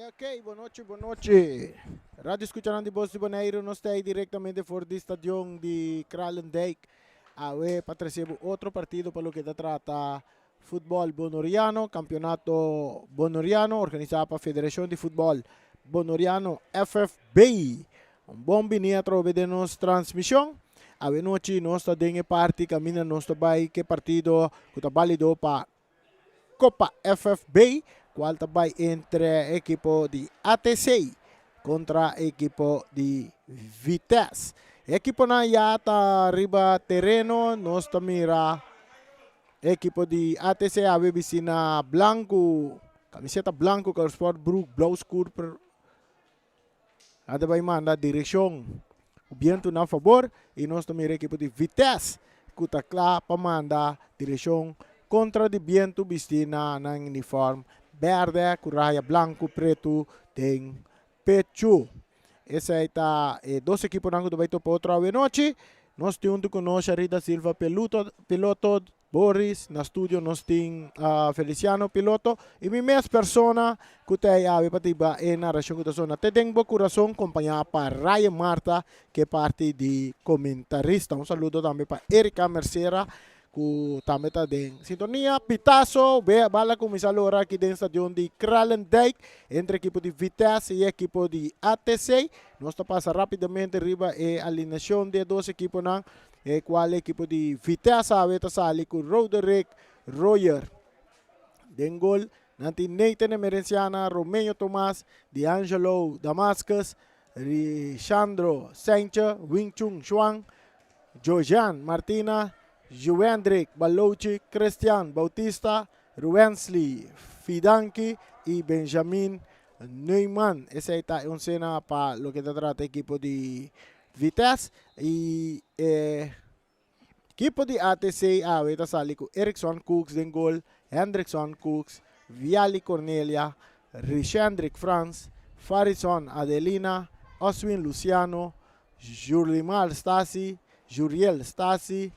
Ok, boa noite. Radio escuchando de Voz de Bonaire, nós está aí diretamente fora do estádio de Kralendijk. Para receber outro partido para o que trata futebol bonoriano, campeonato bonoriano, organizado pela Federação de Futebol Bonoriano FFB. Bom dia a través de nossa transmissão. A noite nós está dando parte, caminha nós vai que partido que está válido para Copa FFB, qual vai entre a equipo de ATC contra a equipo de Vitesse. A equipo na ya está arriba terreno, nós está mira equipo de ATC a bebicina blanco, camiseta blanco com sport brook blau escuro per ada vai manda direção o viento na favor e nós está mira equipo de Vitesse que está claro para mandar direção contra de viento vestina ng uniforme verde, curaya blanco, preto, tem pecho. Essa aí tá dois equipos nang do baito para outra noite. Nós temos conosco Rita Silva piloto, Boris na estúdio nós temos Feliciano piloto e minha mesma persona que tem a patiba na região da zona. Tenho bom coração acompanhado para Ryan Marta que é parte de comentarista. Um saludo também para Erika Mercera que também está em sintonia. Pitazo, bala começar a aqui dentro do estádio de Kralendijk entre a equipe de Vitesse e a equipe de ATC. Nós passamos rapidamente arriba a alineação de duas equipes, qual a equipe de Vitesse está sali com Roderick Royer. Den gol, nanti Nathan Emerenciana, Romeo Tomas, D'Angelo Damascus, Richandro Sanchez, Wing Chung Xuan, Jojan Martina, Juendrik Balouchi, Christian Bautista, Ruensley Fidanki e Benjamin Neumann. Essa é uma cena para o que trata a equipe de Vitesse e equipe de ATC está sali com Erickson Cooks den gol, Hendrickson Cooks, Viali Cornelia, Richendrik Franz, Farison Adelina, Oswin Luciano, Jurlimal Stasi, Juriel Stasi,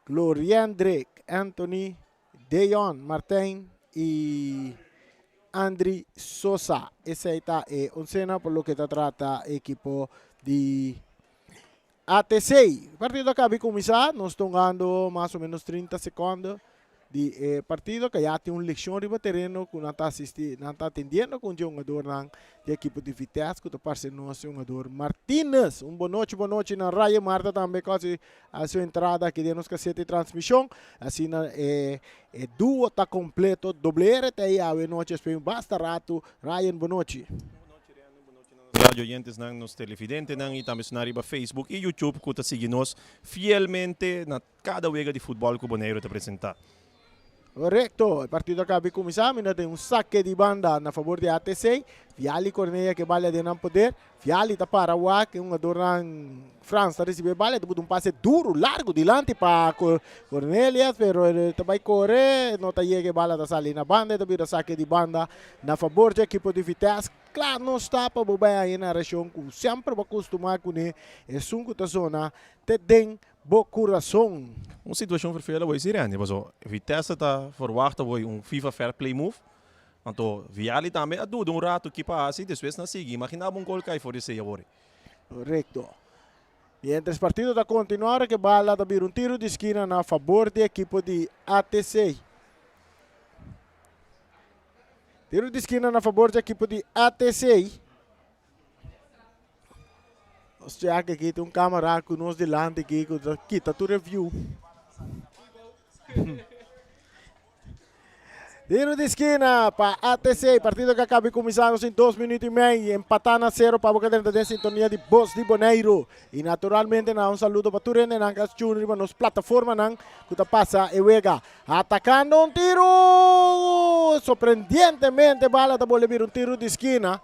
Gloriandre Anthony, Dejon Martin e Andri Sosa. Essa é uma cena por lo que trata a equipe de ATC. O partido acaba de começar, nós estamos ganhando mais ou menos 30 segundos de partido, que já tem uma lição de terreno que não está atendendo com o jogador da equipe de Vitesse, que está parecendo o jogador Martínez. Boa noite na Raya Marta também, quase a sua entrada aqui dentro do cassete de transmissão. Assim, duo está completo, doble RTI, boa noite, espero basta rato. Ryan, boa noite. Rádio oyentes ng nos televidente ng itamos na riba Facebook e YouTube que seguimos fielmente na cada wega de futebol que o Bonaire te apresenta. Correcto, el partido acaba de comenzar, tem um saque de banda na favor de ATC, Viali Cornelia que vale de não poder, Viali está para o que um jogador na França recebe bala, depois um passe duro, largo, dilante para Cornelia, pero ele vai correr, não está chegando bala da sali na banda, depois saque de banda na favor da equipe de Vitesse. Claro, não está para bobar aí na região que sempre vai acostumar com ele, é sunco da zona, tem bom coração. Uma situação vervelend was hier aan. Vitesse está verwachten we FIFA Fair Play move. Want Viali também a doet rato que passa, depois na seguir, imagina um gol cai fora esse agora. Correcto. E entre os partidos da continuar que bala da bir tiro de esquina na favor da equipe de ATC. Tiro de esquina na favor da equipe de ATC. Você acha que tem um câmera com nós delante aqui, que está tu review. Tiro de esquina para ATC, partido que acaba de começar em 2 minutos e meio, empatando a 0 para a boca dentro da sintonia de Voz de Bonaire. E naturalmente, um saludo para todos os que estão nas plataformas que passa e wega. Atacando um tiro, surpreendentemente, bala da bola vir um tiro de esquina.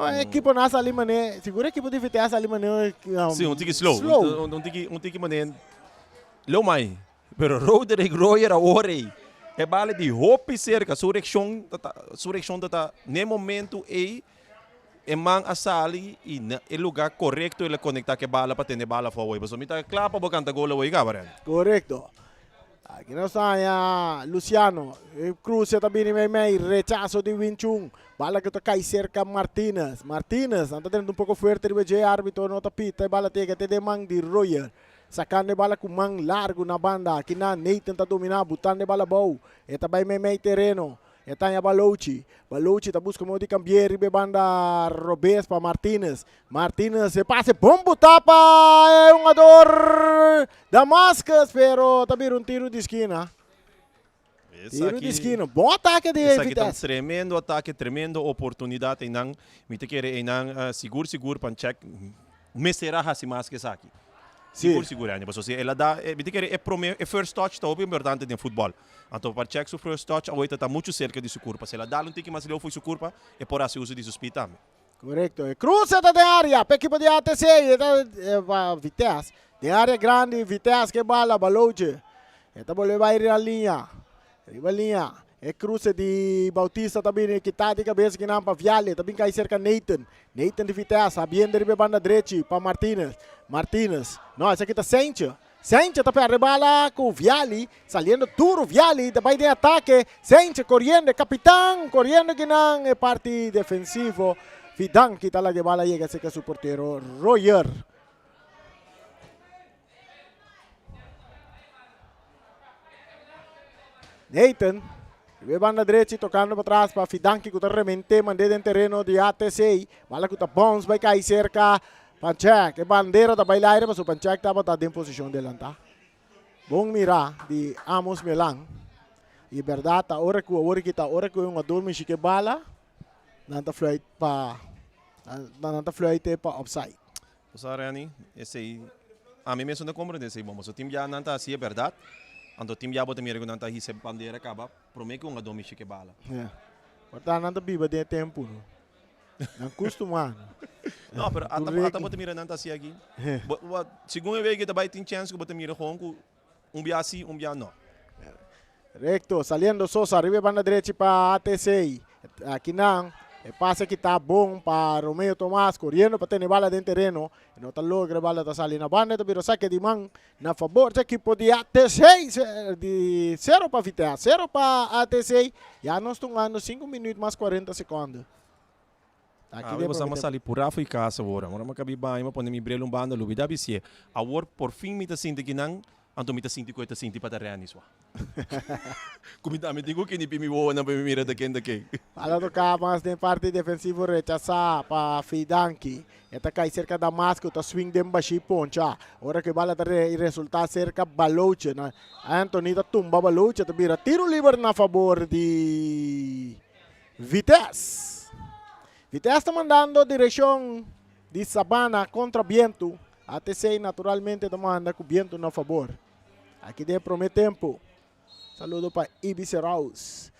A equipe nasa ali mané, segura a equipe de Vitesse ali mané. Sim, um tique slow. Um tique mané. Low mai. Pero Roderick Royer agora é bala de hope cerca, surreição data nem momento é man asali e no lugar correto ele conectar que bala para ter bala for away. Mas mita claro para bocanta gola away ka, Correcto. Aqui nós está Luciano. Cruza também Meimei. Rechazo de Winchung. Bala que toca cerca Martínez. Martínez anda tendo um pouco forte de árbitro. Nota pita. Bala tega te demang de Royer. Sacando bala com mang largo na banda. Aqui na Nathan tá dominar. Botando bala bom. Eta vai Meimei terreno. Etanya Balouchi. Balouchi tá busca mo de cambiar e banda Robes para Martínez. Martínez se passe bombo tapa é um jogador Damascus, pero tá vir um tiro de esquina. Tiro de esquina. Bom ataque de Vitesse. Tremendo ataque, tremendo oportunidade nang mite querer nang seguro para check. Mesera hasi mais que aqui. Seguro ainda, mas se ela dá, mite querer é first touch tá bem importante no futebol. Então para check o first touch, a oita tá muito cerca de sua curva. Se ela dá um tique mais leu foi sua curva, é por assim uso de suspeita. Correto. Cruza da área, para equipe de ATC, Vitesse. De área grande, Vitesse que bala, Balouchi. Esta bola vai ir na linha. Linha. É cruza de Bautista também, que tá de cabeça que não para Viale. Também cai cerca Nathan. Nathan de Vitesse, abrindo de banda direita para Martínez. Martínez. Não, esse aqui tá Sencha. Sencha tá perto bala com Viale. Saliendo duro Viale, depois de ataque. Sencha correndo, capitão. Correndo que não é parte defensivo. Fidan que tá lá de bala, chega a ser su portero Royer. Nathan. Ve banda direita tocando para trás para Fidanki que está remente mandado em terreno de ATC. Bala que está bounce vai cair cerca. Panchak, a bandeira da bailar mas o Panchak estava em posição de lantar. Bom mirar de Amos Melang. E verdade, a hora que é um adorme que bala, nanta flight para offside. O Sarani, esse aí, a mim mesmo não compreende esse bom, mas o time já nanta assim é verdade. Ando tim ya bota mira que nanta recebe bandeira acaba promete um adomi que bala. É. Portanto nanta biba de tempo. Não costuma. Não, pero ata bota mira nanta assim aqui. Segundo vez que também tem chance que bota mira com bia assim, bia não. Recto, saliendo Sosa, arriba banda derecha para ATC. Aqui não. O passe que está bom para Romeo Tomás, correndo para ter bala dentro do terreno. Não está logra bala está salindo na banda, pero saque de mão na favor do equipo de ATC. De 0 para Vitesse, 0 para ATC. Já nós estamos ganhando 5 minutos mais 40 segundos. Aqui vamos ali por Rafa e casa agora. Agora me cabe bem, mas podemos abrir banda, lubi da BC. Agora por fim me tá sinto que não. Anto mita sinti ko ita sinti patarean iswa. Kumita mi tingo kini pimiwo na pimimira da kende. Fala do Camas de parte defensivo rechaça para Fidanki. Eta cai cerca da Damasco, ta swing dem baixi poncha. Ora que bala tá resultado cerca Balouchi na Anthony ta tumba Balouchi ta bira tiro livre na favor de Vitesse. Vitesse está mandando direção de Sabana contra viento. ATC naturalmente está mandando com viento na favor. Aqui de promete tempo. Saludo para Ibice Raus.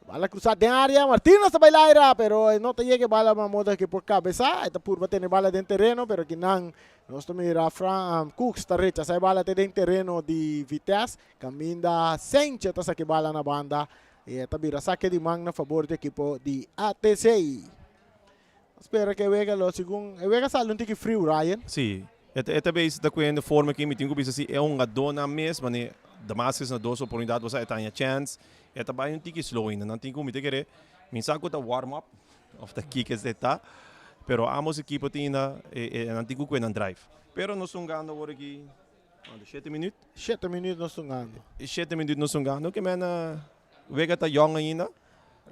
Bala cruzada em área. Martínez está bailaira, pero não te llega bala uma moda que por cabeça. Está por bater bala dentro terreno, pero que não. Nós estamos a Fran Cooks está recha. Sai bala dentro terreno de Vitesse. Caminda Sencha está saque bala na banda. E está vira saque de mão na favor do equipo de ATC. Espera que venga lo segundo. Venga sale um tique frio, Ryan. Sim. Esta vez da coisa forma que me tenho que assim é um dona mesmo, né? Damascus na duas oportunidades você tem a chance. É também um tique slow ainda, não tem como te querer. Me saco da warm up of the kick is tá. Pero amos equipo tem na não tem como não drive. Pero nós estamos ganhando agora aqui 7 minutos. 7 minutos nós estamos ganhando. 7 minutos nós estamos ganhando. Que mena vega tá young ainda.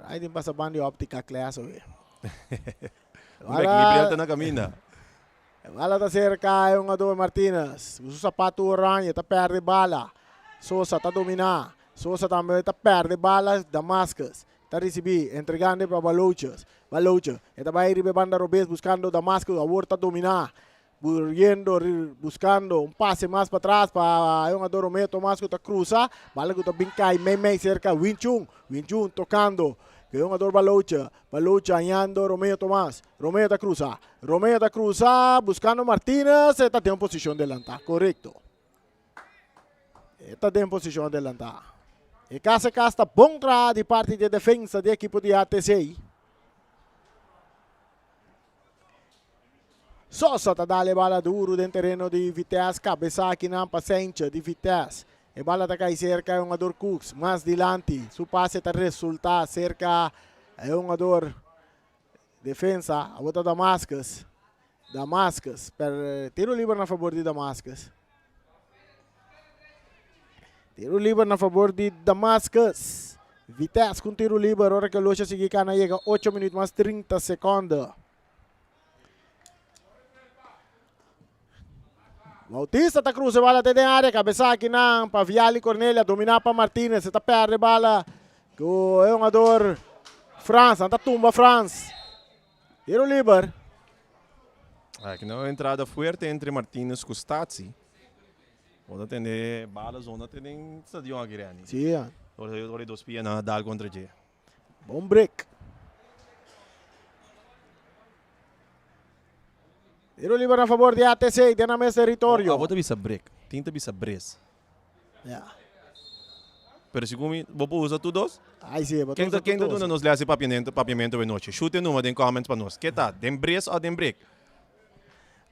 Aí tem passa banda óptica classe hoje. Vai que liberta na caminha. Bala está cerca, é um jogador Martínez. Usa o sapato orange, está perde bala. Sosa está dominar. Sosa também está perde bala. Damascus está receber, entregando para Balouchi. Balouchi, está vai ir banda Robes buscando Damascus, agora está dominar. Buscando um passe mais para trás para um jogador Romeo Tomás que está cruza. Bala que está bem cai, meio cerca, Winchung tocando. Que é um jogador Balouchi ganhando Romeo Tomás. Romeo da Cruza, buscando Martínez. Está em posição de lantar, correto. Está em posição de lantar. E casa está bom de parte de defesa da equipe de ATC. Sosa está dando bala duro dentro terreno de Vitesse. Cabeça aqui na paciência de Vitesse. E bala tá cai cerca é um ador Cooks, mais dilante. Su passe tá resulta cerca é um ador defensa, a bota Damascus. Damascus, per tiro livre na favor de Damascus. Tiro livre na favor de Damascus. Vitesse com tiro livre, hora que o Lucha sigue cana chega 8 minutos mais 30 segundos. Bautista tá cruza bala até dentro área, cabeça aqui não, para Viali Cornelia, dominar para Martinez, está perde bala, que é um jogador França, tá tumba França. Tiro livre. Aqui não é entrada forte entre Martinez e Stazzi. Onde tem balas, onde tem stadion aqui, Rani. Sim. Ora dos pia na dal contra G. Bom break. Tiro livre a favor de ATC, tem na mesa território. Ah, bota bisa break. Tinta bisa bres. Yeah. Pero segundo, vou usar todos. Aí sim, Quem tá dando nos lesse papiamento de noite. Chute numa den comments para nós. Que tá? Den bres ou den break?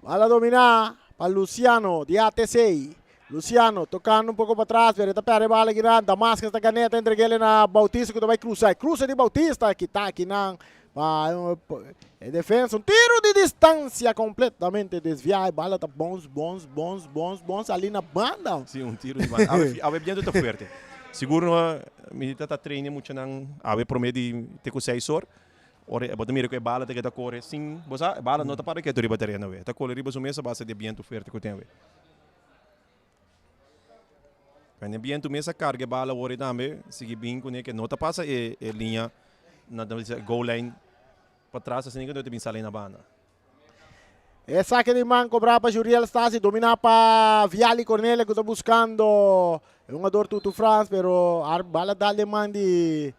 Bala dominar para Luciano de ATC. Luciano tocando um pouco para trás, ele tá perde bala aqui na Damascus da caneta, entrega ele na Bautista que vai cruzar. Cruza de Bautista que tá aqui na é defesa, um tiro de distância completamente desviado, bala tá bons ali na banda. Sim, tiro de banda. Ave bien tá forte. Seguro me tá treine muito nang ave promete te com 6 horas. Ora, bota mira que bala te que tá corre sim, bosa bala não tá para que tu riba terreno ve. Tá corre riba sumesa base de bien tu forte que tem ve. Quando bien tu mesa carga bala ora também, sigue bem com que não tá passa e linha na goal line para trás assim que não tem sair na banda. É saque de man cobrar para Juriel Stasi, dominar para Viali Cornelia que está buscando um jogador Tutu France, pero a bala dá de man de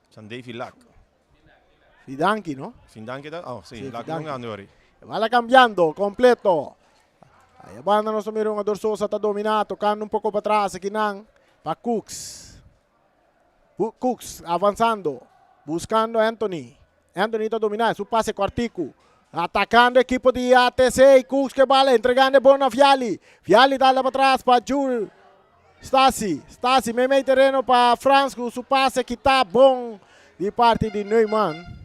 Sandei Filac. Fidanki, ¿no? Fidanki da? Oh, sim, Filac Fidanki. não anda ori. Bala cambiando, completo. Aí a banda não mira um jogador Sousa está dominando, tocando um pouco para trás aqui não, para Cooks. Cooks avançando, buscando Anthony. Anthony está dominando, su passe Quartico. Atacando a equipe de ATC, Cooks que bala, entregando bola a Viali. Viali dá para trás para Jul. Stasi meio terreno para Franz, com su passe que está bom de parte de Neumann.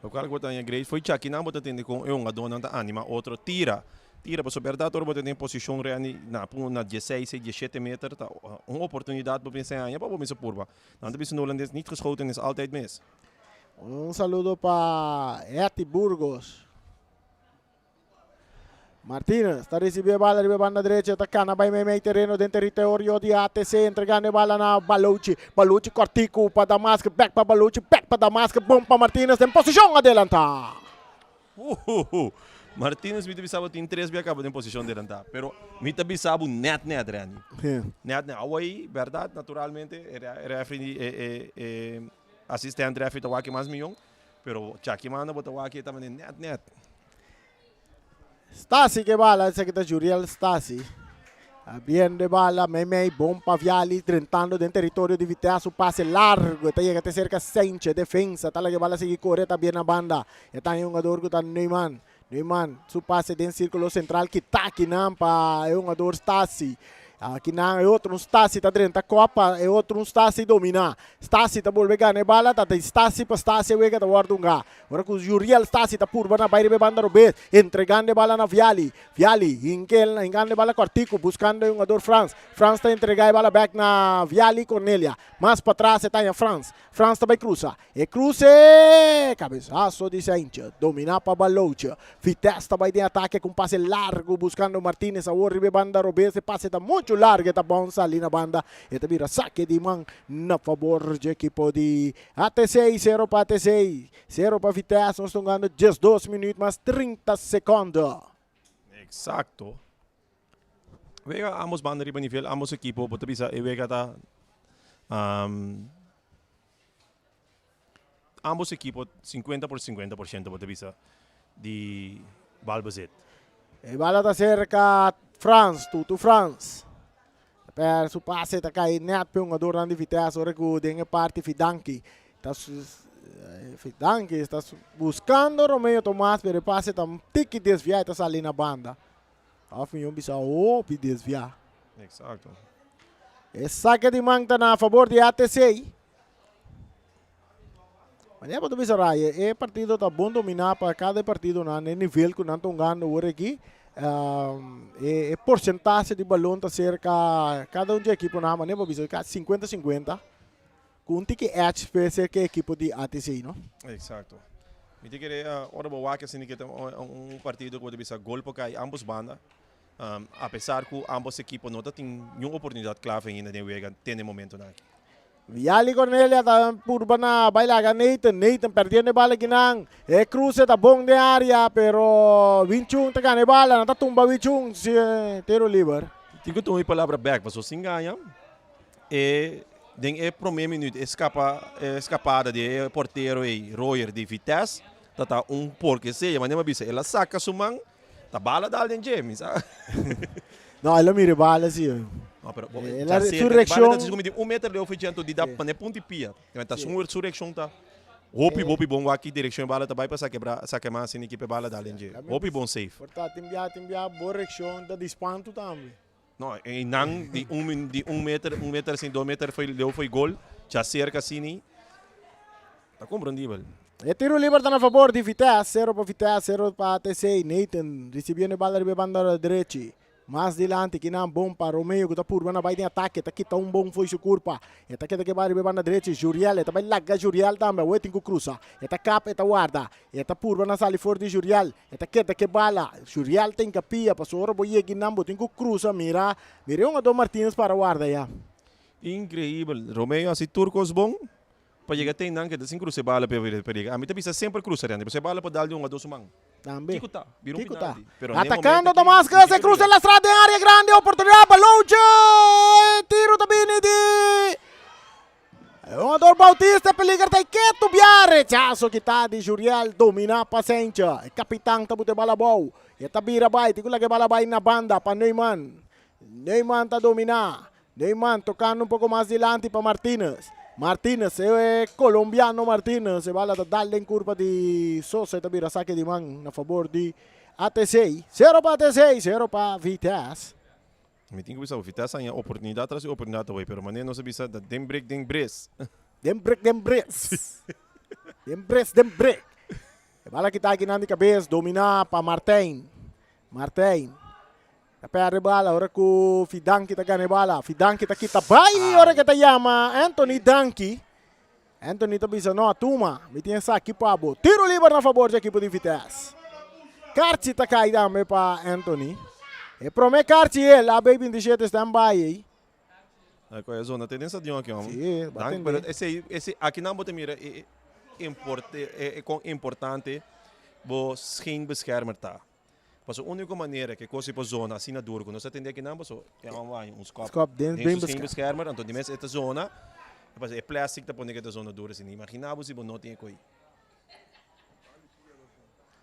O cara que botou em igreja foi aqui não botou tendo com um adona da anima, outro tira para sobre verdade, outro botou em posição reani na 16, 17 meter, tá uma oportunidade para pensar aí, para você purba. Não tem no holandês niet geschoten is altijd mis. Um saludo para Eti Burgos. Martínez está recebendo a bola de banda direita, atacando, vai meio terreno dentro do território de ATC, entregando a bola na Balucci. Balucci, Cortico para Damascus, back para Balucci, back para Damascus, bom para Martínez, em posição adelantar. Martínez me bisabo tem 3 bem acabou em posição de adelantar, pero me bisabo net Rani. Net, away, verdade, naturalmente, referee assistente referee tá aqui mais milhão, pero Chucky manda botar aqui também net. Stasi que bala, esse aqui está Juriel Stasi. Bien de bala, meio bom para Viali, tentando dentro do território de Vitesse, passe largo, está chegando cerca Sanchez, defensa, tá lá que bala seguir correr, tá bem na banda. Está um jogador que está Neumann, su passe dentro do círculo central, que tá aqui não, para um jogador Stasi. Aqui não é outro Stasi, tá dentro da Copa, é outro Stasi domina. Stasi tá volve ganhar bala, tá Stasi para Stasi, wega tá guardunga. Agora com o Juriel Stasi tá purba na baile banda Robert, entregando bala na Viali. Viali, engane bala Quartico, buscando um jogador Franz. Franz tá entregando bala back na Viali Cornelia. Mais para trás tá em Franz. Franz também cruza. E cruze! Cabeçaço de Sanchez, dominar para Balouch. Vitesse tá vai de ataque com passe largo, buscando Martínez, a horrible banda Robert, esse passe tá muito largo, tá bom ali na banda. E tá vira saque de man na favor de equipo de ATC, 0 para ATC, 0 para Vitesse, nós estamos ganhando 12 minutos mais 30 segundos. Exacto. Vega ambos bandas riba nível, ambos equipo, bota bisa e vega tá ambos equipos 50 por 50% bota bisa de Balbazet. E bala tá cerca France, Tutu France. Per su passe tá cai net pe un jogador de Vitesse, ora que tem parte Fidanki. Fidanki está buscando Romeo Tomás, pero passe tá um tique desviar, tá saindo na banda. Afinal, bisa desviar. Exato. E saque de manga na favor de ATC. Mas é para tu pensar, é partido tá bom dominar para cada partido na nível que não estão ganhando hoje aqui. É porcentagem de balão tá cerca cada um de equipe na maneira para pensar 50-50. Com um tique edge para ser que equipe de ATC, não? Exato. Me diga que ora boa que assim que partido que pode ser gol para ambos bandas. Apesar que ambos equipos não têm nenhuma oportunidade clave ainda de jogar tem momento na. Viali Cornelia tá purba na bailaga Nathan perdendo bala ginang. Cruz tá bom de área, pero Winchung tá ganhando bala, tá tumba Winchung se tiro livre. Digo tu uma palavra back, mas assim ganha. É primeiro minuto escapada de porteiro e Royer de Vitesse. Tá porque seja, mas nem bisa, ela saca sumang, tá bala dal den James. Não, ela mira bala sim. No, pero la resurrección meter de oficiante de dar para ponte pia. Então sua resurrecção tá. Hopi bom aqui direção bala tá vai para saque mais sem equipe bala da LNG. Hopi bom safe. Portanto, timbia correção da dispanto também. Não, e não de 1 meter sem 2 meter foi gol, já cerca assim. Tá compreendível. E tiro livre tá na favor de Vitesse, 0 para Vitesse, 0 para ATC. Nathan recebendo bala de banda direita. Mais dilante que não bom para Romeo que está por na vai de ataque, tá aqui tá bom foi su curva. E tá aqui que vai banda direita, Juriel, tá vai larga Juriel também, o tem que cruza. E tá cap, tá guarda. E tá por na sali for de Juriel. E tá que bala. Juriel tem que pia, passou ora boie que não tem que cruza, mira um do Martins para guarda já. Incrível. Romeo assim turcos bom. Para chegar tem não que assim cruza bala para a mim também sempre cruza, né? Você bala para dar um a dois mãos. Também. Kiko tá. Atacando Damascus, se cruza la strada in área grande, oportunidade, Balucci, tiro também de Jogador Bautista, peligra tá quieto, biare, rechazo que tá de Juriel, domina a paciência, capitão tá botando bala boa, e tá bira vai, tigo lagi bala vai na banda para Neyman tá dominar, Neyman tocando pouco mais adiante para Martínez é colombiano Martínez, se bala da darle em curva de Sosa, tá bira saque de man na favor de ATC, 0 para ATC, 0 para Vitesse. Me tenho que pensar, o Vitesse tem oportunidade atrás de oportunidade também, mas mané não se bisa da dem break. Dem break. Bala que tá aqui na cabeça, dominar para Martin. Perde bala, ora com Fidan kita ganha bala. Fidan kita vai, ora kita chama Anthony Danki. Anthony tá bisa não, tuma, me tinha aqui pabo. Tiro livre na favor da equipe de Vitesse. Carci tá caída para Anthony. E promete Carci ele, a B27 stand-by. Ecco, è zona tendenza di anche Sì, aqui não bote mira é importante vos geen beschermer tá. Mas a única maneira que coisa para zona assim na duro, não se atende aqui não, mas é um scope bem beschermer, então de mês esta zona, mas é plástico tá pondo que esta zona dura assim. Imaginava se não tem coi.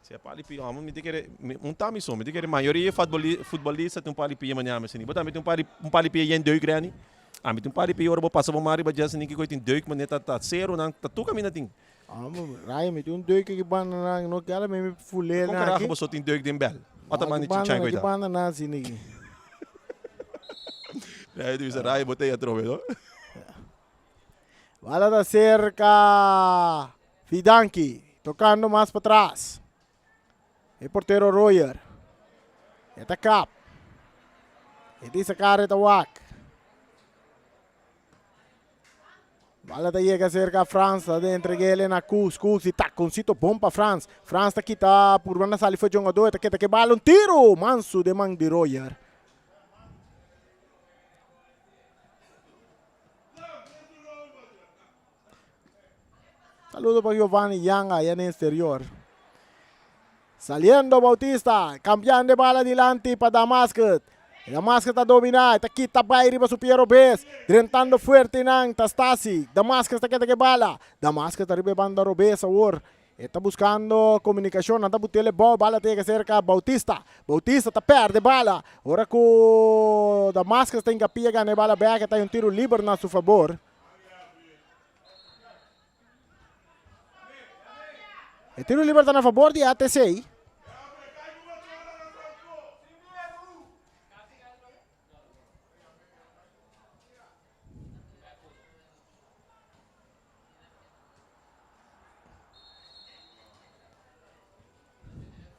Se a palipi, me diga tami som, me diga a maioria futebolista tem palipi manhã, mas assim, botar um palipi em dois grande. Me tem palipi ora passa por mari, mas já assim que tem dois, mas tá zero não, tá tu caminha tem. Rai, me tem um dois que bana não quero me fuler na. Como você tem dois dem bel? Ota mani tinha coisa. Bana na sini. É, tu rai botei a trove, não? Bala da cerca. Fidanki tocando mais para trás. E porteiro Royer. Eta cap. E di sacare Tawak. Bala da chega cerca a França, dentro ele na Cus e tá com sito bom para França. França aqui tá por uma sala foi jogador, tá que bala um tiro, manso de mão de Royer. Saludo para Giovanni Yanga allá en el exterior. Saliendo Bautista, cambiando de bala adelante para Damascus. Damascus está dominando, está aqui, está baile para su Piero Bes, drentando fuerte nang Tastasi. Damascus está que bala. Damascus está ribando a Robes ahora. Está buscando comunicação, está botando bala tem que cerca Bautista. Bautista está perde bala. Agora com Damascus tem que pegar a bala back, está um tiro livre na seu favor. O tiro livre está a favor de ATC.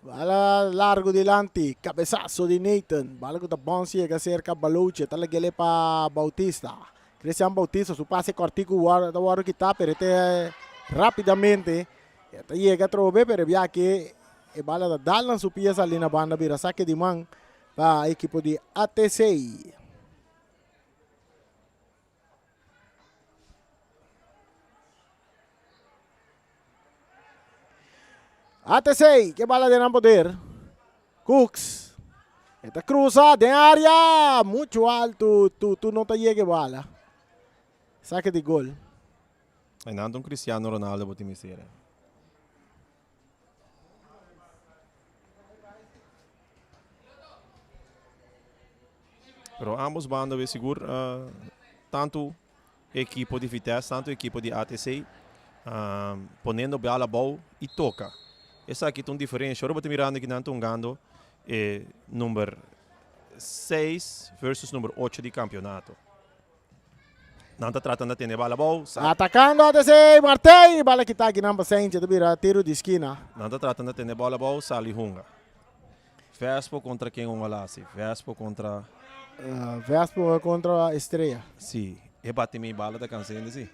Bala largo delante, cabezazo de Nathan. Bala com a bounce chega cerca Balouche, talagele para Bautista. Cristian Bautista, su pase cortico, da hora que tá, pero rapidamente. Chega a trobe, pero via que a bala da Dalan su pieza ali na banda, vira saque de mão para a equipe de ATC. ATC, que bala de não poder. Cooks. Esta cruza de área. Muito alto. Tu não te llega bala. Saque de gol. Ainda um Cristiano Ronaldo para time ser. Pero ambos bandos é seguro, tanto equipo de Vitesse, tanto equipo de ATC, ponendo bola boa e toca. Essa aqui tem diferença. Agora vou mirando aqui nanto gando número 6 versus número 8 de campeonato. Nanta tratando de ter bola boa. Atacando ATC, Martei, bala que está aqui na paciente, tu vira tiro de esquina. Nanta tratando de ter bola boa, sali hunga. Vespo contra quem um alasi, Vespo contra Vespo contra a Estrela. Sim, e bate minha bala da canção, sim.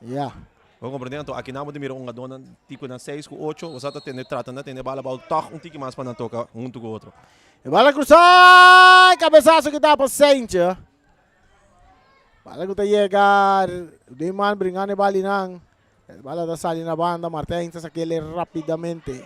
Yeah. Vou compreender, então, aqui não vou mirar uma dona, tipo na 6 com 8, você está tratando de ter bola boa, toca um tique mais para não tocar um com o outro. E bala cruzar, cabeçaço que está paciente. Bala que está chegar, o Deiman brincando balinang. Bala da sali na banda, Martins sa aquele rapidamente.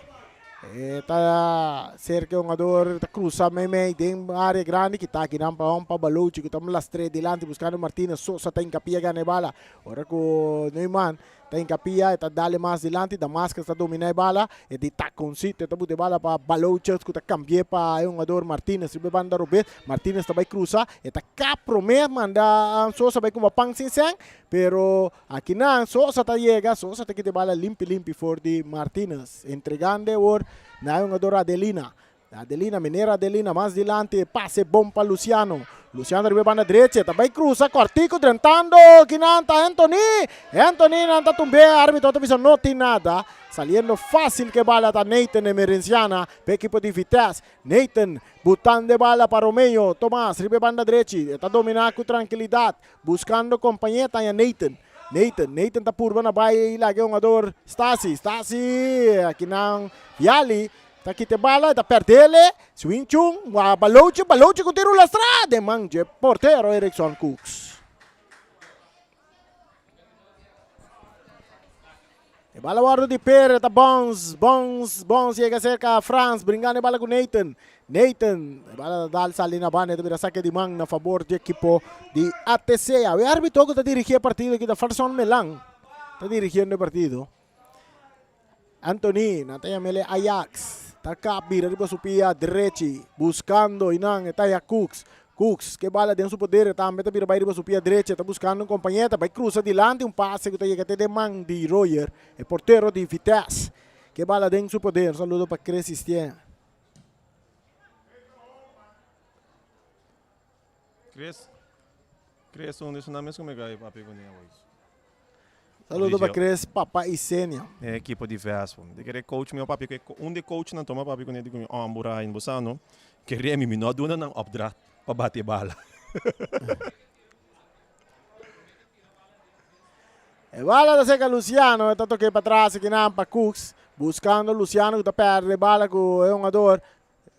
Está cerca um jogador, está cruza meio, tem área grande que está aqui na para Balouche, que estamos las 3 delante buscando Martínez, Sosa está em capia ganha bala. Ora com Neumann está em capia, está dale mais delante, Damascus está dominando a bala, e de taconcito, está botando bala para Balouche, que está cambiando para um jogador Martínez, ribe banda Robert, Martínez está vai cruzar, está cá promet manda Sosa vai com uma pang sinsang, pero aqui na Sosa está chega, Sosa está que de bala limpi for de Martínez, entregando or na um jogador Adelina. Adelina, Mineira Adelina, mais delante, passe bom para Luciano. Luciano ribe banda direita, também cruza, cortico, tentando, Kinanta, Anthony nanta tumbe, árbitro não não tem nada. Saliendo fácil que bala da Nathan Emerenciana, para equipo de Vitesse. Nathan, botando de bala para Romeo, Tomás, ribe banda direita, está dominando com tranquilidade, buscando companhia, tá Nathan. Nathan tá por na baia lagi um jogador Stasi, aqui não, Viali. Tá aqui te bala, tá perdele, Swinchung, Balouche com tiro lastrade, manje, porteiro Erickson Cooks. E bala guardo de Pere, tá bons, chega cerca a Franz, brincando bala com Nathan, bala dal sali na banda, tá vira saque de mão na favor de equipo de ATC. O árbitro que tá dirigindo o partido aqui da Farson Melang, tá dirigindo o partido. Anthony, nataya mele Ajax. Takabir, arriba su pia direita, buscando inang etaya Cooks, que bala dentro do poder, também tá vira vai arriba su pia direita, tá buscando um companheiro, vai cruza delante, passe que tá chega até de mão de Royer, é porteiro de Vitesse, que bala dentro do poder, saludo para Cres Istien. Cres, onde isso não é mesmo como é que papi com hoje? Saludo para Cres, Papa e Sênia. É equipe de Vespo. De querer coach meu papi, um de coach não toma papi com ele com ambura em Bosano, que remi me não duna não opdracht para bater bala. E bala da seca Luciano, está tocando para trás aqui na Cooks, buscando Luciano que está perde bala com o jogador.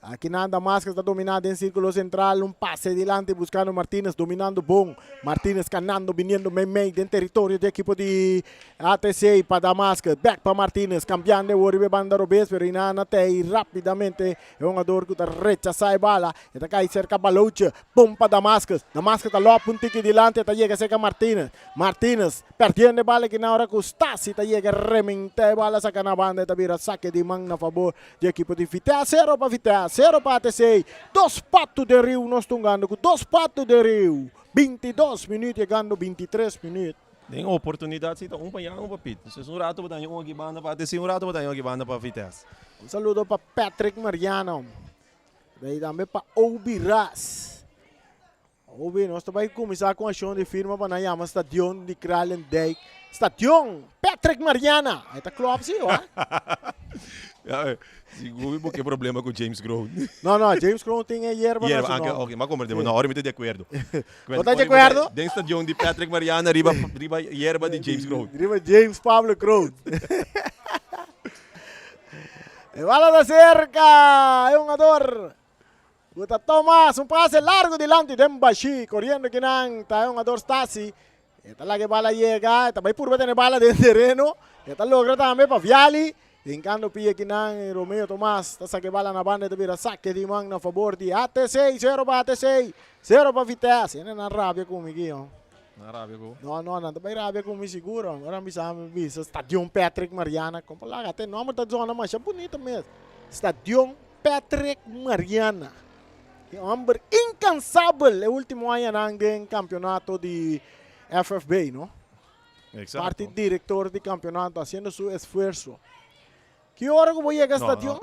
Aqui na Damascus está dominado em círculo central, um passe delante buscando Martínez, dominando bom. Martínez canando, vindo meio dentro território de equipo de ATC para Damascus. Back para Martínez, cambiando o ribe banda Robes, pero inana tei rapidamente. É um jogador que está rechaçando a bala. Está cai cerca Balouche, bom para Damascus. Damascus está logo um tique delante, está chega cerca Martínez. Martínez perdendo a bala que na hora que Stasi está chega remente a bala, saca na banda, está vira saque de mão na favor de equipo de Vitesse. 0 para Vitesse. 0 para ATC, 2 patos de Rio, nós estamos ganhando com 2 patos de Rio, 22 minutos, chegando 23 minutos. Tem oportunidade, se um para um para Pito. Se um rato para um aqui banda para ATC, um rato para um aqui banda para Vitesse. Um saludo para Patrick Mariano, daí também para Obiras. Obi, nós também começar com a ação de firma para na Stadion de Kralendijk. Stadion, Patrick Mariana. Aí tá claro, sim, ó. Siguro porque problema com James Grown. No, James Crow tinha hierba Yeah, nacional. ok, mas como não, hora me de acordo. Tá de acordo? Dentro stadion de Patrick Mariana, riba hierba de James Grown. Driva James Pablo Crow. E bala da cerca, é um ador. Buta Thomas, um passe largo delante de Mbashi, correndo que não, tá um ador Stasi. Esta lá que bala chega, esta vai purba ter bala dentro do terreno. Esta logra também para Viali. Enquanto pia que não, Romeo Tomás, tá saque bala na banda de vira saque de mão na favor de AT6, 0 para AT6, 0 para Vitesse. Ainda na rábia comigo. Na rábia ko. Não, também rábia comigo seguro. Agora me sabe, bisa, Stadion Patrick Mariana. Como lá, até nome da zona, mas é bonita mesmo. Stadion Patrick Mariana. Um homem incansável. É o último ano em campeonato de FFB, não? Exato. Parte diretor de campeonato, fazendo seu esforço. Que hora que vou chegar ao stadion?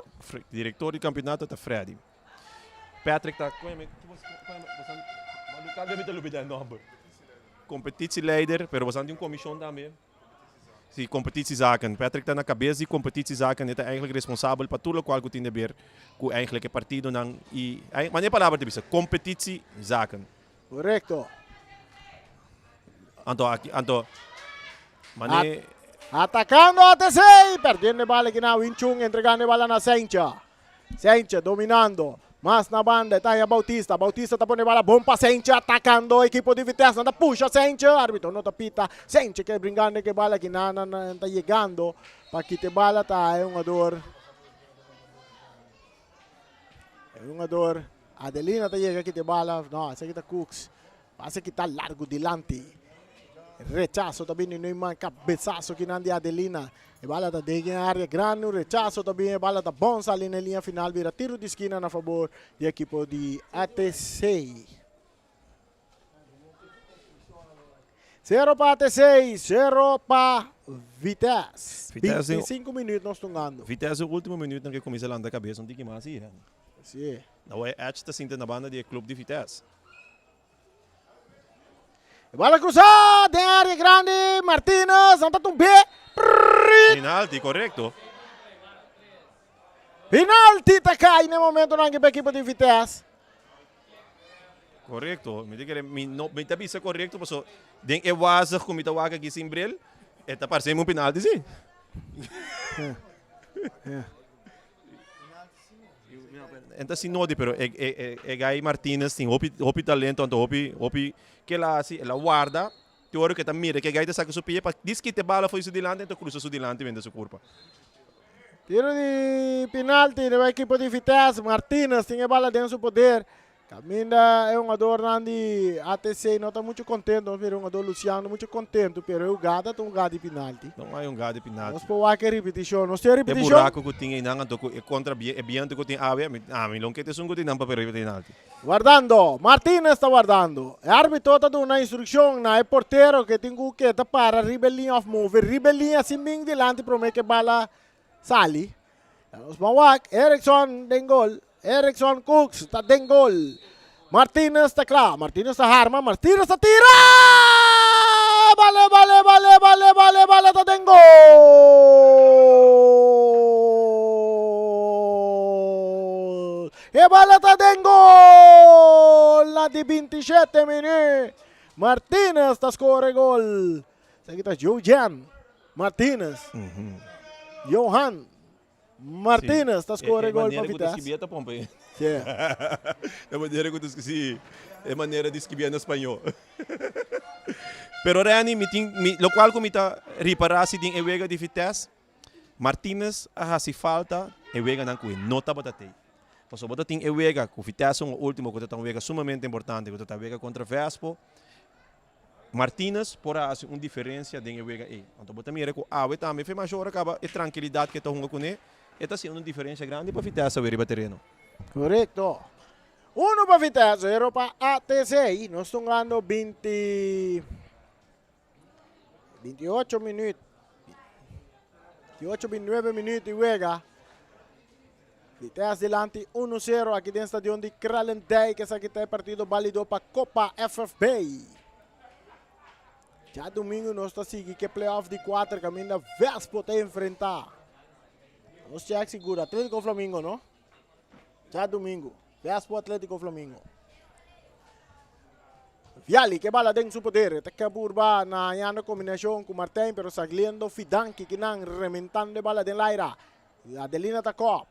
Diretor de campeonato tá Freddy. Patrick tá... Competitieleider, pero we zijn commissie daarmee. Sim, competitiezaken. Patrick está na cabeça de competitiezaken. Ele é eigenlijk responsável para tudo o qual tem a ver com eigenlijk o partido. Mas nem palavra de bisa, competitiezaken. Correcto. Anto, mané... Atacando a ATC, perdendo a bola aqui na Winchung, entregando a bola na Sencha. Sencha dominando, mas na banda está aí a Bautista. Bautista está pondo a bola bom para Sencha, atacando a equipe de Vitesse, anda puxa Sencha, árbitro não tapita. Sencha que brincando que a bola aqui está chegando, para que a bola está é um dor. É uma dor. Adelina está chegando aqui a bola, não, essa aqui está Cooks. Passa que está largo delante. Rechazo também no imã, cabeçaço que não de Adelina. A bola está dentro da área grande, rechazo também, a bola está bom, ali na linha final, vira tiro de esquina na favor da equipe de ATC. 0 para ATC, 0 para Vitesse. 25 minutos nós estamos ganhando. Vitesse é o último minuto que começa a andar a cabeça, não tem que mais ir. Sim. Não é Edge está sentindo na banda do clube de Vitesse. Bola cruzada em área grande, Martínez, anda um B. Penalti, correto. Penalti tá cai no momento na equipe de Vitesse. Correto. Me diga, me tá bisa correto, mas den é waza como está waga aqui sem bril, é tá parecendo um penalti sim. Então sim não, pero é gai Martínez tem hopi talento, então hopi que ela guarda, teórico que tá mira que gai tá saca supia para diz que te bala foi su dilante, então cruza su dilante vende su curva. Tiro de penalti da equipe de Vitesse, Martínez tem a bola dentro do seu poder. Caminda é um jogador de ATC, não está muito contente, nós vemos um jogador Luciano muito contente, pero o gada tem um gada de penalti. Não há um gada de penalti. Nós podemos ter repetição, nós temos repetição. É buraco que tinha ainda, contra biante que tinha me não quer ter sungo tinha para perder penalti. Guardando, Martínez está guardando. O árbitro está dando uma instrução na porteiro que tem que estar para rebellion of move, rebellion assim bem delante para que a bola sali. Nós vamos Erickson tem gol. Erickson Cooks está dentro gol. Martínez está claro. Martínez está arma. Martínez está tira. Vale. Está dentro gol. E bola está dentro gol. La de 27 minutos. Martínez está score gol. Aqui está Johan Martínez. Johan Martínez está score gol para Vitesse. É maneira que eu esqueci. É maneira de escrever em espanhol. Pero Rani, lo qual como está reparar se tem ewega de Vitesse, Martínez se falta ewega não coi nota batatei. Pois bota tem ewega com Vitesse o último que está ewega sumamente importante, que está ewega contra Vespo. Martínez porá uma diferença de ewega e. Então bota mira com a também foi maior acaba a tranquilidade que está com ele. Esta sim uma diferença grande para Vitesse a ver o terreno. Correto. 1 para Vitesse, 0 para ATC. Nós estamos ganhando 28 minutos. 28, 29 minutos e juega. Vitesse delante 1-0 aqui dentro do estádio de Kralendijk. Que esse aqui é partido válido para a Copa FFB. Já domingo nós estamos seguindo que playoff de 4 caminho da Vespo a enfrentar. Vamos check seguro. Atlético Flamengo, não? Já domingo. Vespo Atlético Flamengo. Viali que bala dentro su poder. Teka burba na yana combinação com Martin, pero sagliendo Fidanki que não rementando bala den Laira. Adelina Takop.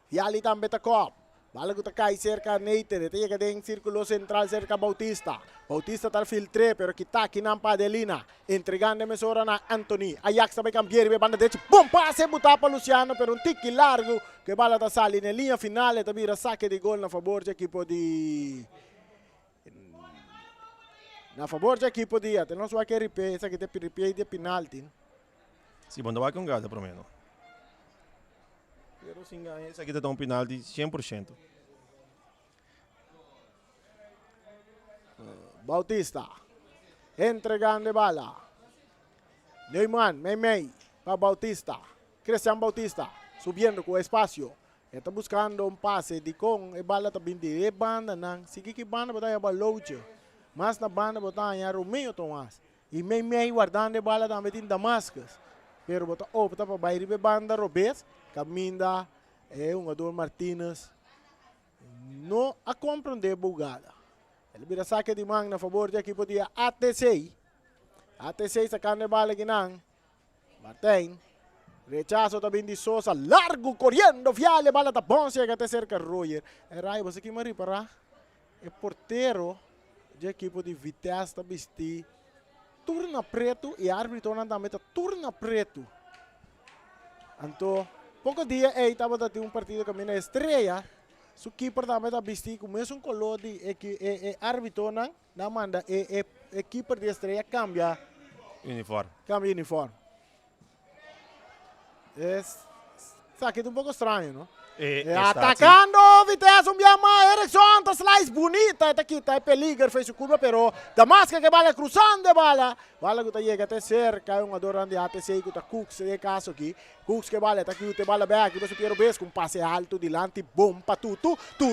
Viali também Takop. Bala que cai cerca Neiter. Teka dentro círculo central cerca Bautista. Bautista tal filtre, pero kita kinampa Adelina. Entregando mesura na Anthony. Ajax também cambiare be banda direita. Bom passe butar para Luciano, pero un ticchi largo que bala da sali na linha finale. Tabira saque de gol na favor do equipo di na favor do equipo di até não só que ripé, essa que te ripé de penalti. Sim, bom, vai com gada, pelo menos. Pero sim, essa aqui dá um penalti 100%. Bautista entregando bala. Neumann, Meimei para Bautista. Cristian Bautista subindo com espaço. Está buscando um passe de com e bala também de banda não. Sige que banda botar a baloche. Mas na banda botar a Romeo Tomás. E Meimei guardando a bala também em Damascus. Pero botar opta para bair de banda Robes. Caminda é um Ador Martínez. Não a compreender bugada. Ele vira saque de mão na favor do equipo de ATC. ATC sacando a bala aqui não. Martin. Rechazo também de Sosa. Largo, correndo. Fiale, bala da bom. Chega até cerca Roger. É raio, você que mari para. É porteiro do equipo de Vitesse da Bisti. Turna preto e árbitro não também turna preto. Então, pouco dia aí estava dando um partido que mina estreia. Su keeper também da Bisti começa color de árbitro não manda keeper de estreia cambia Uniforme. Cambia uniforme. Sabe que é um pouco estranho, não? Atacando, Vitesse, Biama, Erickson, tá slice bonita, tá aqui, tá peligro, fez o curva, pero Damasca que bala cruzando bala que chega até cerca, é um adorante de ATC, que tá Cooks, é caso aqui, Cooks que bala, tá aqui, te bala back, você Piero Bes, com passe alto, dilante, bom, pa tudo de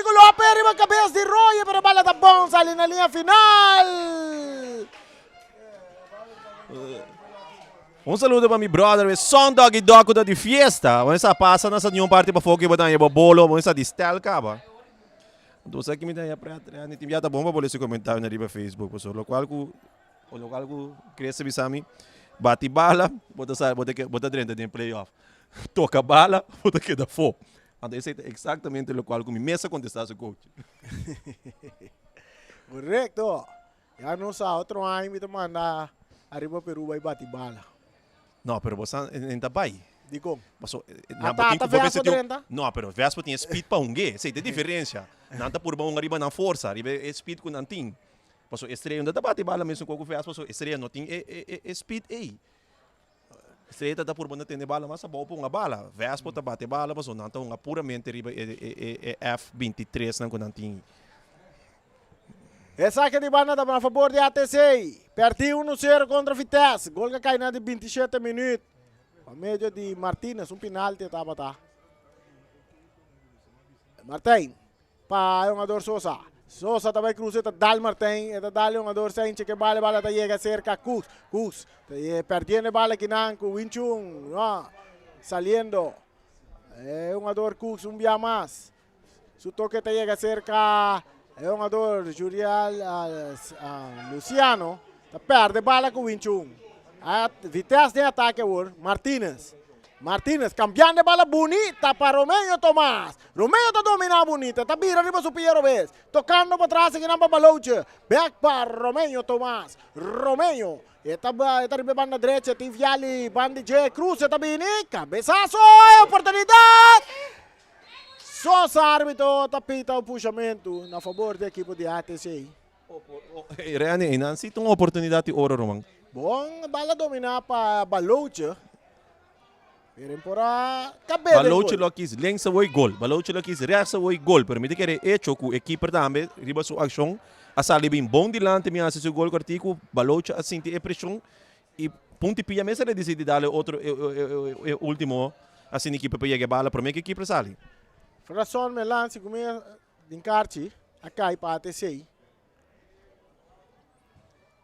Lopes, arriba a cabeça de Roy, pero bala tá bom, sai na linha final! Um saludo para meu brother, son dog e dog de fiesta. Vamos a passar nessa nenhuma parte para focar botar aí bolo, vamos a distel caba. Então você que me dá para nem tem já tá bom para esse comentário na riba Facebook, pessoal. Local que cresce bisami, bate bala, bota dentro de playoff. Toca bala, bota que dá fo. Então esse é exatamente o qual que me mesa contestar seu coach. Correto. Já não sabe outro ano me manda arriba Peru vai bate bala. Não, pero você ainda vai. Digo. Não, pero Vespa tem speed para um G. Sei, tem diferença. Não está por bom arriba na força, arriba é speed com não tem. Passo estreia não dá bate bala mesmo com o Vespa, passo estreia não tem speed aí. Estreia está por bom não tem bala, mas a boa por uma bala. Vespa está bate bala, passo não está puramente arriba F23 não com não tem. Saque de banda a favor de ATC. Perdi 1-0 contra Vitesse. Gol que cai na de 27 minutos. A média de Martínez, um penalti estava tá. Martin. Para o jogador Sosa. Sosa também cruza, dá Martin. Dá o jogador Sanchez que bala chega cerca Cooks. Cooks. Perdendo a bala aqui não com Winchung. Saliendo. É um jogador Cooks, um dia mais. Su toque chega cerca. É um jogador Jurial Luciano. Perde bala com Winchung. Vitesse de ataque agora. Martínez. Cambiando de bala bonita para Romeo Tomás. Romeo está dominando bonita. Está vira arriba su Piero Bes. Tocando para trás aqui na Baloche. Back para Romeo Tomás. Romeo. Está arriba banda direita. Tem Viali. Banda J. Cruz. Está bem. Cabeçaço. Oportunidade. Sosa árbitro tapita o puxamento na favor da equipe de ATC. Reane, não se tem uma oportunidade de ouro, Romão. Bom, bala dominar para Baloche. Para cabelo. Baloche lo quis lengsa o gol. Baloche lo quis reaça o gol. Permite que hecho com a equipe também riba sua ação. A sali bem bom dilante, me hace o gol cortico. Baloche assim tem pressão e ponte pia mesa ele decide dar outro último assim equipe para chegar bala para minha equipe sali. Fração me lance com minha Dincarchi, a cai para ATC.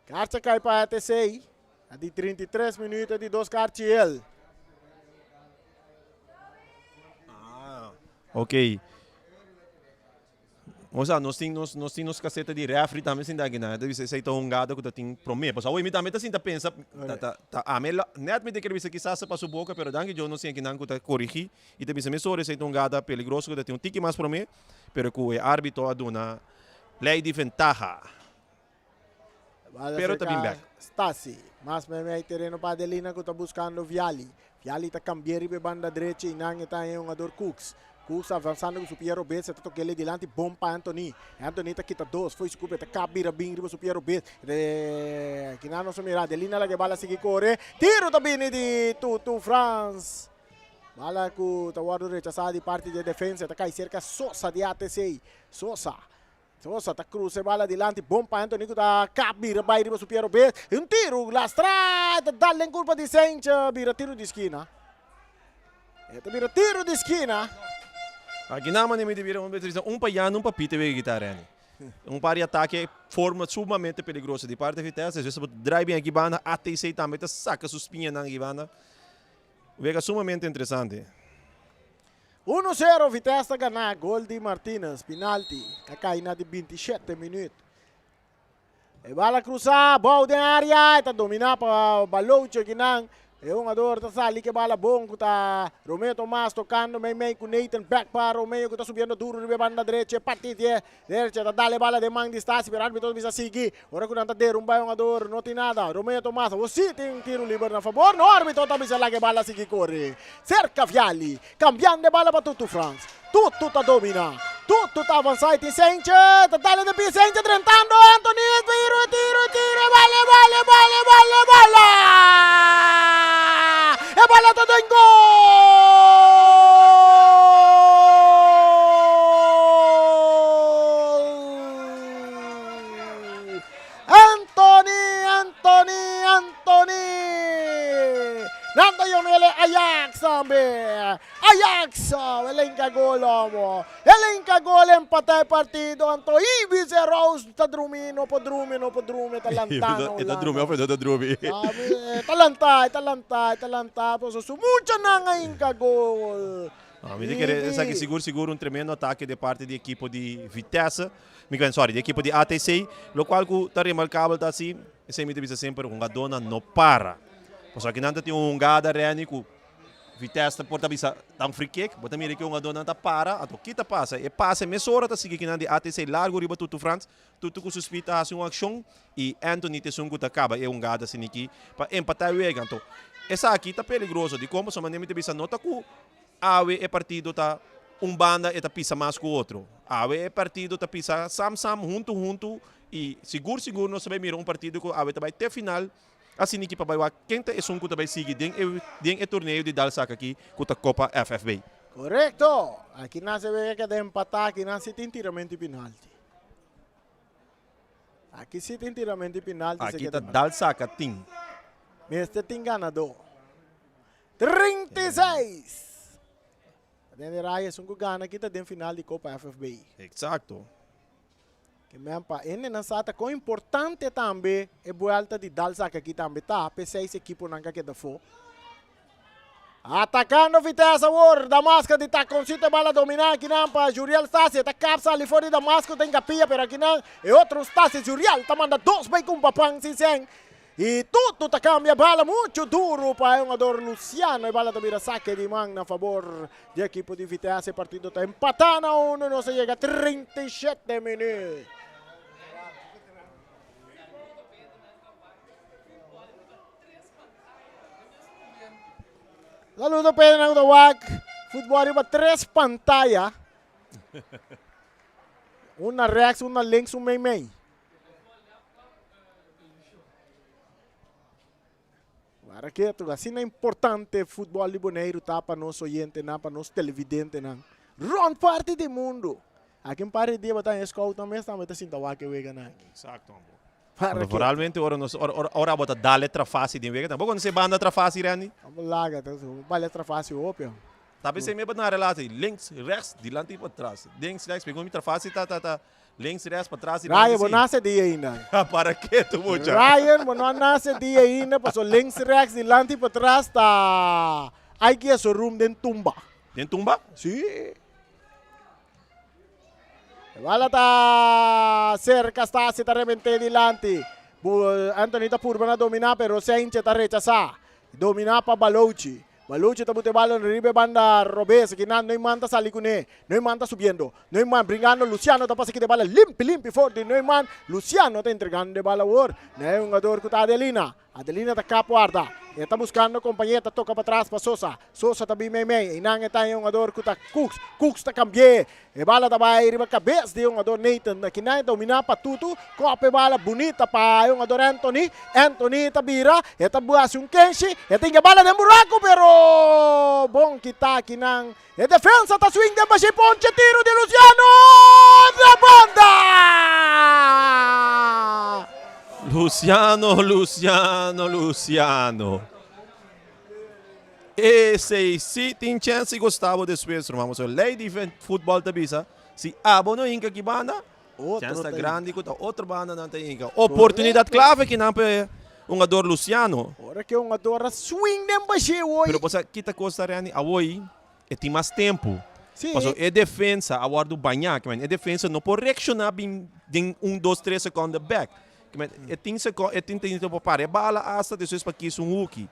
Carcha cai para ATC, a de 33 minutos de 2 Carchi ele. Ok. Moça, nós temos caseta de refri também sem dar guiná. Deve ser ita hungada que tem promê. Pois hoje me também assim tá pensa, net me que isso quizás se passou boca, pero danke eu não sei que não que corrigir e também se me sore ita hungada peligroso que tem um tique mais promê, pero que o árbitro aduna lei de ventaja. Pero também back. Stasi, mas may terreno pa Adelina que tá buscando Viali. Viali tá cambiando para banda direita e não está em um jogador Cooks. Cooks avançando com o Piero Betts, está tocando diante, bom para Anthony. Anthony está quita dois, foi desculpa, está cabira bem riba o Piero Betts. Que não se mira, Adelina lá que bala seguir corre. Tiro também de Tutu France. Bala com o guarda rechazado de parte de defesa, está cai cerca Sosa de ATC. Sosa tá cruza bala dilante, bom para Anthony que está cabira bem riba o Piero Betts. Um tiro, lastrada, dá-lhe em culpa de Sainz, vira tiro de esquina. Vira tiro de esquina. Aqui na mania me deviam um paiano, um papito e guitarra. Par de ataque forma sumamente perigosa de parte de Vitesse. Às vezes você drive aqui banda, ATC também saca sua espinha na banda. Vega sumamente interessante. 1-0 Vitesse ganha, gol de Martinez, penalti. Cai na de 27 minutos. E bala cruzar, bola de área, está dominando para o Baloucho aqui não. É um jogador que está ali que bala bom, que está Romeo Tomás tocando, meio com Nathan, back para Romeo que está subindo duro de banda direita, partida direita, está dando bala de mão de Stasi, pero árbitro bisa seguir, ora que não está derrubando um jogador, não tem nada, Romeo Tomás, você tem um tiro livre na favor, no árbitro está bisa lá que bala seguir corre, cerca Viali, cambiando de bala para Tutu France, Tutu está dominando, Tutu está avançando, tem Sainz, está dando de pé, Sainz tentando, Anthony, tiro, vale, e bola todo em gol! Anthony! Nanda yung ele Ajax sabe! Ajax! Ele encagol mo! Ele encagol empatay partido anto Ibiza Rose ta drumino po talantano. Ita drumi. Talanta po so sumucha na nga encagol. Mi dice che sicuro un tremendo attacco da parte di equipo di Vitesse, di equipo di ATC, lo qual sta remarcabile da sì, e se mi dice sempre un gadona non para. Posso che nanti un gada reani ku Vitesse porta bisa un free kick, bota mi che un gadona ta para, ato kita passa e passa mezz'ora ta sige che nanti ATC largo riba tutto France, tutto ku sospita su un'action e Anthony te sungu ta acaba e un gada siniki pa empatar o ganto. Essa aqui tá perigoso de como só maneira de bisa nota ku Awe é partido tá banda e tá pisa mais com o outro. Awe é partido tá pisa sam junto e seguro nós sabemos mirar partido que Awe tá vai até final. Assim equipa vai lá quem tá é que vai seguir den torneio de Dalsac aqui com a Copa FFB. Correcto. Aqui não se vê que de empatar, aqui não se tem tiramento e penalti. Aqui se tem tiramento e penalti. Aqui tá Dalsac tem. Este tem ganador. 36. Dentro da área, são gana kita den final de Copa FFB. Exato. Que mesmo para ele não sabe quão importante também é volta de Dalsac aqui também tá, apesar esse equipe não quer dar fo. Atacando Vitesse agora, Damasco de taconcito bala dominar aqui não para Juriel Stasi, tá capsa ali fora de Damasco tem capia, pero aqui não é outro Stasi Juriel, tá manda dois bem com papang sem. E tudo tá cambia bala muito duro para o jogador Luciano e bala também saque de mão na favor da equipe de Vitesse. O partido está empatando a 1, não se chega a 37 minutos. Saludo pwede ng tawag. Football iba 3 pantalla. Una rex, una links, un may. Para que assim é importante futebol liboneiro tá para nós oyente, para nós televidente, não. Run parte do mundo. Aqui em parte de botar em escola também está muito assim tawa que wega na. Exato. Realmente ora bota dale trafasi de wega. Bom quando se banda trafasi rani. Vamos lá, gato. Bale trafasi ópio. Tapi se me bota na relata links, rechts, dilante para trás. Links, rechts, pegou mi trafasi tá. Links, rechts, para trás. Ryan, vou nascer dia ainda. Para que tu mucha? Ryan, vou nascer dia ainda, passou links, rechts, dilante para trás, tá. Aí que é o room dentro tumba. Dentro tumba? Sim. Bala ta cerca Stasi ta remente di lanti. Anthony ta purba na domina pero Sainz ta rechaza. Domina pa Balouchi. Balouchi ta bute bala ribe banda Robes kinan Neumann ta salikune. Neumann ta subiendo. Neumann bringando Luciano ta pasa que de bala limpi for de Neumann. Luciano ta entregando de bala war. Na un jogador com Adelina. Adelina ta capuarda. Está buscando companhia, tá toca para trás para Sosa. Sosa também meio. Inang está um jogador que tá Cooks. Cooks tá cambié. E bala tá vai riba cabeça de um jogador Nathan. Na kinai domina para tudo. Copa bala bonita para um jogador Anthony. Anthony tá vira. E tá buas um Kenshi. E tem bala de buraco, pero bom que tá kinang. E defensa tá swing de baixo ponte tiro de Luciano da banda. Luciano. E se tem chance Gustavo depois, vamos ver. Lei de futebol da bisa. Se abono inca que banda, chance tá grande que outra banda não tem inca. Oportunidade clave que não é um jogador Luciano. Ora que um jogador swing de baixo hoje. Pero você kita Costa Rica hoje e tem mais tempo. Sim. Mas é defesa, agora do banhar, que é defesa não pode reaccionar bem em 1, 2, 3 segundos back. Tem tempo para parar bala hasta depois para que isso Wookie.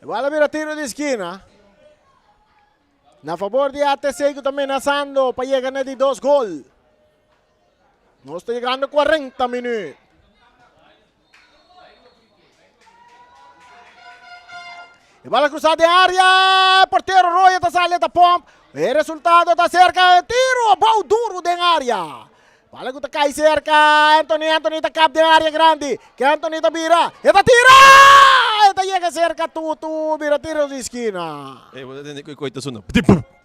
Bala vira tiro de esquina. Na favor de ATC que está amenazando para llegar de 2 gols. No está llegando 40 minutos. E bala cruzada de área. Porteiro Roy está saliendo da pomp. El resultado está cerca. Tiro bom duro de área. Bala que cai cerca. Anthony está cap de área grande. Que Anthony está vira. Está tira. Está llega cerca tu vira tiro de esquina. Você tem que coisa suno.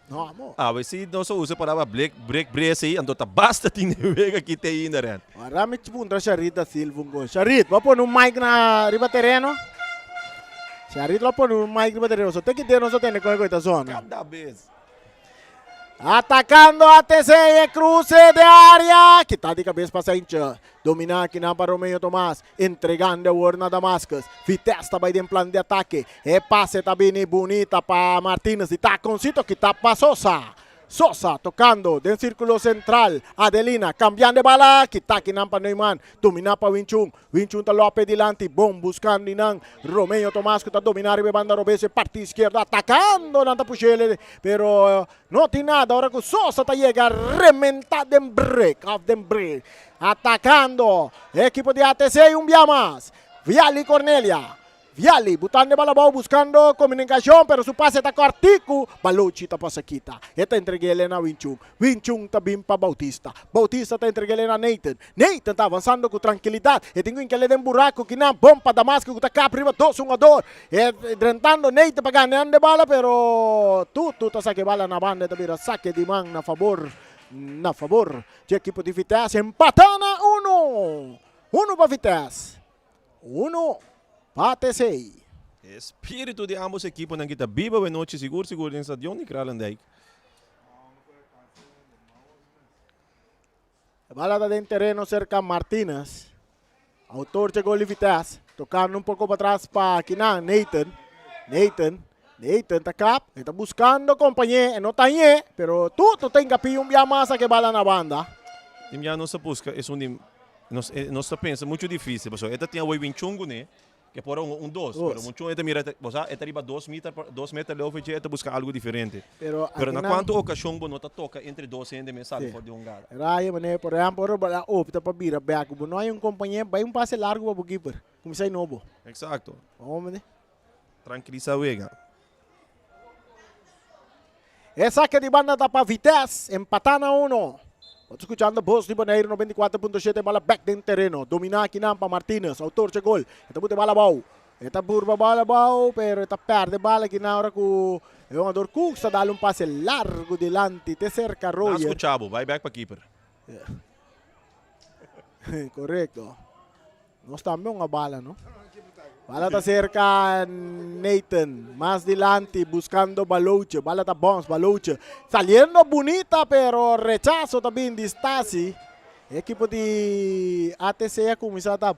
No, amor. Mas se não só usa para break brace aí, ando tá basta tem vega que tem ainda ren. Marami punta Charit da Silva. Charit, vai pôr um mic na riba terreno. Charit vai pôr um mic riba terreno. Só tem que ter, não só tem que coisa zona. Cada vez. Atacando ATC e cruce de área. Que tá de cabeça para Sainz. Domina aqui na para Romeo Tomás. Entregando a Warna Damascus. Vitesta vai em plano de ataque. E passe também bonita para Martínez. E tá concito que tá para Sosa. Sosa tocando del círculo central. Adelina cambiando de bala. Kita kinampa Neumann. Domina pa Winchung. Winchung ta Lopez dilante. Bom buscando inang Romeo Tomás que ta dominar e banda Robese. Parte izquierda atacando. Nanta Puchele. Pero no tiene nada. Ahora que Sosa ta llega. Rementada en break. Off the break. Atacando. Equipo de ATC y un vía más. Viali Cornelia. Viali, botando de balabao, buscando comunicación, pero su pase está cortico. Balouchi está pasakita. Esta entregue ele na Winchung. Winchung está bem para Bautista. Bautista está entregue ele na Nathan. Nathan está avançando com tranquilidade. E tem que ele tem buraco que não bom para Damasco, que está cá prima 2-1. Drentando Nathan para ganhar de bala, pero tu está saque bala na banda, também saque de mão na favor de equipo de Vitesse. Empatando 1 para Vitesse. 1 ATC. Espírito de ambos equipos não kita viva a noite seguro em stadion de Kralendijk. Balada de terreno cerca Martínez. Autor de gol de Vitesse. Tocando um pouco para trás para Kinan. Nathan está cap. Está buscando companhia. Não está aí. Pero tu tem que um via massa que bala na banda. Tim já nossa busca nós pensa muito difícil, pessoal. Esta tinha o Winchungo, né? Que por 2, pero mucho esta mira, esta arriba 2 metros de ofensiva, esta busca algo diferente. Pero na quanto ocasião não toca entre 2 e mensagem por de um cara. Raya mané, por exemplo, para opta para vira back, não é companhia, vai passe largo para o keeper. Como sai novo. Exato. Vamos ver. Tranquiliza a vega. Essa que de banda está para Vitesse, empatando 1. Estou escuchando Voz de Bonaire 94.7, bala back dentro terreno. Domina aqui para Martínez, autor de gol. Esta bute bala bau. Esta burba bala bau, pero esta perde bala aqui na hora que o jogador Cook está dando passe largo delante, te cerca Roger. Escuchabo, vai back para keeper. Correcto. Nós também uma bala, não? Bala está cerca Nathan, más delante buscando Balouche, bala está Bones, Balouche, saliendo bonita pero rechazo también de Stasi. Equipo de ATC a começar a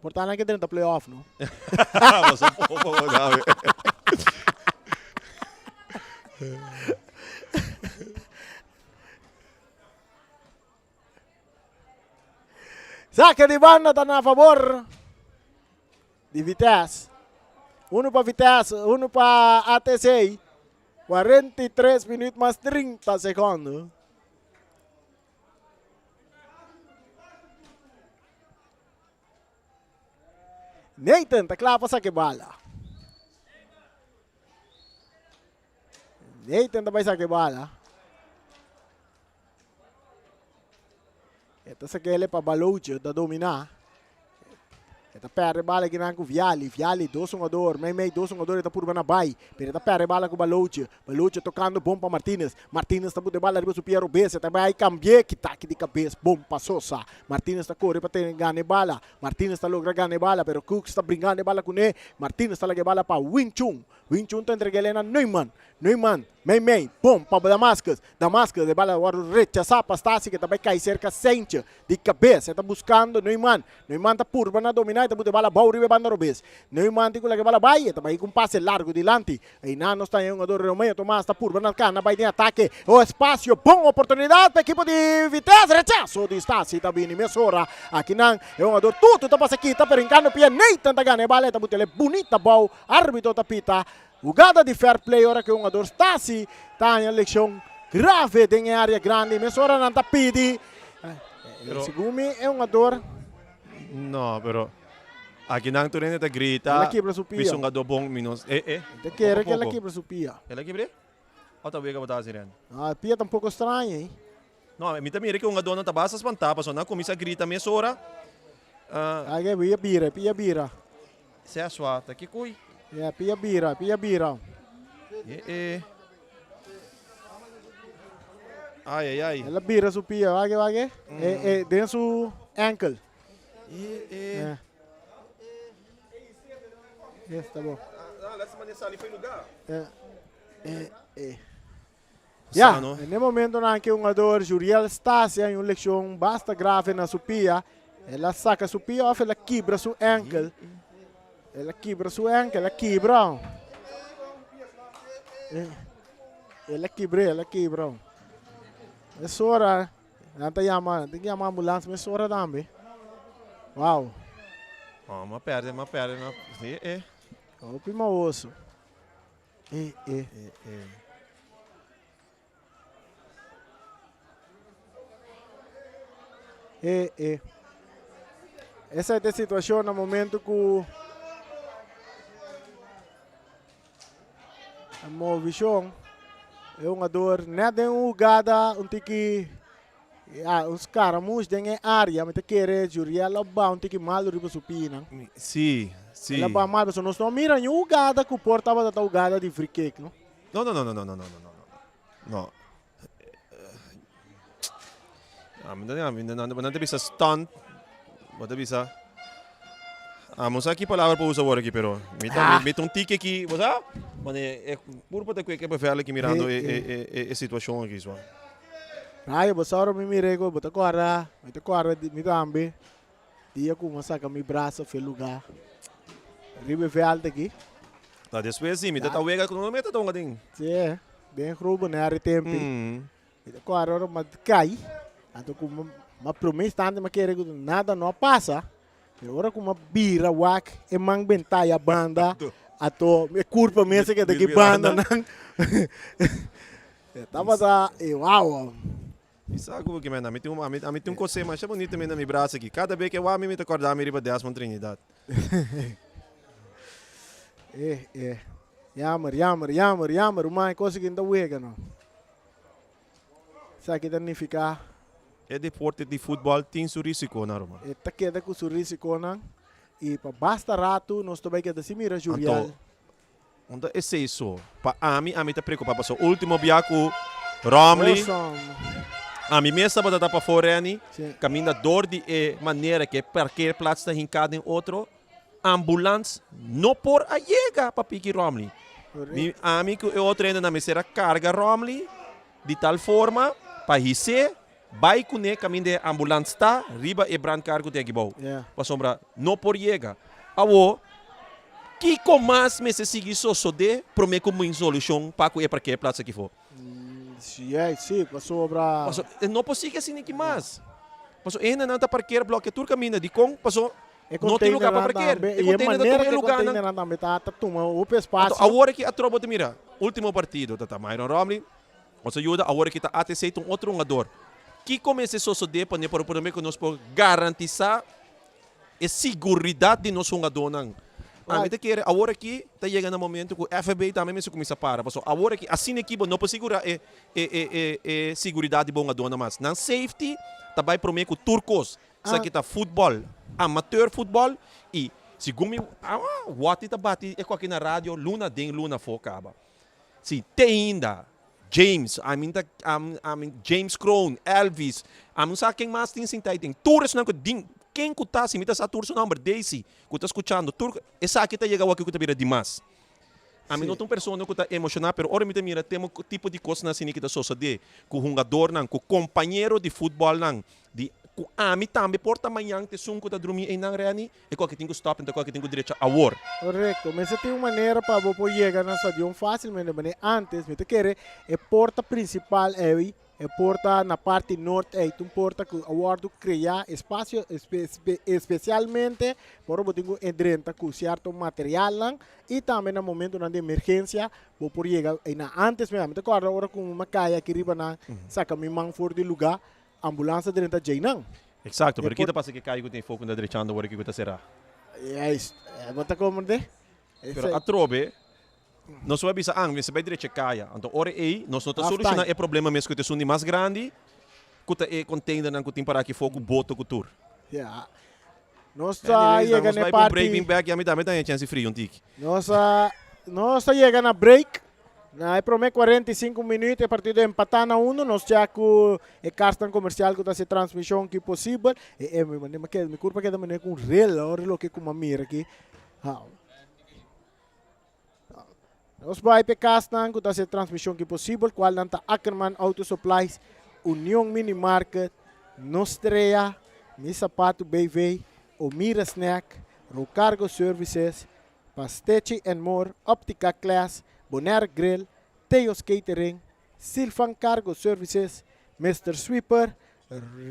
portanto que dentro playoff, não? Saque de banda está a favor de Vitesse. Um para Vitesse, um para ATC. 43 minutos mais 30 segundos. Nathan está claro para saque bala. Nathan também saque bala. Ito sa kele pa Balucci da dominar. Ito perde bala ginaan ko Viali. Viali, 2 jogador. May 2 jogador ito puro na bay. Pero ito perde bala ko Balucci. Balucci tocando bom para Martinez. Martinez tá de bala riba su Piero Bessa. Também cambie kita de cabeça. Bom para Sosa. Martinez tá corre para ter ganhe bala. Martinez tá logra ganhe bala. Pero Cooks tá brincando bala com ele. Martinez tá lagi bala para Wing Chun. Wing Chun tá entregue na Neumann. Neumann, May, bom para Damascus. Damascus de bala rechazar para Stasi que também cai cerca sente de cabeça. Está buscando Neumann. Neumann tá purba na dominar. Está de bala bauri be banda robes. Neumann tico lagi bala vai. Também com passe largo dilante. E não está em um jogador Romeo Tomás está purba na cana. Vai de ataque. O espaço, bom oportunidade para a equipe de Vitesse. Rechazo de Stasi. Está vindo mesora. Aqui não é um jogador tudo. Está passa aqui. Está perincando. Pia Nathan tá ganhando bala. Está botando bonita bal. Árbitro tá pita. Jogada de fair play, ora que o jogador Stasi está em eleição grave em área grande, mas ora não está pedi. Segundo é um jogador. Não, pero aqui não turene ta grita. Ela quebra su pia. Biso nga do bong minus. Te quer que ela quebra su pia. Ela quebra? Ou tá vega botar assim, Ah, pia tá um pouco estranha, hein? Não, me também que o nga do não tá basta espantar, passou na comissa grita mesmo ora. Ah, que pia bira. Se a sua, tá que coi. Pia bira. Ai. Ela bira su pia, vai. Dentro su ankle. Tá bom. Essa maneira ali foi lugar. No momento anche un jogador Juriel Stasi em uma lesão basta grave na sua pia. Ela saca sua pia off, ela quebra seu ankle. Ela quebra. Ela quebra. É hora. Tem que chamar a ambulância, mas é hora também. Uau. Uma perna. O primo osso. Essa é a situação no momento que a movição é um jogador nada em jogada tiki os caras dentro da área mas querer Juriel lá um tiki mal riba supina. Sim. Ela ba mal mas não estão mirando jogada que o porta estava da jogada de free kick, não? Não. Não bisa stunt. Bota bisa. Vamos aqui palavra para usar agora aqui, pero me um tique aqui, você? Mas é puro para que para ver aqui mirando a situação aqui só. Aí você ora me mirego, bota corda, me tambe. Dia com uma saca me braço foi lugar. Ribe ver alto aqui. Tá depois sim, me tá wega com o meta tão gading. Sim, bem roubo na área tempo. Me corda ora mas cai. Então com uma promessa tanto mas querer nada não passa. Agora com uma bira wak e mang bentai a banda ato me curva mesmo que daqui banda não. Tava da uau. Isso é algo que me tem um coce mais bonito mesmo na minha braço aqui. Cada vez que eu me acordar me riba 10 com Trinidad. Jammer, uma coisa que ainda wega não. Sabe que significa é deporte de futebol tem seu risco, não, Roma? É taqueda com seu risco, não. E para basta rato, nós também queremos se mira Juriel. Então, esse é isso. Para a mim está preocupado. O último biaco, Romley. A mim mesmo estava para fora, caminha dor de maneira que qualquer plato está hincado em outro. Ambulância não por a chega para pique Romley. A mim que eu treino na mesa carga Romley de tal forma para receber. Vai com ele caminho de ambulância está, riba e brand cargo de aqui bom. Para sombra, não por chega. Awo, que mais me se seguir só de prometo como uma solução para que para que plaça aqui for. Sim, para sobra. Não posso seguir assim que mais. Paso ena nanta parqueira bloco tur caminha de com paso E não tem lugar para parquear. E a maneira que o container também está toma o espaço. Agora que a tropa de mira, último partido, tá Myron Romney, nos ajuda agora que tá ATC um outro jogador. Que comece a suceder para por que nós podemos garantizar a segurança de nosso jogador não. Então que agora que está chegando o momento que o FBI também se começa a parar. Agora que assim a equipe não pode segurar a segurança de bom jogador mais. Não safety, também para mim que turcos, isso aqui tá futebol, amateur futebol e segundo o Wati tá bate é aqui na rádio luna den luna focaba. Se tem ainda James, James Crown, Elvis, não sei quem mais tem sentado, tem tours não que quem que tá se mita sa tours number Daisy, que tá escutando, tour essa aqui tá chegando aqui que tá vira demais. Não tem pessoa que tá emocionada, pero ora mira tem um tipo de coisa na cena que tá suceder, com o jogador não, com o companheiro de futebol não, de ami também porta manhã te sunco tá dormir em não reani, é qual que tem que stop, então qual que tem que direito a war. Correto, mas tem uma maneira para você chegar no estádio facilmente, mas antes, me te quer é porta principal aí. É porta na parte norte, é um porta que aguardo criar espaço especialmente para você entrar com certo material e também no momento de emergência você chegar antes mesmo, te acorda agora com uma caia que riba na saca me mão fora de lugar, ambulância dentro de não. Exato, porque kita passa que cai que tem fogo na direita agora que está será. É isso, bota como de. Pero a trobe nós vamos bisa você vai direito caia. Então ora aí nós não está solucionando o problema mesmo que te sundi mais grande, que é container não que tem para aqui fogo boto cultura. Yeah. Nós está chegando na parte breaking back e a mim também tem chance frio um tique. Nós está chegando na break. Na prometo 45 minutos, a partir de empatar na 1, nós já com o cartão comercial que está se transmissão que possível. Me curva que da maneira com relógio que com uma mira aqui. Nós vai para cartão que está se transmissão que possível, qual não está Ackerman Auto Supplies, União Mini Market, Nostrea, Mi Sapato BV, Omira Snack, Rocargo Services, Pastechi and More, Optica Class, Bonaire Grill, Teos Catering, Silfan Cargo Services, Mr. Sweeper,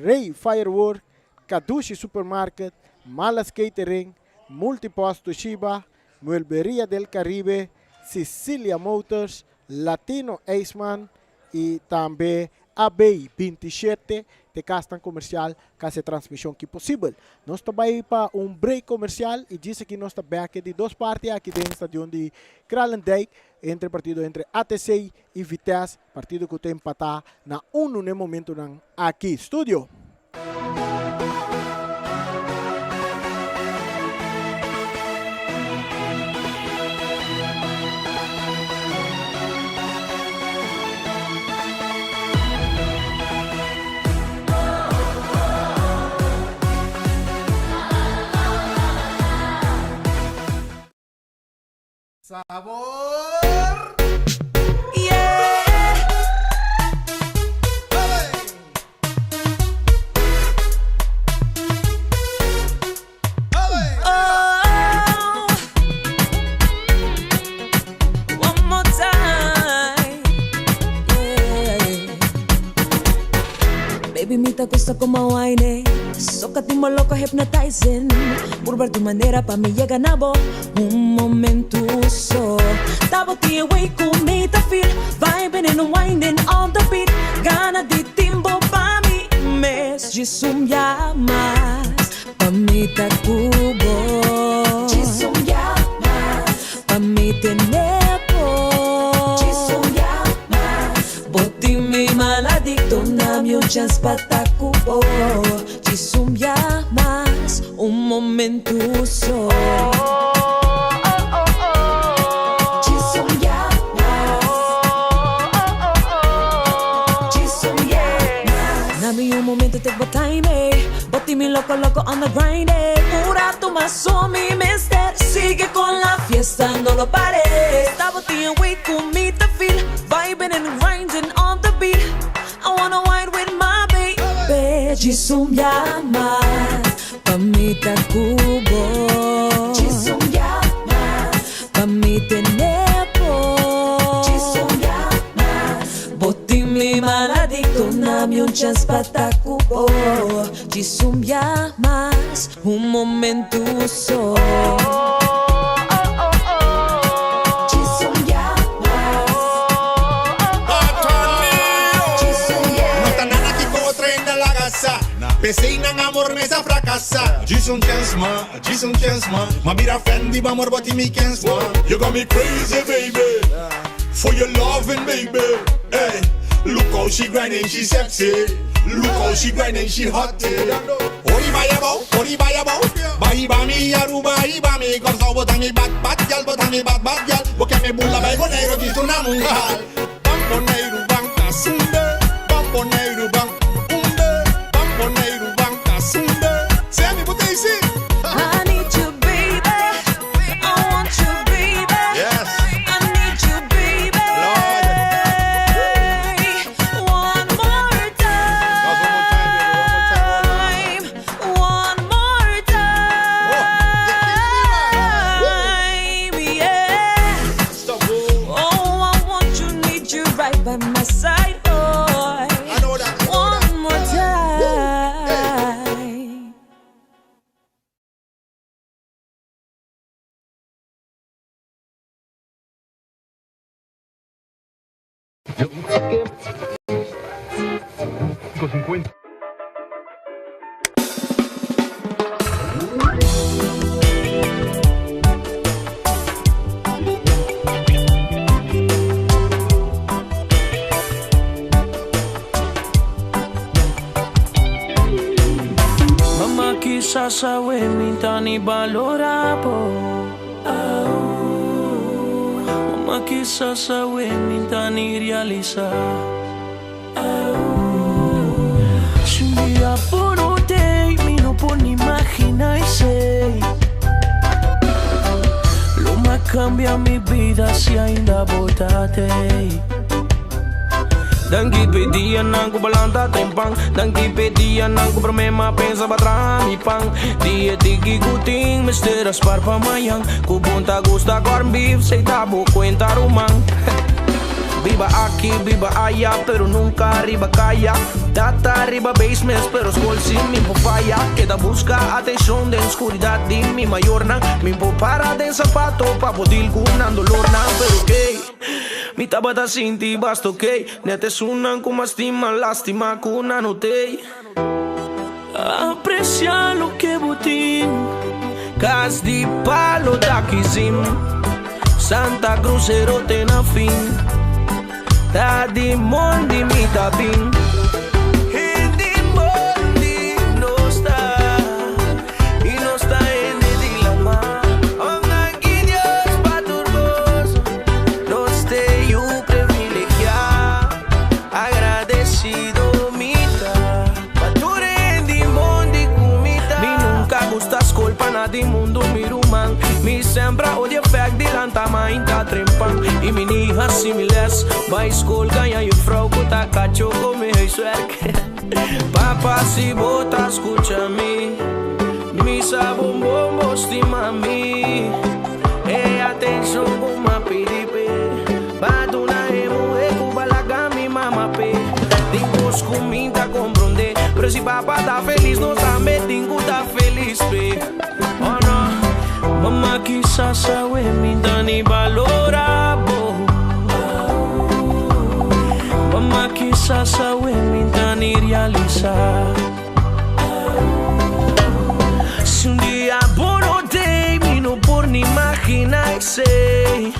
Ray Firework, Kadushi Supermarket, Malas Catering, Multipost Toshiba, Muelberia del Caribe, Sicilia Motors, Latino Aceman e também AB 27 de castan comercial que essa transmissão que possível. Nós estamos aí para break comercial e diz que nós estamos aqui de duas partes aqui dentro do estádio de Kralendijk entre partido entre ATC e Vitesse, partido que tem empatar na 1 no momento aqui estúdio. Sabor. Yeah. Oh. One more time. Yeah. Baby, me te gusta como wine. Sócate mo loco hypnotizing. Por ver tu manera pa' mí llega na bo. Un momento so. Tabo ti away con me ta feel. Vibing and winding on the beat. Gana di timbo pa' mi. Mes jisum llamas. Pa' mi ta cubo. Jisum llamas. Pa' mi te nepo. Jisum llamas. Boti mi maladicto. Dame un chance pa' ta cubo. Jisum llamas. Un momento so. Take my time, Boti mi loco, loco on the grind, Pura tu mazo, mi mister. Sigue con la fiesta, no lo pares. Stop Boti and wait con me to feel. Vibing and grinding on the beat. I wanna wine with my baby. Jisum llamas, pa' mi ta cubo. Jisum llamas, pa' mi te nepo. Jisum llamas, Boti mi maladicto. Dame un chance pa' ta cubo. Oh, ci sombia mais momento só. Ci sombia mais. Ci sombia. No tá nada que for trem da lagaça. Pensei nang amor mesa fracassa. Diz chance man. Ma mira friend di amor but me can't man. You got me crazy baby. For your loving baby. Hey, look how she grinding, she sexy. Look how she grinding, she hot. Ori bayabo. Bahiba mi aruba, bahiba mi. Corso botami bad gal, porque me bulla bego negro di tu namungal. Bambo negro banca sumbe. Bambo negro banca. Tell me what they see. I need you, baby. I want you, baby. Yes. I need you, baby. Lord. One more time. One more time. Yeah. Stop. Oh, I want you, need you right by my side, boy. I know that. One more time. Mamma chissà se minta ni valora po. Mamma chissà se minta ni realizza. Se un día por te mi no puedo ni imaginar sei. Lo más cambia mi vida si ainda botate. Dangi pedia nang kubalanta tempang. Dangi pedia nang kupromema pensa batra mi pang. Dia tiki kuting misteras parpamayang. Kubunta gusta corn beef sei tabo cuenta rumang. Viva aquí, viva allá, pero nunca arriba calla. Data arriba basements, pero school sin mi falla. Queda busca atención de oscuridad de mi mayor na. Mi para de zapato pa poder cunan dolor na. Pero que mi tabata sinti basto que nete sunan como estima lástima kuna no te. Aprecia lo que botín. Cas di palo da kizim. Santa Crucero tena fin. Da di mondi mi tabin. Hindi mondi no sta. Y no sta en el dilema. Om Dios paturboso. No esté yo privilegiado. Agradecido mita. Pature di mondi kumita. Mi nunca gustas colpa na di mundo mi ruman. Mi sembra odia fag di lantama inta trempan. Y mi hija similes. Vai school ganha e frau kuta cacho come hei suerque. Papa si bota escúchame. Mi sabon bombo estima mi. E atenção como a piripe. Baduna emo e kubalaga mi mama pe. Dingos comida comprende. Pero si papa tá feliz no sabe dingo tá feliz pe. Oh no. Mama quizás sabe mi dani valorabo. Mamma chissà se minta ni realizza. Se un día por te mi no por ni imaginar sei.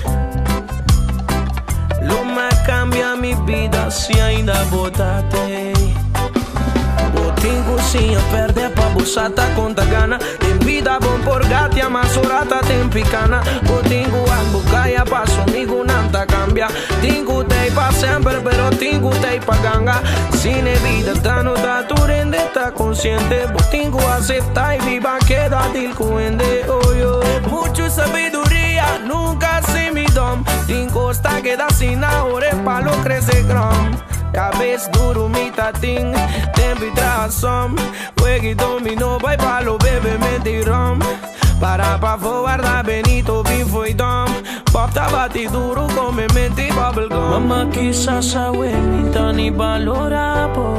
Lo más cambia mi vida si ainda botate. Botingo sim a perder pa bussata conta gana. Em vida bom por gatia mas orata tem picana. Botingo a bucaia passo amigo nanta cambia. Tingo tei pa sempre pero tingo tei pa ganga. Sin vida dano da tu rende ta consciente. Botingo acepta y viva queda dil cuende. Oh yo. Mucho sabiduría nunca se mi dom. Tingo está queda sin ahora palo crece gram. Cabeça duro mi tating. Tempo e tração. Juegue dominó vai palo bebe mentirom. Para pa voar da Benito vivo e dom. Pop tá bate duro come menti bubblegum. Mamma chissà se minta ni valora po.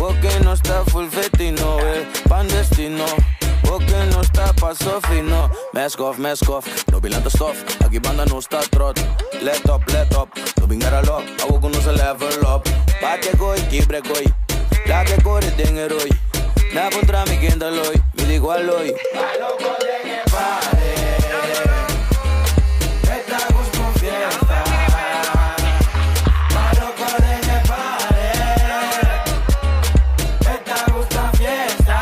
O que no está full fetino, pan destino. O que no está paso fino. Mask off, no bilanta stof. Aqui banda não está trot. Let up, no bingara lock. Awo kuno sa level up. Bate goi, kibre goi. Lage kore dengeroi. Na puntra mi kenda loy. Mi digo aloy. Loco de que pare. Esta gusto fiesta. Loco de que pare. Esta gusto fiesta.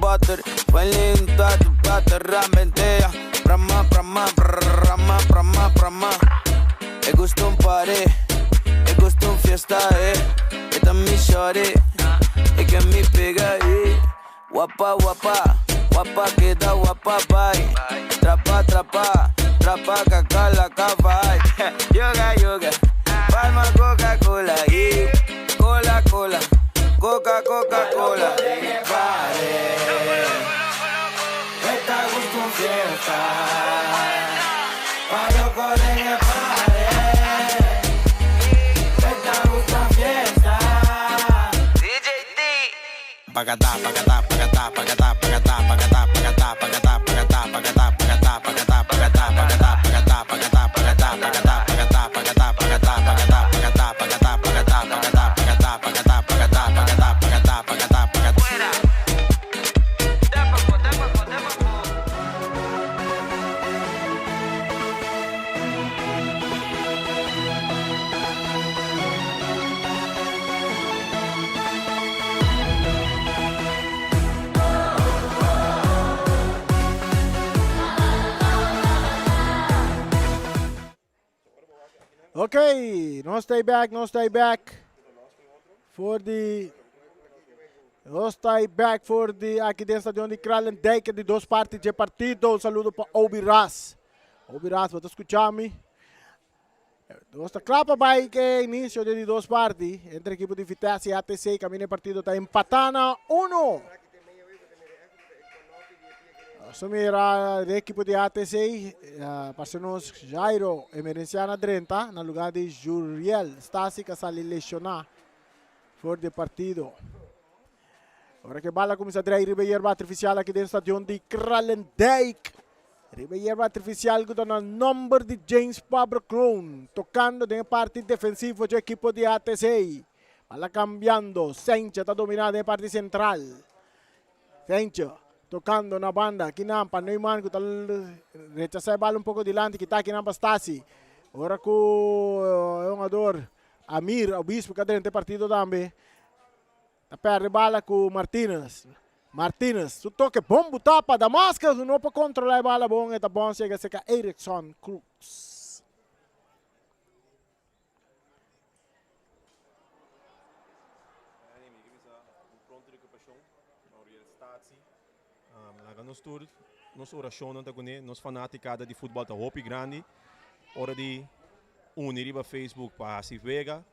Butter, bailing butter, ramentea, brama, e gusto un pare, e gusto un fiesta, esta mi shorty, e que mi pega, guapa, queda guapa, bye, trapa, cacala, cavai, yoga, palma Coca-Cola, cola, Coca-Cola, esta gusto fiesta, pa' loco de que pare, esta gusto fiesta. DJ D. Pacatá. Okay, no stay back for the aqui dentro do stadion de Kralendijk de duas partes de partido. Um saludo para Obi Ras, você escutar-me? Nossa clapa vai que início de duas partes entre a equipe de Vitesse e ATC. Caminho do partido está empatando 1. Assumirá a equipe de ATC, parceiros Jairo Emerenciana 30, no lugar de Juriel Stasi, que está lesionado fora do partido. Agora que bala começa a trair Ribeirba artificial aqui dentro do stadion de Kralendijk. Ribeirba artificial com o número de James Pablo Kroon, tocando na parte defensiva da equipe de ATC. Bala cambiando, Sencha está dominando na parte central. Sencha tocando na banda, Kinampa, Neumann, que rechaça a bola um pouco dilante, que está Kinampa Stasi. Agora com o jogador Amir, o bispo, que dentro do partido também. A perde a bola com Martínez, o toque bom, tapa da máscara, não para controlar a bola bom, é bom, chega a ser Eriksson Cruz. Nossa oração não está com ele, nossa fanaticada de futebol está hopi grande, hora de unir para Facebook para se vega,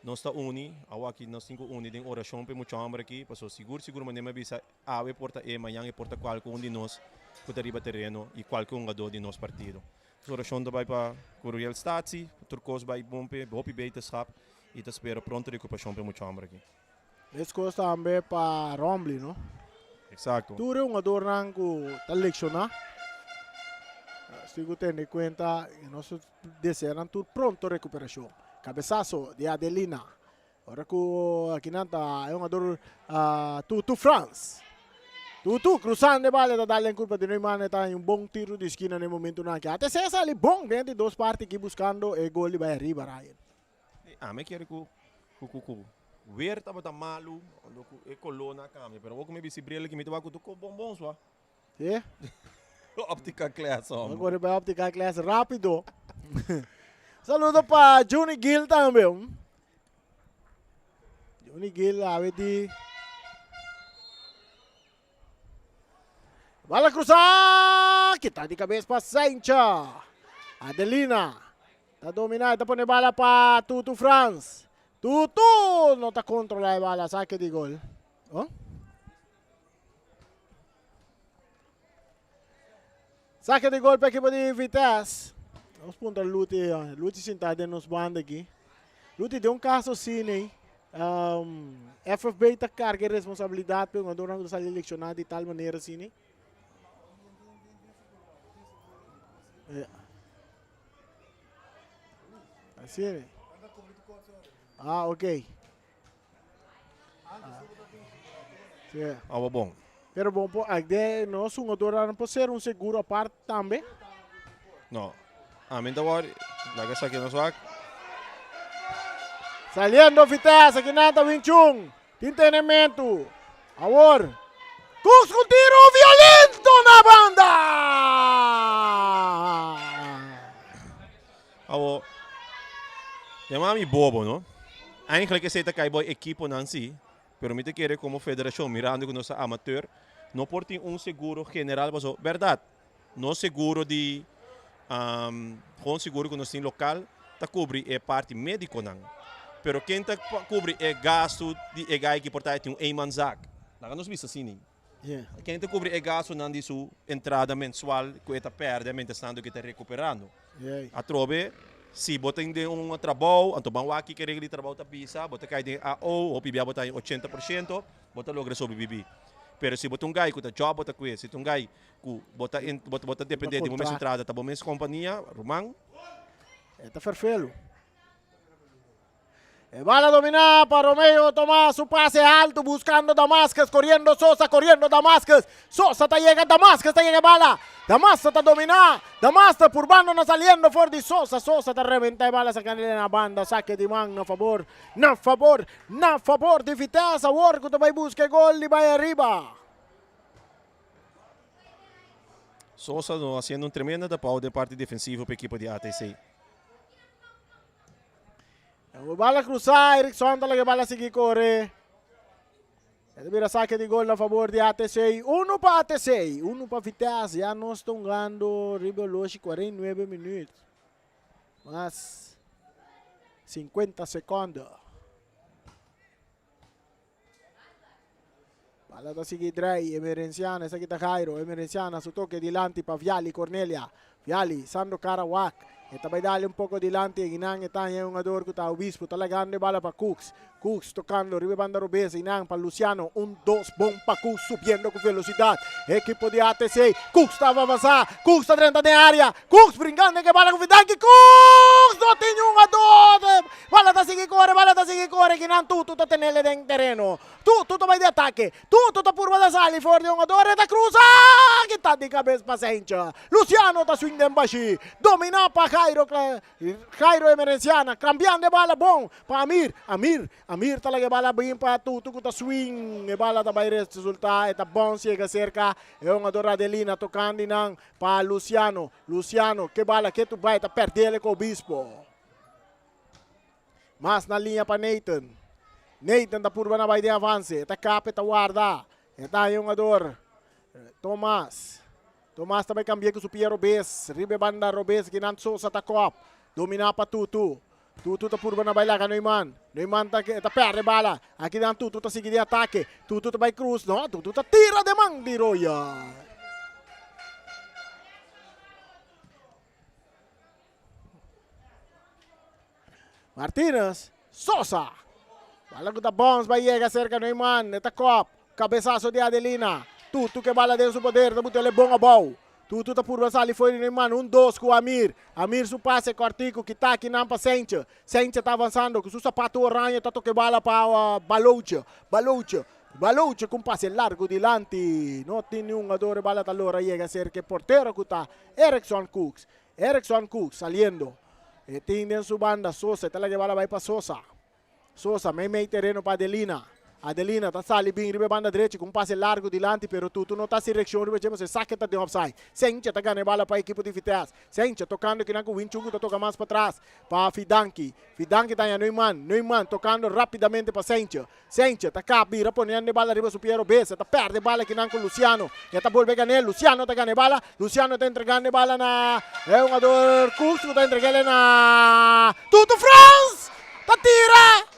nós está uni, aqui nós temos uni de oração para muito amor aqui, para seguro mas nem me bisa ave porta manhã e porta qualquer um de nós que arriba terreno e qualquer um jogador de nosso partido. Nossa oração também para Curiel Stasi, Turcos vai bompe, hopi beterschap e te espero pronto recuperação para muito amor aqui. Esse costa também para Rombly, não? Exato. Tu é um jogador que está lecionado. Se você tem em conta, nós desejamos pronto recuperação. Cabeçaço de Adelina. Agora que aqui não está, é um jogador Tutu France. Tutu cruzando a bola, está dando em curva de Neumann, está em bom tiro de esquina no momento não. Até se essa ali bom dentro de duas partes aqui buscando o gol e vai arriba, Ryan. Me quero que ver estava malu, é coluna câmera, pero vou comer bicicleta que me tava com bom só. Sim? Óptica classe, agora vai óptica classe rápido. Saludo para Johnny Gill também. Johnny Gill, a ver de bola cruzada, que tá de cabeça para Sencha. Adelina, tá dominando, tá pondo bola para Tutu France. Tutu não está controlando a bola, saque de gol. Oh? Saque de gol para a equipe de Vitesse. Vamos apontar Luti. Luti sentado nos bandos aqui. Luti deu caso assim, né? FFB está carga de responsabilidade pelo jogador não está selecionado de tal maneira assim, né? Assim, né? Ok. Sim. Bom. Pero bom, nós um jogador não pode ser seguro a parte também. Não. Minta war, laga sa akin swak. Saliendo Vitesse, aqui nada 21. Tintenimento. Awor. Cooks com tiro violento na banda! Awo. Mami bobo, no? Eigenlijk is het kaiboy equipo nansi, pero me te quiere como federación mirando con nuestra amateur, no por ti un seguro general, paso, verdad, no seguro de gewoon seguro con nuestro local, ta cobri e parte médico nan. Pero quem ta cobri e gasto de e gai que portar tem eenmanzaak. Lá nos vista assim. Yeah. Quem te cobri e gasto nan de sua entrada mensual que eta perde, mente estando que está recuperando. Yeah. A trobe, se botar em um trabalho, então vamos aqui que regle trabalho ta pisa, botar cai de AO, ou pibia botar em 80%, botar logra sobreviver. Pero se botar gai que tá job botar com esse, gai que botar depender de momento entrada, tá bom mês companhia, Romang. Está perfeito. Bala dominada para Romeo Tomás, su pase alto buscando Damascus, corriendo Sosa, corriendo Damascus. Sosa te llega Damascus, te llega bala. Damascus está dominada. Damascus por banda no saliendo for de Sosa. Sosa te reventa bala sacando en la banda. Saque de man, no favor de Vitesse. Work te va a buscar gol y va arriba. Sosa no, haciendo un tremendo tapao de parte defensiva para o equipo de ATC. Bala cruzar, Erickson talaga bala sige corre. Ito mira saque de gol a favor de ATC. 1 para ATC, 1 para Vitesse. Já nós estamos ganhando Ribeloshi 49 minutos. Mas 50 segundos. Bala da sige Dray, Emerenciana, essa aqui tá Cairo. Emerenciana, su toque dilante para Viali, Cornelia. Viali, Sandro Karawak. Ito vai dali un poco dilante, Inang itanya yung ador ko ta Obispo, talagando bala pa Cooks. Cooks tocando, Ribe Banda Robesa, Inang pa Luciano, 1-2, bom pa Cooks, subiendo con velocidad. Equipo de ATC, Cooks estava avançar, Cooks está dentro da área, Cooks brincando que bala com Vidanki, Cooks não tem um ador, bala tá seguir corre, que não tu tá tenendo dentro terreno. Tu vai de ataque, tu tá por da sali, fora de um ador, e da cruza, que tá de cabeça paciente. Luciano tá swing embaixo, domina pa Cairo Emerenciana, cambiando bala bom para Amir talaga bala bem para tudo que tá swing, e bala da vai resultar, eta bom chega cerca, é uma dora Adelina tocando nang para Luciano, que bala que tu vai tá perder com o Bispo. Mas na linha para Nathan da purba na vai de avance, eta capeta guarda, eta yung ador Tomás também cambia com o Piero Robes, Ribe Banda Robes, Ginant Sosa Takop, domina para Tutu tá purba na baila ka Neumann tá perde bala, aqui dan Tutu tá seguir de ataque, Tutu tá vai cruz, no, Tutu tá tira de man de Roya. Martínez, Sosa, bala com bons, vai chegar cerca Neumann, Takop, cabeçaço de Adelina, Tutu que bala dentro do poder, tá muito bom a bola. Tutu tá por basali foi Neumann, 1-2 com Amir su passe com Artico, que tá aqui na Sencha tá avançando, com seu sapato orange, tá toque bala para Baloucha com passe largo dilante, não tem nenhum adore bala talora, chega cerca portero que tá Erickson Cooks saliendo, e tem dentro su banda Sosa, talaga bala vai para Sosa, meio terreno para Adelina tá sali bem ribe banda direita com passe largo dilante, pero tu não tá se reação ribe chama se saque tá de offside. Sencha tá ganhando bala para a equipe de Vitesse. Sencha tocando que não com Winchungu tá toca mais para trás para Fidanki tá em Neumann tocando rapidamente para Sencha tá capira ponendo bala ribe Piero Bessa, tá perde bala que não com Luciano. Já tá volve ganhar, Luciano tá ganhando bala, Luciano tá entregando bala na é um ador Cooks tá entregando na Tutu France. Tá tira.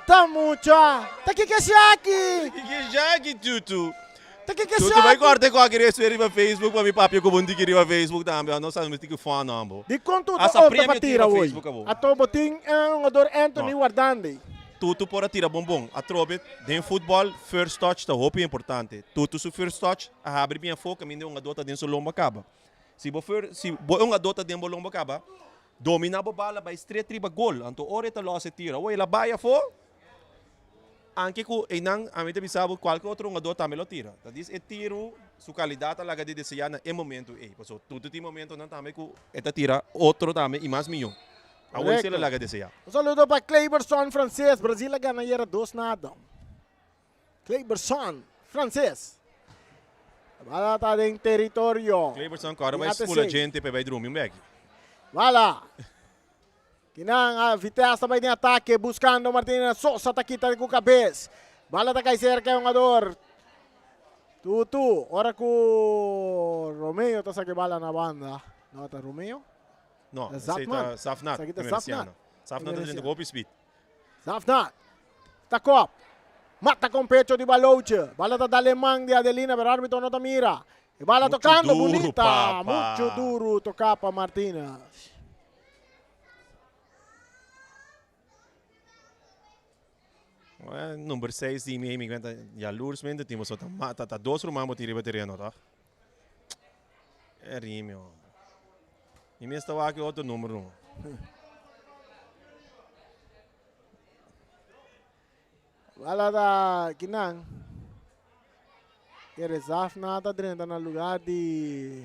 Tá mucha. Tá que é aqui? Que Tutu? Tu vai corte com aquele esferi para Facebook, para me papi com bundi que riva Facebook também, não sabe que fã não, bo. Di conto Asa to prêmio outra tira tira hoje. Facebook, abo. A to boting ang ador Anthony No. Wardandi. Tudo para tirar bombom. A trobe, em futebol, first touch tá roupa importante. Tudo su first touch, a abre bem foco, caminho uma dota dentro do lomba acaba. Se uma dota dentro do lomba acaba, domina a bola, vai straight riba gol. Anto ore tá lá se tira. Oi, ela vai a fo. Anche ku inang amit bisabo qualquer outro jogador também lo tira. Tá diz é tiro, sua qualidade lá de desejar na momento e. Passou tudo tem momento não também ku eta tira outro também e mais milhão. A hoje ele lá desejar. Un saludo para Clayberson francês. Brasil ganha era 2-0. Clayberson francês. Bala tá em território. Cleberson agora vai Até expulsar sei. gente para vai dormir um bag. Bala. Kinang a Vitesse também em ataque, buscando Martínez Sosa, taquita com cabeça. Bala tá cai cerca yung ador. Tutu, ora com Romeo tá sa bala na banda. Não tá Romeo? Não, Zafnat. aceita Zafnat. Sa kita Emerciano. Zafnat. Zafnat tá dentro golpe speed. Zafnat. Takop. Mata com pecho de Balouche. Bala tá da alemão de Adelina, pero árbitro não tá mira. E bala Mucho tocando, duro, bonita. papa. Mucho duro, toca para Martínez. Number 6 di me kwenta jaloers men de timo so ta dos rumam mo tiri bateria no ta. É rimio. E me estava aqui outro número. Wala da Kinang. Kaya Zafnat tá dentro no lugar de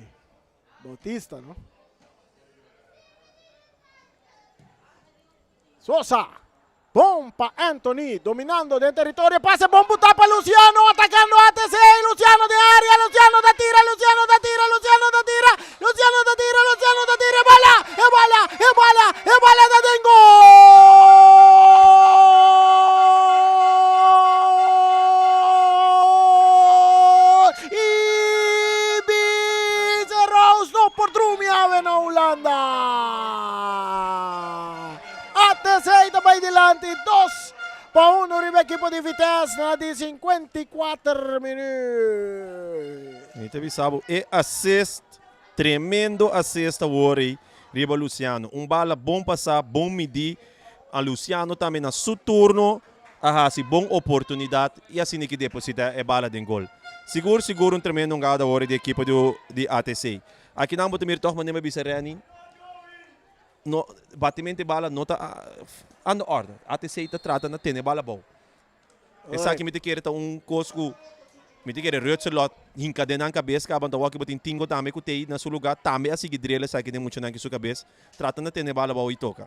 Bautista, não? Sosa. Bom para Anthony, dominando de territorio, pase bom botar para Luciano, atacando ATC, Luciano de área, Luciano da tira, Luciano da tira, Luciano da tira, Luciano da tira, Luciano da tira, bala, bala da gol! Ibiza Rose no por Drumiave na Holanda. ATC também delante, 2-1 riba equipo de Vitesse na de 54 minutos. E te bisabo e assist, tremendo assist a Worry, riba Luciano. Bala bom passar, bom medir. A Luciano também na seu turno, si bom oportunidade e assim que deposita é bala de gol. Seguro tremendo gada Worry de equipo de ATC. Aqui não vou ter toch maneira bisarani. No, batimento de bala não está na ordem. ATC está tratando de ter bala boa. Essa aqui me te quer cosco, me te quer rutser lot hincadena na cabeça, que abanta o que botin tingo também que tem na seu lugar, também assim que drela essa aqui tem muito na sua cabeça, tratando de ter bala boa e toca.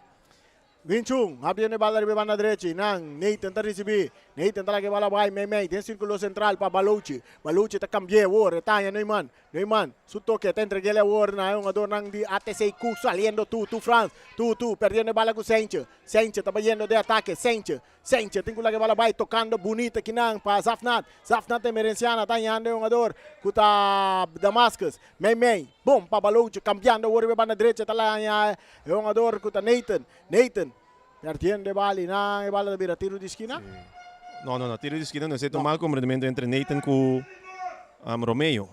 21, abriu a bola riba na direita, Nang, Nathan tá receber, Nathan tá lá que bola vai, Mei, tem círculo central para Balouche tá cambiar, retanha, Neumann, su toque, tá entregue a war na um ador nang de ATC, saliendo tu, France, tu, perdendo a bola com Sanchez tá yendo de ataque, Sanchez, tem que lá que bola vai, tocando bonita que Nang para Zafnat emerenciana, tá yendo um ador, kuta Damascus, Mei, bom para Balouche, cambiando war riba na direita, tá lá um ador, kuta Nathan, perdendo a bola, na bola da tiro de esquina? Não, tiro de esquina não, é um mau comportamento entre Nathan com Romeo.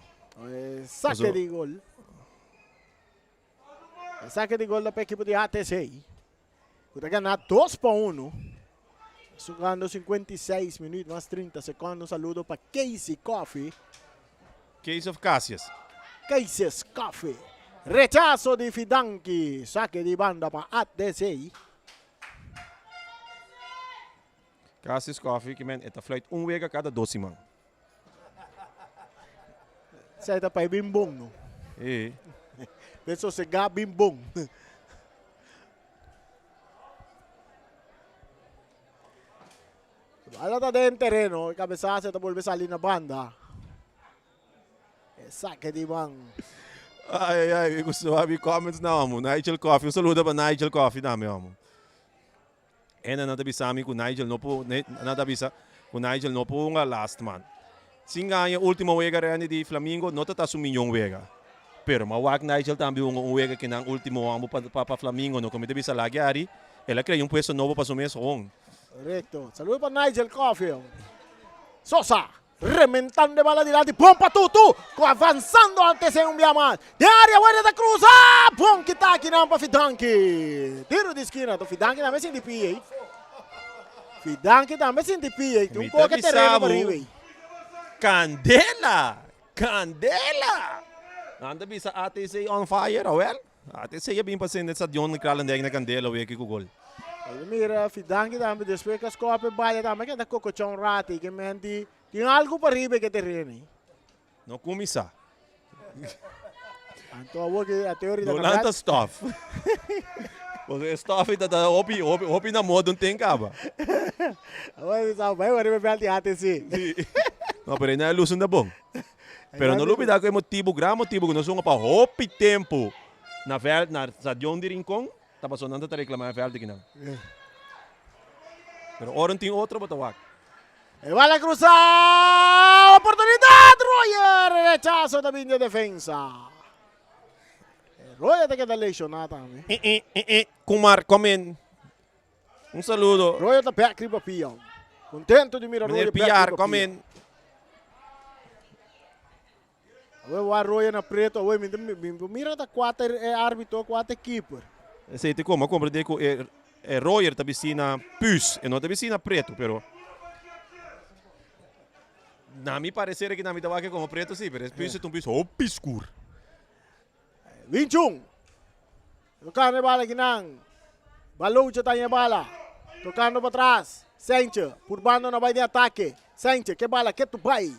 Saque de gol. Saque de gol da equipe de ATC. Está ganhando 2-1. Jogando 56 minutos, mais 30 segundos. Um saludo para Casey Coffee. Case of Cassius. Casey's Coffee. Rechazo de Fidanki. Saque de banda para ATC. Cassius Coffee, que man, esta flight week a cada 12 man. Sai da para bimbong, no? Penso se ga bimbong. Bala está dentro del terreno, el cabezazo te vuelve a salir na banda. Saque de bang. Ai, gusto sabi comments na mo. Nigel Coffee, saludo para Nigel Coffee na mo. Na natabisa mi ku Nigel no po ku Nigel no po nga last man. Singa yung última wega rin di Flamengo, no tata suminyong wega. Pero mawag Nigel tambi yung wega kinang último amo pa Flamengo no komite bisa lagi ari, ela kaya yung pwesto novo pa sumeso on. Correcto. Saludos para Nigel Coffee. Sosa. Rementando bala adelante, pompa tutu, avanzando antes en un día más. De área, buena de cruz, bom que tá aqui não para Fidanki. Tiro de esquina, to Fidanki também sem de pia. Fidanki também sem de pia, um pouco de terreno para arriba. Candela! Candela! Nanda bisa ATC on fire, well? ATC ya bem passando sa Dion ng Kralandeg na Candela, uwi kikugol. Mira, Fidanki também, depois que as copas bala também, que da cocochão rati, que menti, tem algo para arriba que terreno. No kumisa. Então, a teoria da Nolanta stuff. Porque stuff ita da opi na modo não tem caba. Vai arriba para a ATC. No, pero na ilusão da bom. Pero no lupida ko yung motibo que nós vamos para hopi tempo na veld na sa Dion di Rincon, tapos nanda ta reclamar veld kinang. Pero oron ting outro batawak. Va a cruzar, oportunidad, Roger, rechazo también de defensa. Roger te queda lesionado también. Kumar, come un saludo. Roger está pé criba pia. Contento de mirar Meneer Roger Piar, come in. Vai Roger na preto, vai mira da quatro árbitro, quatro keeper. Sei te como, comprende ko Roger tabisina pus, e não tabisina preto, pero na mi parecer que na mi tawag como preto sim, pero pus é um pus obscuro. 21. Tocando a bola aqui não. Balucha está em bola. Tocando para trás. Sente. Por bando na vai de ataque. Sente. Que bola que tu vai.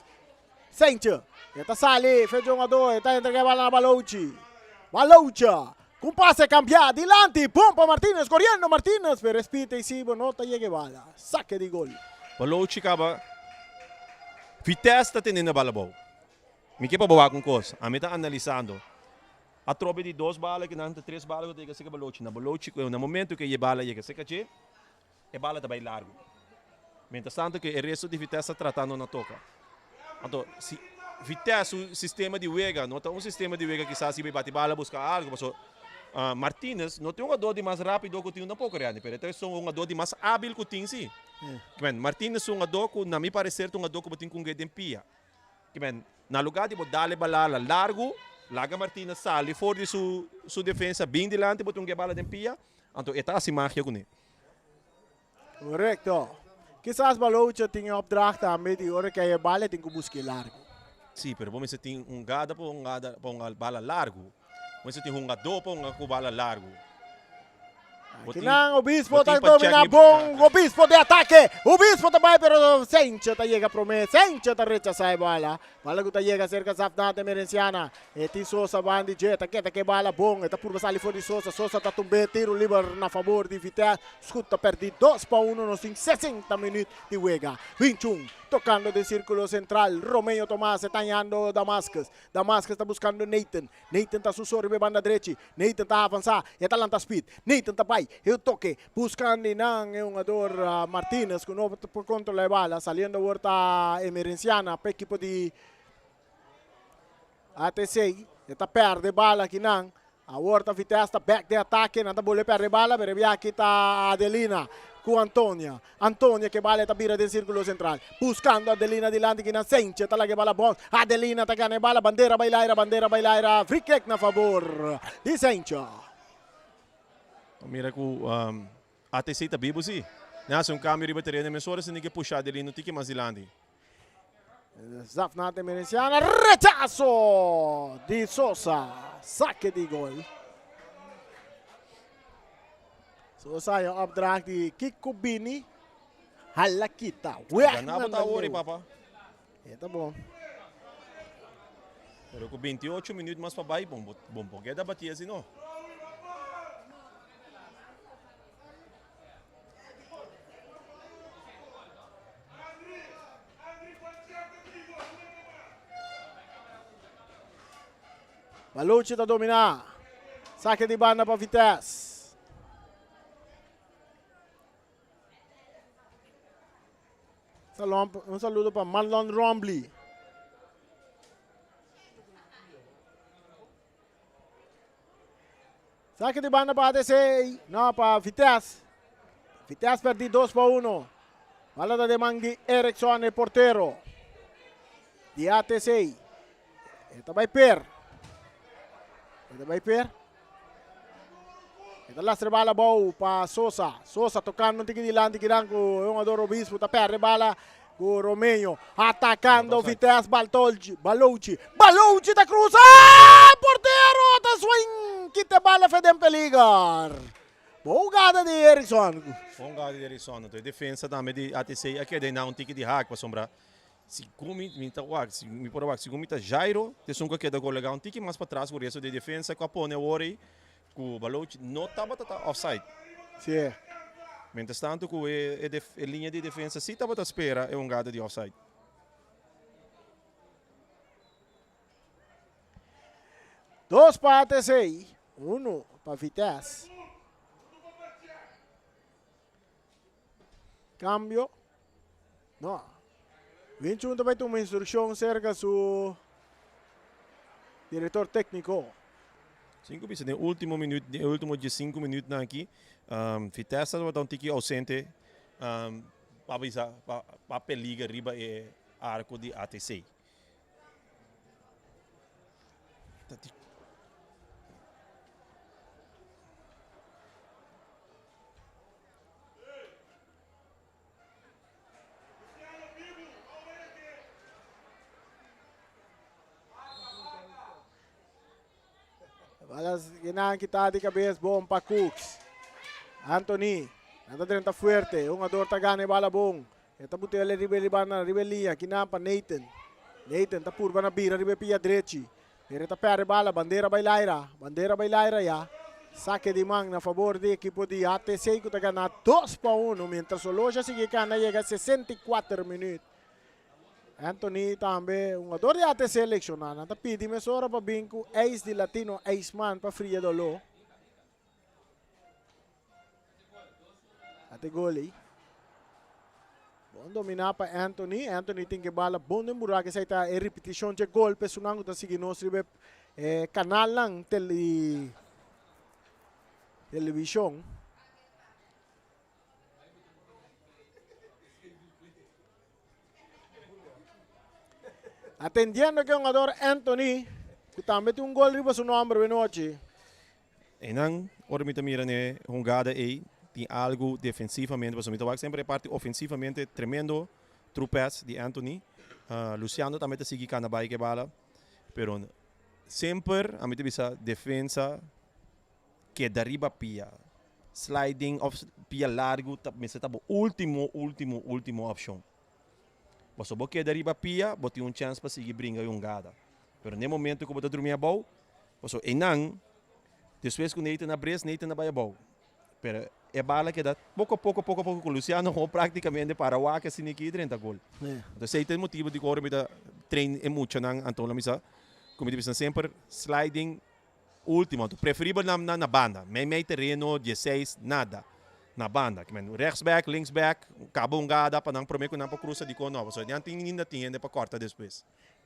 Sente. Está sali. Fez jogador. Está entregando a bola na Baluchi. Balucha. Com passe cambiar. Dilante. Pompa Martínez. Corriendo Martínez. Pero respite y si no te llegue bola. Saque de gol. Baluchi kaba. Vitesse está tendo a bola boa. Me que para boa com coisa. A mim tá analisando. A tropa de 2 balas que não tem 3 balas que tem que ser Baluchi. Na Baluchi, no momento que a bala chega a ser a bala está bem largo. Mientras tanto que o resto de Vitesse está tratando na toca. Então, se Vitesse, o sistema de Vega, não tem um sistema de Vega que se vai bater bala buscar algo, mas Martínez não tem um jogador de mais rápido que tem um pouco grande, mas tem um jogador de mais hábil que tem sim. Martínez é um jogador que, na minha parecer, é um jogador que tem com guia pia. Na lugar de dar bala largo, Laga Martínez sale fora de sua defesa, bem delante, botou uma bala de pia. Então, é assim mágica com ele. Correcto. Quizás Balucha tinha opdracht também de hora que a bala tem que buscar largo. Sim, pero você tem gada para uma bala largo. Você tem jogador para uma bala largo. Aqui não, Obispo está dominando bom, Obispo de ataque, Obispo também, pero Sencha está chega promessa, Sencha está rechazar a bola, bala que está chega cerca da Safnata Merenciana, e tem Sosa bandi jeta, que bala bom, está por passar ali fora de Sosa, Sosa está tumbando, tiro livre na favor de Vitesse, escuta perdi 2-1 nos 60 minutos de juega, 21, tocando de círculo central, Romeo Tomás está ganhando Damascus, Damascus está buscando Nathan, Nathan está sussurro banda direita, Nathan está avançar, e está lanta speed, Nathan está pai, e o toque, buscando nang e jogador Martínez, que não por controlar a bala, saliendo volta Emerenciana, para equipo de ATC, está perde bala aqui nang, a volta Vitesse está back de ataque, não está boleh perde bala, pero via aqui está Adelina, com Antonia, Antonia que bala está vira del círculo central, buscando Adelina delante que não sente, está lá que bala bom, Adelina está ganhando bala, bandeira bailaira, free kick na favor de Sencha. Mira que ATC está vivo sim. Se um câmbio de terreno, mas horas tem que puxar dele, não tem que mais delante. Safnata Merenciana, rechazo de Sosa, saque de gol. Sosa yung opdracht di Kiko Bini, halakita. Ganaba na ori, papa. Ito bom. Pero com 28 minutos mais para baixo, bom, porque da batia assim, não. Baluchi está dominar. Saque de banda para Vitesse. Um saludo para Marlon Rombly. Saque de banda para ATC. Não, para Vitesse. Vitesse perdi 2-1. Bola de Mangui Erickson, el portero. de ATC. Ito vai Per. Ito last bala bau pa Sosa. Sosa tocando tiki di landi kirango yung adoro Obispo ta per bala con Romeo atacando Vitesse Baltolci. Balouci da Cruz. Portero ta swing. Kita bala fedem peligar. Bogada de Erickson. Bogada de Erickson. Então, defesa também de ATC. Aqui é um tique de hack para sombra. Se me por se gumita Jairo, te sunga que da golegar um tique mais para trás por isso de defesa com a pone ori com o Balouci não estava offside. Sim. Mientras tanto com a linha de defesa se estava à espera é gada de offside. Dos para ATC, uno para Vitesse. Cambio. No. 21 também tem uma instrução cerca do diretor técnico. 5 minutos, no último minuto, no último de 5 minutos aqui, Vitesse está um tique ausente para peliga riba e arco de ATC. Balas ginahan kita di cabeça bom para Cooks. Anthony, nada dentro fuerte, ador tagane bala bom. Eta butele ribelibana ribelia ginahan pa Nathan. Nathan ta purba na bira ribe pia diretti. Pereta pere bala bandeira bailaira ya. Saque de mão na favor do equipo de ATC que tá na 2-1, mientras o Loja sigue cana chega a 64 minutos. Anthony também, ador de ATC selecionado. Tá pedindo só para binco, ex de Latino, ex-man para fria dolo. Até gole. Bom dominar para Anthony. Anthony tem que bala bom de buraco. Essa é a repetição de golpe. Sunang tá seguindo nós canal lang televisão. Atendiendo que un jugador Anthony, que também tem gol riba su nombre noche. Enang, ora me mira ne jogada aí, tem algo defensivamente, mas me sempre parte ofensivamente tremendo trupes de Anthony. Luciano também tá seguindo cana que bala, pero sempre a mim bisa defensa que dariba pia, sliding of pia largo, me se tabo último opção. Você boque dariba pia, bote chance para seguir brincar jogada. Pero no momento que você dormir a bola, você enang, depois que Nathan abres, Nathan na baia bola. Pero é bala que dá pouco a pouco com Luciano praticamente para o que se nique 30 gol. Então esse é o motivo de que agora me dá treino é muito nang Antônio Misa, como disse sempre sliding último, preferível na banda, meio terreno 16 nada. Na banda, que rechtsback, linksback, cabo gada para não prometer que não para cruzar de cono, só não tem ainda para cortar depois.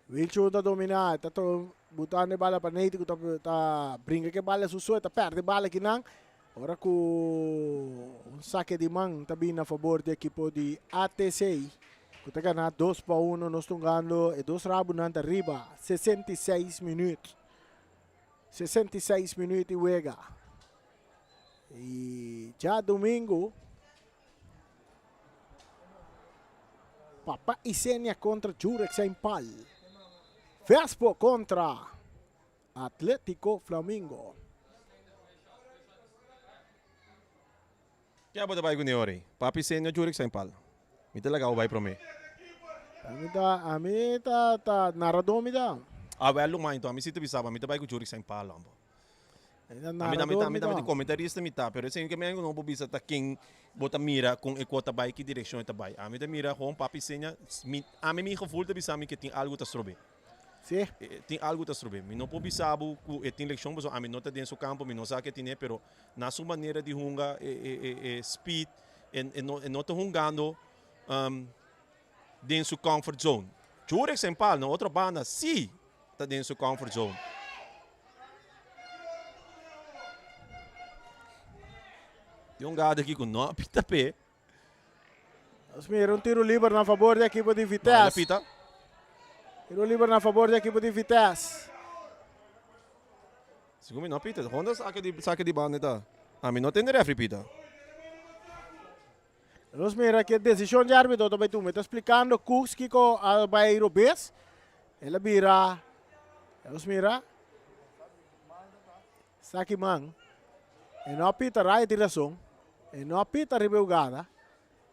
Wilcho da dominar, tá botando bala para Neito que tá brinca que bala suso, tá perde bala que não. Ora com saque de mão tá bem a favor da equipe de ATC. Que tá ganhando 2-1, nós estamos ganhando e 2 rabos na arriba, 66 minutos. 66 minutos e juega. E já domingo, Papa Isenia contra Jurex Saimpal. Vespo contra Atlético Flamingo. Kaya ba tayo ko ni Ori? Papa Isenia Jurex Saimpal. May talaga ako ba para me? Amita naradomi da. Well, lumay ito. Ami sito bisaba, may tayo ko Jurex Saimpal. Ami comentarista mita, pero sem que me não bobisa tá quem bota mira com equota vai que direção está vai. Ami da mira com papi senha, ami me gevoel te bisami que tem algo tá strobe. Sim. Tem algo tá strobe. Me não pobisabo com tem leção, mas ami nota dentro do campo, me não sabe que tem, pero na sua maneira de hunga speed e não tá hungando dentro do comfort zone. Jurex Saimpal na outra banda, sim, tá dentro do comfort zone. Yung gada aqui com nó, pita pé. Meron tiro livre na favor da equipe de Vitesse. Pita. Tiro livre na favor da equipe de Vitesse. Segundo não, Peter. Honda saca de banda, tá? A mim não tem referee, Peter. Vamos mira que decisão de árbitro também tu me está explicando Cooks que com a Bairro Bes. Ela vira. Vamos mira. Saki man. E não apita raia de razão. E não apita ribeugada.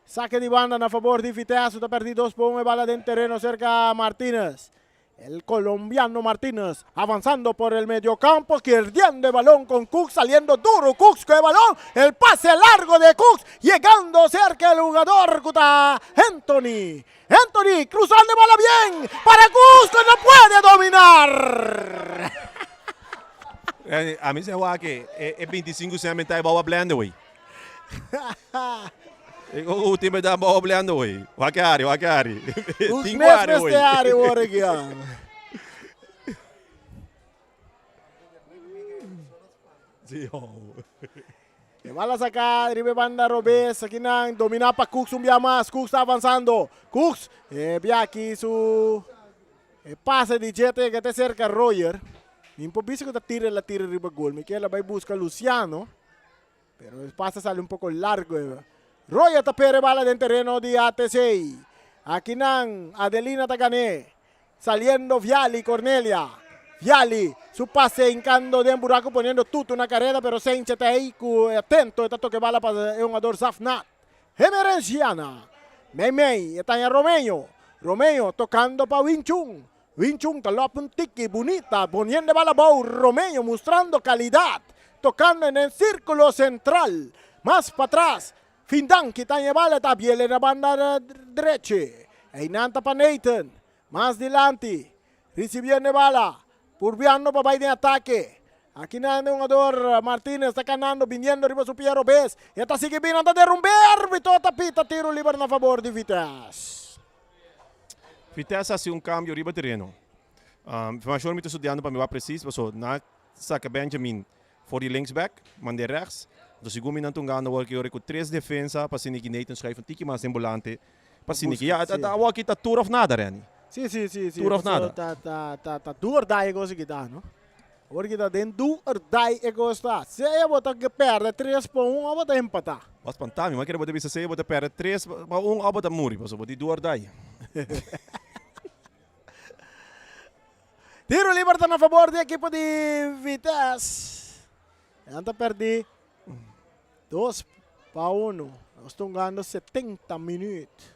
Saque de banda na favor de Vitesse. Está perdido 2 por 1 e bala dentro terreno cerca Martínez. El colombiano Martínez avanzando por el mediocampo, perdiendo el balón con Cooks, saliendo duro Cooks con el balón, el pase largo de Cooks, llegando cerca el jugador Anthony. Anthony cruzando bola bien para Cooks que no puede dominar. A mim se juega que é 25 cm tá bola blanda, ué. O time da bola blanda, ué. Wakari. Os mesmos de área, Oregon. E bala sacar, drible banda Robes, aqui não, domina para Cooks um dia mais, Cooks está avançando. Cooks, via aqui su passe de Jete que até cerca Royer. Improviso que tira riba gol, me ela vai buscar Luciano, pero el pase sale un poco largo. Royer tapere bala dentro terreno de ATC. Aquí nan, Adelina Tagané. Saliendo Viali, Cornelia. Viali, su pase hincando de un buraco, poniendo tutto una carrera, pero Sainz está ahí atento. Está toque bala para un jugador Zafnat. Emerenciana. Mei, está en Romeo tocando para Winchung. Winchung talopa un tiki bonita, poniendo bala Bau. Romeo mostrando calidad. Tocando en el círculo central. Más para atrás. Findan que está en bala, está bien en la banda derecha. Einanta para Nathan. Más adelante. Recibiendo bala. Purviando para de ataque. Aquí nada un jugador Martínez está ganando, viniendo arriba su Piero Bes. Y está sigue bien, anda a derrumbar. Vito tapita, tiro libre a favor de Vitesse. Vitesse hace um cambio arriba terreno. Informação me estou estudando para me preciso, mas na saca Benjamin for die linksback, man de rechts. Dus ik gomi nantung gaan word ik met 3 defensa, pas in ik Nathan schrijf een tiki mas ambulante. Pas in ik ja, dat word ik dat tour of nada reni. Sì. Tour of nada. Ta tour dai così che danno. Ora che da dentro dai e costa. Se io vado che perde 3 per 1, vado empatar. Was pantami, maar kere bisa se word per 3 maar un abo da muri, pas word die door dai. Tiro libertà a favore dell'equipo di Vitesse. E anda perdi 2 para 1. Estão ganhando 70 minutos.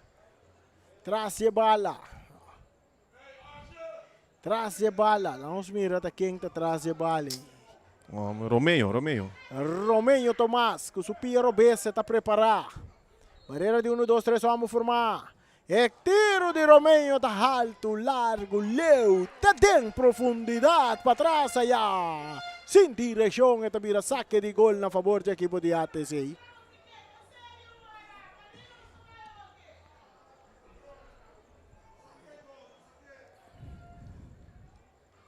Traz a bala. Vamos mirar quem está atrás da bala. Romeo. Romeo Tomás, com o Piero Bessa está preparado. Barreira de 1, 2, 3, vamos formar. E tiro de Romeo está alto, largo, leu, está em profundidade para trás allá. Sem direção, esta vira saque de gol na favor da equipe de ATC.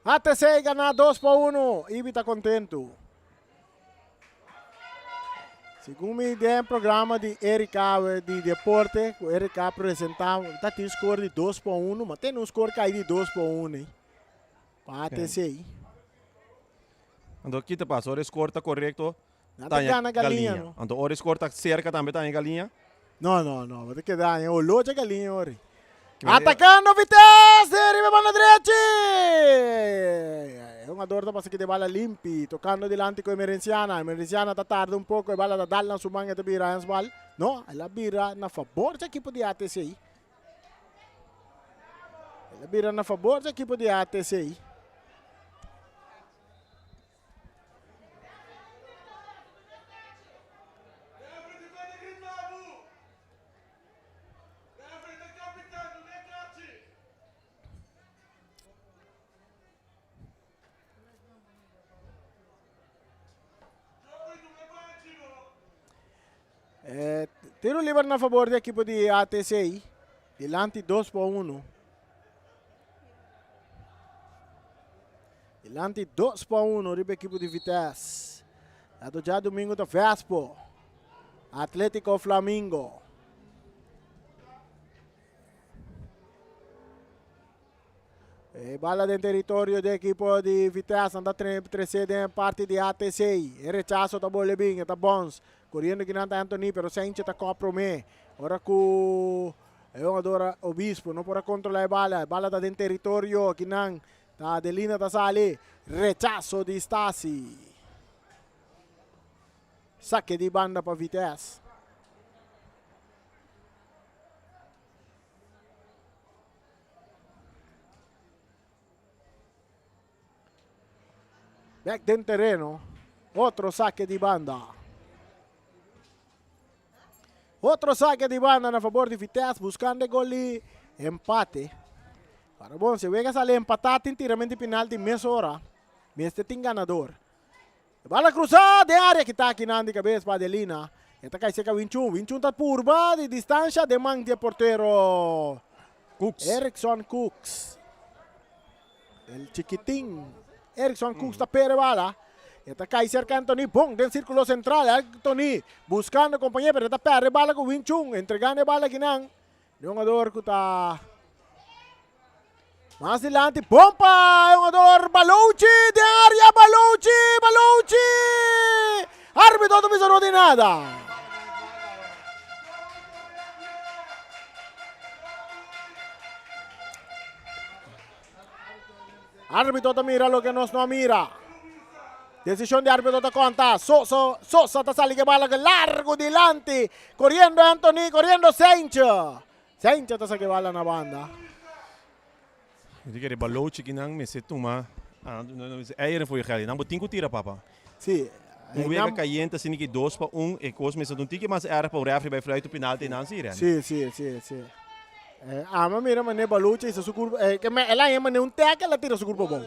ATC gana 2 para 1. Ibi está contento. Segundo me ideia, programa de Erika de deporte, o Erika apresentava, está tem score de 2 para 1, mas tem um score cair de 2 para 1, hein? Para ATC. Ando aqui te passa, o score está correto. Nada gana galinha, não? Ando o score está cerca também está em galinha. Não, vai ter que dar, o loja galinha, ori. Atacando Vitesse, arriba mano direita. É um jogador da passa que de bala limpi, tocando delante com Emerenciana. Emerenciana está tarde um pouco, a bala da dal na sumanga de bira ans bal. Não, ela bira na favor da equipe de ATC. Ela bira na favor da equipe de ATC. Tiro livre na favor da equipe de ATC. Delante 2 para 1. Delante 2 para 1, riba equipe de Vitesse. Ato já domingo da Vespo. Atlético Flamingo. Bala del territorio del equipo di Vitesse, anda precede in parte di AT6. E rechazo da Bolebin, da Bons. Correndo que não Anthony, pero Sainz está compra me. Ora com é um adora Obispo, não pode controlar a bala está dentro do território que não tá Adelina tá ali. Rechazo di Stasi. Saque di banda para Vitesse. Back dentro terreno. Outro saque di banda. Outro saque de banda a favor de Vitesse, buscando gol de empate. Para bom, se Vegas sale empatado, tiramente penalti, meia hora. Este tem ganador. Bala cruzada de área que está aqui na cabeça para Adelina. Esta cai seca 21. 21 está curva de distância de mão de porteiro Cooks. Erickson Cooks. El chiquitín. Erickson Cooks está pere bala. Esta cai cerca Anthony, bom, dentro círculo central, Anthony buscando companheiro, pero esta perde bala com Wing Chun, entregando bala aqui não. Jogador que está mais adiante, pompa, jogador Balucci de área, Balucci! Árbitro não avisou de nada. Árbitro te mira lo que nos no mira. Decisión de árbitro te conta. Sosa te sale que bala largo delante. Corriendo Anthony, corriendo Sainz. Sainz te sale que bala na banda. Ik heb Balucci que não me setuma. Eieren voor je geld. Dan moet 5 tira papa. Sim. Um wega caliente, assim que 2 para 1 e cos me um tique mais erg para o refri bij fluit op penalti não se Sim. Mas mira, mané Balucci, isso é curva. Ela é mané teca, ela tira su curva bom.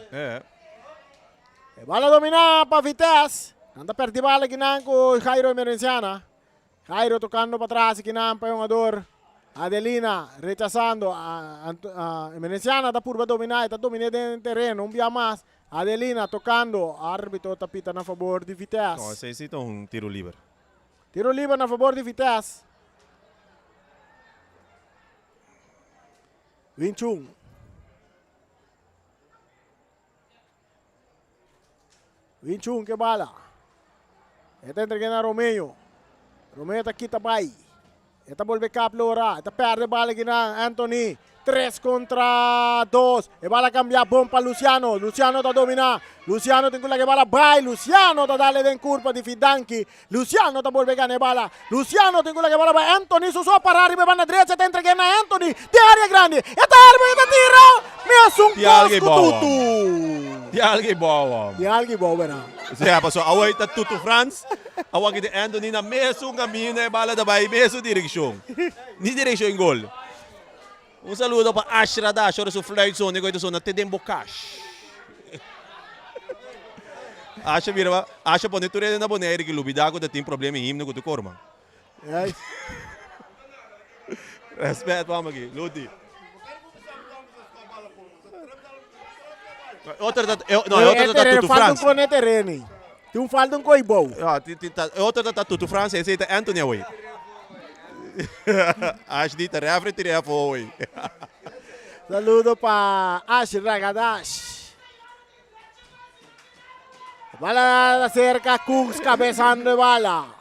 Bala dominada para Vitesse. Anda perdi bala aqui com Jairo Emerenciana. Jairo tocando para trás aqui para o jogador. Adelina rechazando. Emerenciana da curva dominada. Está dominando dentro terreno. Via mais. Adelina tocando. Árbitro tapita a favor de Vitesse. Não, esse é um tiro livre. Tiro livre a favor de Vitesse. 21. Que bala. Está entregando a Romeo. Romeo está quita bai. Está volve caplora. Está perde bala aqui na Anthony. 3 contra 2. E bala cambia bom para Luciano. Luciano está dominar. Luciano tem que bala bai. Luciano está dale den curva di Fidanchi. Luciano está volve ganhar bala. Luciano tem que bala bai. Anthony su sua para arriba banda direita. Está entregando a Anthony. De área grande. Está árbitro tira. Nessun cosco tutto. Die algi bom. Di algi bom, vera. Siya pa so away ta tutu France. Awag de Anthony na meso caminho na bala da bai meso direção. Ni direção em gol. Um saludo para Ashra da Ashra su flight zone ko ito so na Tedembo Cash. Asha mira, Asha pone ture na bonere que lubidago da tem problema em himno com do corma. Respeito vamos aqui, Ludi. Outra da tutu France. Falta terreno. Tem falta coi bom. Outra da tutu France, esse é Anthony away. Acho que tá refre tira foi. Saludo para Ash Ragadash. Bala cerca Cooks cabeçando bala.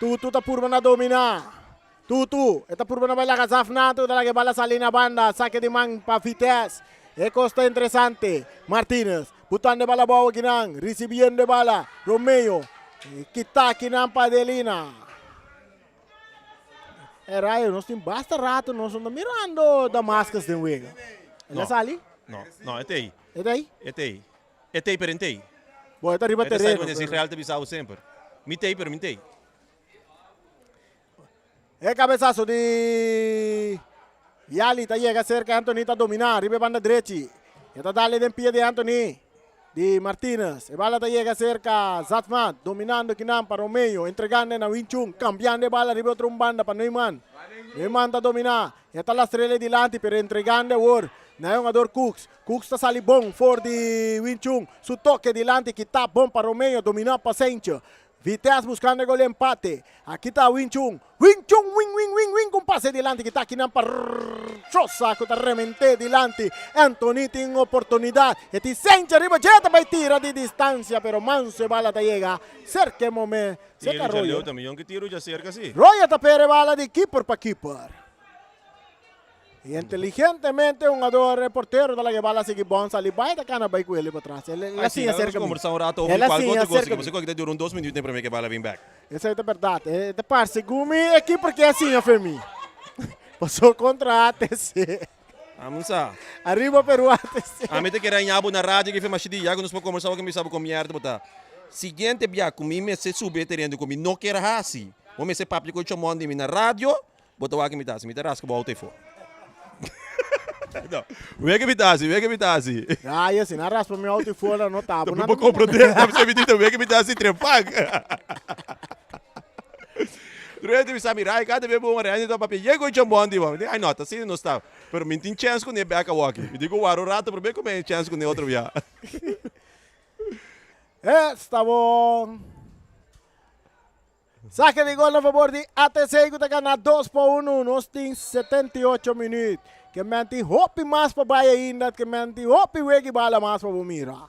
Tutu tá por na dominar. Tutu, esta por na bala Kazafnato, da que bala salina banda, saque de man para Vitesse. E costa interessante. Martínez, botando bala boa ginang, recibiendo bala. Romeo, kita kinang para Adelina. Raio, nós temos basta rato, nós estamos mirando Damascus de Wega. Ela sali? Não, é aí. É daí? É aí, perentei. Boa, está arriba terreno. É esse real te bisau sempre. Mitei. É cabeçaço de Yali, está chega cerca, Anthony está dominar, arriba banda direita. Está dale de pie de Anthony. De Martínez, e bala llega cerca Zatman, dominando Kinam para Romeo, entregando a Winchung, cambiando bala arriba otro banda para Neumann. Neumann está dominar, está la estrella delante, pero entregando a na jogador Cooks. Cooks está sali bom for de Winchung, su toque delante que está bom para Romeo, dominar para Sainz. Vitesse buscando el gol de empate. Aquí está Wing Chun. Wing Chun, wing, con pase delante que está aquí en Chosa, que está remente delante. Anthony tiene oportunidad. Este Sencha arriba, ya te tira de distancia, pero manso bala te llega. Cerca momento. Cerca Roger. Também, que tiro já cerca assim. Roger te pere bala de keeper para keeper. Y inteligentemente un jugador reportero de la que bala sigue bom ali vai da cana vai com ele para trás. Ele assim acerca. Conversar um rato over qual gol que você consegue durar 2 minutos para mim que bala vem back. Essa é a verdade. É de parte gumi aqui porque é assim a Femi. Passou contra a ATC. Vamos lá. Arriba Peru ATC. A mim te querer nhabo na rádio que foi mais de já quando nós vamos conversar com me sabe com merda botar. Seguinte bia comigo me se subir terreno comigo não quer assim. Vamos se papo com o chamando de mim na rádio. Botar aqui me dá, se me terás que volta e for. Não, vem que me dá. Ah, e assim, na raspa meu auto fora não tá. Não vou compreender, não precisa me dizer, vem que me dá assim trempag. Durante me sabe, rai, cada vez bom real, então papi, chegou de bom de bom. Ai, nota, assim não está. Pero me tem chance com ele back a walk. Me digo, o rato para ver como é chance com ele outro via. Está bom. Saque de gol a favor de ATC que está ganhando 2-1. Nós temos 78 minutos. Que menti hopi mais para baia ainda, que menti hopi wegi bala mais para Bumira.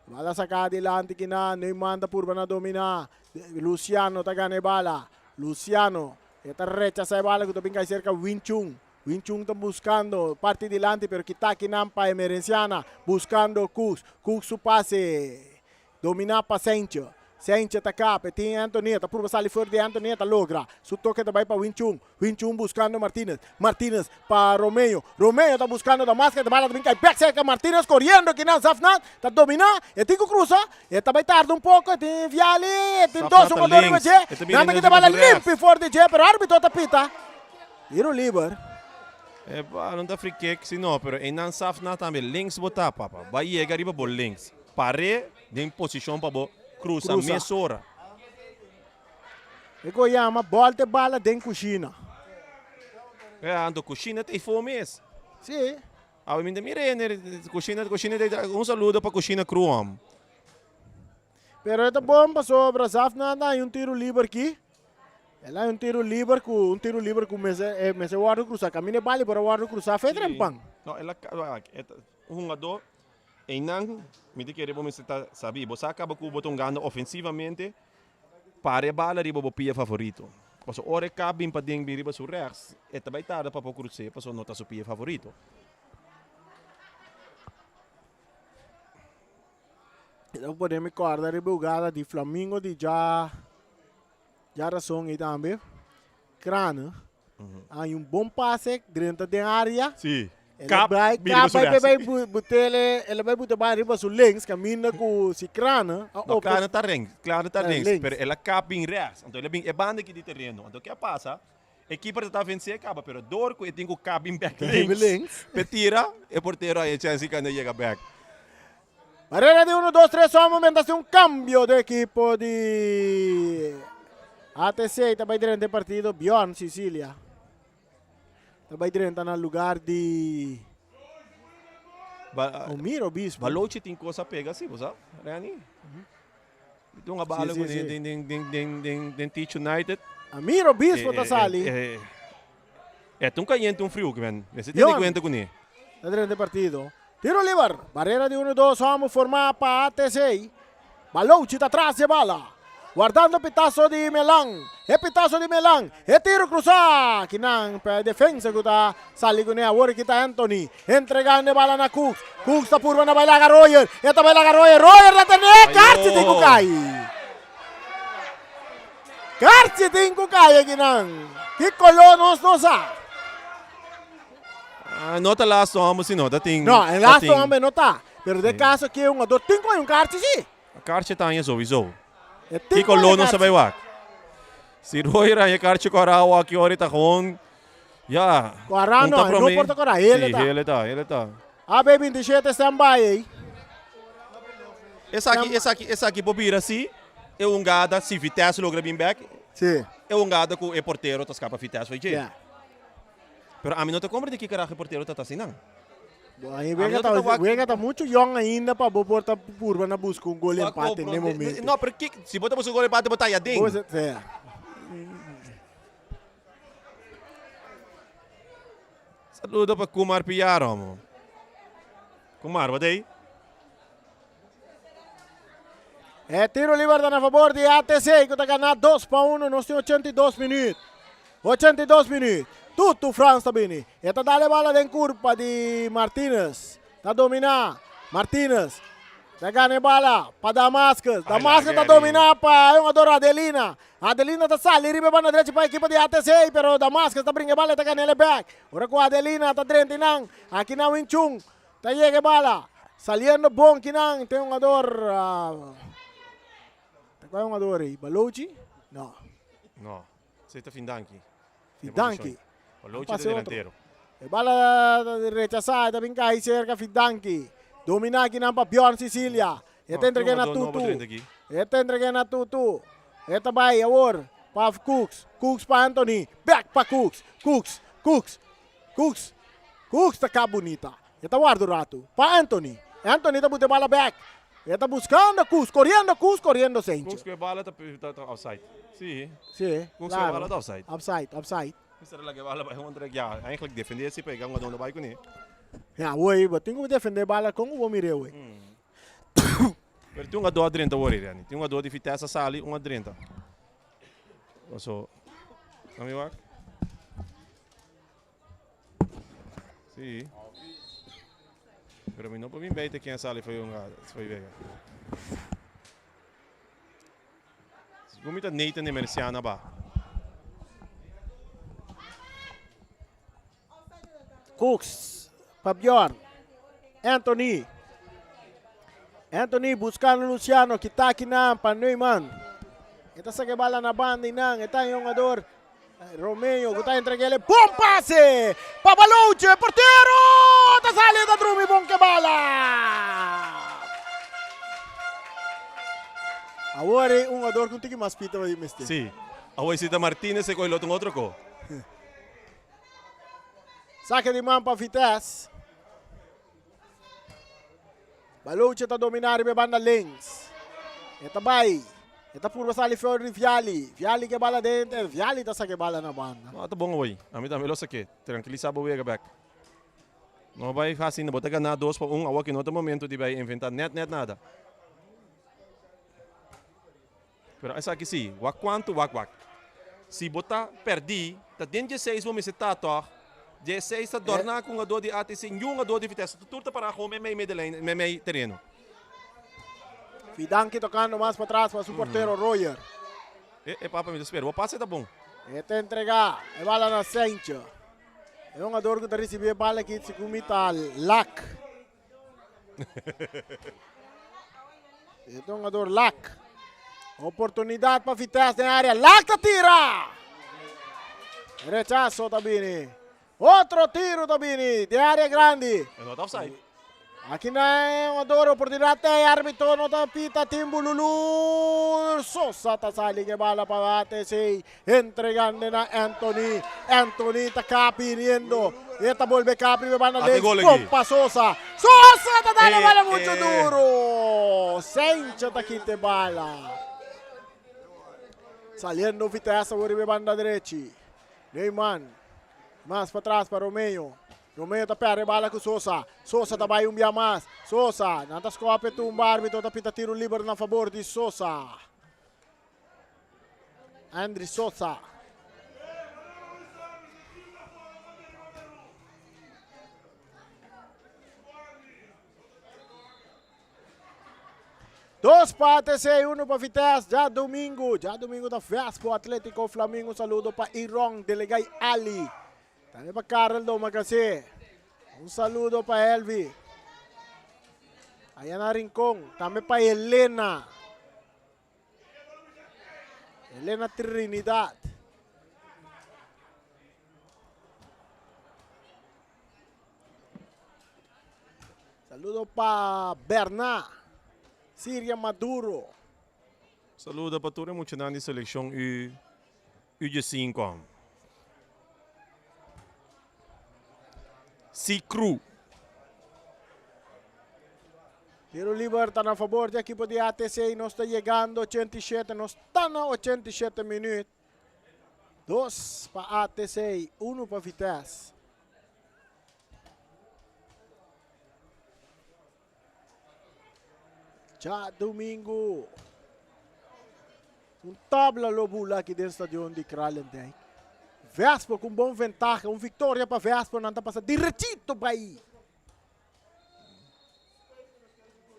Bala sacada delante que nem manda por na dominar. Luciano tá ganhando bala. Luciano, esta rechaza bala que também cai cerca Wing Chun. Wing Chun está buscando parte delante, pero que está aqui para emergenciana, buscando Cus. Cus su pase. Dominar para Sencho. Sencha está cá, tem Antonieta, por passar ali fora de Antonieta, logra. Su toque também para Wing Chun. Wing Chun buscando Martínez. Martínez para Romeo. Romeo está buscando da máscara de bala também cai back cerca Martínez, correndo aqui na Safnat. Está dominar, e tem que cruzar. E também tarda pouco, tem Viali, tem dois jogadores de Jé. Nada que de bala limpa fora de Jé, pero o árbitro está pita. Iro Liber. É, não está free kick, sim, não, pero em não Safnat também, links botar, papa. Vai chegar arriba por links. Pare, em posição para bo. Cruza, mesora. E Goiama, volta bala dentro coxina. É, ando coxina tem fome. Sim. Ah, me mire, coxina, um saludo para coxina cruam. Pero esta bomba sobre Safna hay un tiro libre aqui. Ela é um tiro livre com mese guarda cruzar. Camina bala para guarda cruzar, fez trempang. Não, ela um jogador em não, me diz que ele vai estar sabe, você acaba com o botão ganhando ofensivamente para a bala riba o pia favorito. Porque ora cabe para dentro riba su rechts, e também tarda para cruzar, porque não está su pia favorito. Então podemos guardar a jogada de Flamengo de já razão aí também. Crane, há bom passe dentro da área. Sim. Ele vai botar bem riba sul links, caminha com si Crane. Não, Crane está links, pero ela cabe em rechts. Então ele é banda aqui de terreno. Então o que passa? A equipe está vencendo acaba, pero dor que tem que cabe em back links. Petira, e porteiro aí chance que não chega back. Barreira de 1, 2, 3, só momento um cambio de equipo de ATC, também dentro do partido, Bjorn Sicilia. Também dentro no lugar de Omiro Bispo. Balochi tem coisa pega assim, você sabe? Então uma bala com den Teach United. Omiro Bispo tá ali. É tão caliente frio que vem. Você tem que aguentar com ele. Está dentro do partido. Tiro livre. Barreira de 1, 2, vamos formar para ATC. Balochi está atrás de bala. Guardando o pitaço de Melang. É pitaço de Melang. É tiro cruzar. Kinang para defesa que está salindo com agora que está Anthony. Entregando a bala na Cooks. Cooks está por na bailar a Royer. Está bailar a Royer. Royer na tene. Karchi tem que cair. Karchi tem que cair, Kinang. Que colonos não sabe. Não está lá só, mas não, tá tem. Não, lá só não está. Pero de caso que um ador tem que Karchi sim. A Karchi está aí sowieso. Die kolono sa baywak. Si Roy Raya Karchi Korawa aqui ahorita com ja. Corano, não porta Cora, ele tá. A B27 standby aí. Essa aqui bobira si, é gada si Vitesse logra bem back. Sim. É gada com o porteiro tá escapa Vitesse vai Yeah. Pero a mim não te compra de que caraca porteiro tá assim não. Aí Vega tá muito young ainda para botar curva na busca um gol empate no momento. Não, porque se botamos um gol empate, botar Yading. Saludo para Kumar Piaro. Kumar, wat aí? É tiro livre a favor de ATC, que está ganhando 2-1, nós temos 82 minutos. 82 minutos. Tudo França tá bem. Está dando a bola em curva de Martínez. Está dominando. Martínez. Está ganhando a bola para Damascus. Damascus está dominando para o jogador Adelina. Adelina está saindo, riba para a direita para a equipe de ATC, pero Damascus está brincando a bola, está ganhando back. Agora com Adelina está dentro não. Aqui na Winchung. Está chegando a bola. Saliendo bom que não. Tem um jogador... Qual é o jogador aí? Balouchi? Não. Não. Você está Findanki. Fidanki. Balouchi é delantero. E bola rechazada, vem cá e cerca Fidanki. Domina aqui na Bjorn Sicilia. Eta entrega na Tutu. Eta entrega na Tutu. Eta vai, agora. Para Cooks. Cooks para Anthony. Back para Cooks. Cooks está cá bonita. Eta guarda o rato. Para Anthony. Anthony está botando bola back. Está buscando Cus, correndo Sencho. Cus que a bola está offside. Sim. Sim, Cus que a bola está offside. Offside. Isso era que a bola vai ja, eigenlijk defender se pegar uma dona vai com ele. Ja, oi, mas tem que defender a bola com o Mireu, oi. Mas tem uma dor 30 horas, Rani. Tem uma dor de Vitesse Sali, uma 30. So, amigo? Sim. Pero não para mim bem quem a Sali foi vega. Gumita Nathan de Merciana ba. Cooks, Bjorn, Anthony buscando Luciano que está aqui na Neumann. Esta sa bala na banda nang, esta yung jogador Romeo, que está entregando bom passe para Balouche, porteiro, está salindo da Drumi, bom que bala. Agora um jogador que tem que mais pita vai mestre. Sim. Agora Cita Martínez se coilou um outro co. Saque de mão para Vitesse. Balouche está dominando a banda links. Esta vai. Esta purba sali fora de Viali. Viali que bala dentro. Viali está saque bala na banda. Tá bom hoje. A mim também lo saque. Tranquiliza o Vega back. Não vai assim, não botar ganhar 2-1. Agora que no outro momento de vai inventar net nada. Pero essa aqui sim. Quanto. Se botar perdi, tá dentro de 6 vamos estar toh. 16 está tornar com a dor de ATC, nenhuma dor de Vitesse. Tudo para home meio terreno. Fidanki tocando mais para trás para o porteiro Royer. Papa, me espera. O passe tá bom. Este entregar. É bala na Sencho. É um jogador que está recebendo bala aqui se comita Lac. É um jogador Lac. Oportunidade para Vitesse na área. Lac tira. Rechazo também. Outro tiro também de área grande. É not offside. Aqui na jogador oportunidade árbitro não tá pita Timbu Lulu. Sosa tá sali que bala para ATC. Entregando na Anthony. Anthony tá capiriendo. E tá volve capri para na lei. Pompa Sosa. Sosa tá dando bala muito duro. Sencha tá quinte bala. Saliendo Vitesse por banda direita. Neumann. Mais para trás para Romeo. Romeo tá perde bala com Sosa. Sosa tá vai dia mais. Sosa, não tá scope tumba árbitro tá pita tiro livre na favor de Sosa. Andri Sosa. Dois para ATC, um para Vitesse. Já domingo da festa para o Atlético Flamengo. Saludo para Irong, Delegay Ali. Também para Carol Domagase. Saludo para Elvi. Ayan na Rincon. Também para Helena. Helena Trinidad. Saludo para Bernard. Síria Maduro. Saludo para toda a multidão de seleção U15. Cicru. Tiro livre está a favor da equipa de ATC. Não está chegando 87. Não está na 87 minutos. 2 para ATC, 1 para Vitesse. Já domingo. Tabla lobula aqui dentro do estádio de Kralendijk. Vespa com bom vantagem. Vitória para Vespa. Não está passando diretito para aí.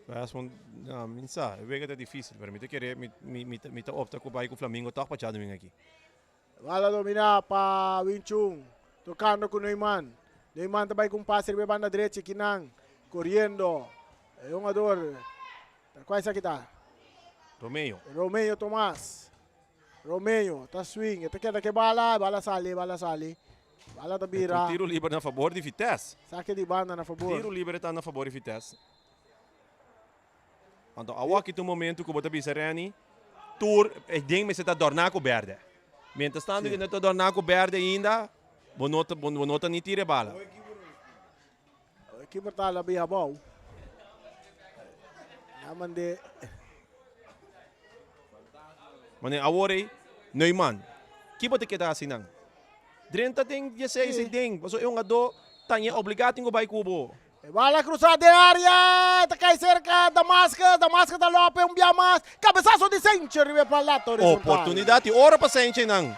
Vespa, minsa, eu vejo que é difícil. Para mim, eu queria me optar com o Flamengo. Tá para domingo aqui. Bola dominar para Winchung. Tocando com Neumann. Neumann também com passe de banda direita. Kinang. Correndo. É um jogador. Qual é esse aqui está? Romeo Tomás. Romeo, tá swing. Ito queda que bala sali. Bala da bira. Tiro livre na favor de Vitesse. Saque de banda na favor. Tiro livre está na favor de Vitesse. Então, awak ito momento que bota Sereni. Tour, ik denk que você está dornando verde. Mientras tanto que não está dornando verde ainda, bonota nem tira bala. A equipe está lá bem a bom. Namande. Mas agora, Neumann, que pode quedar assim não? Drenta tem 16 tem, mas eu não dou, tanya obrigado em vai cubo. Bala cruzada de área, tá cai cerca Damascus da Lopes, Biamas, cabeçaço de Senche, ribe para lá, oportunidade, hora para Senche não.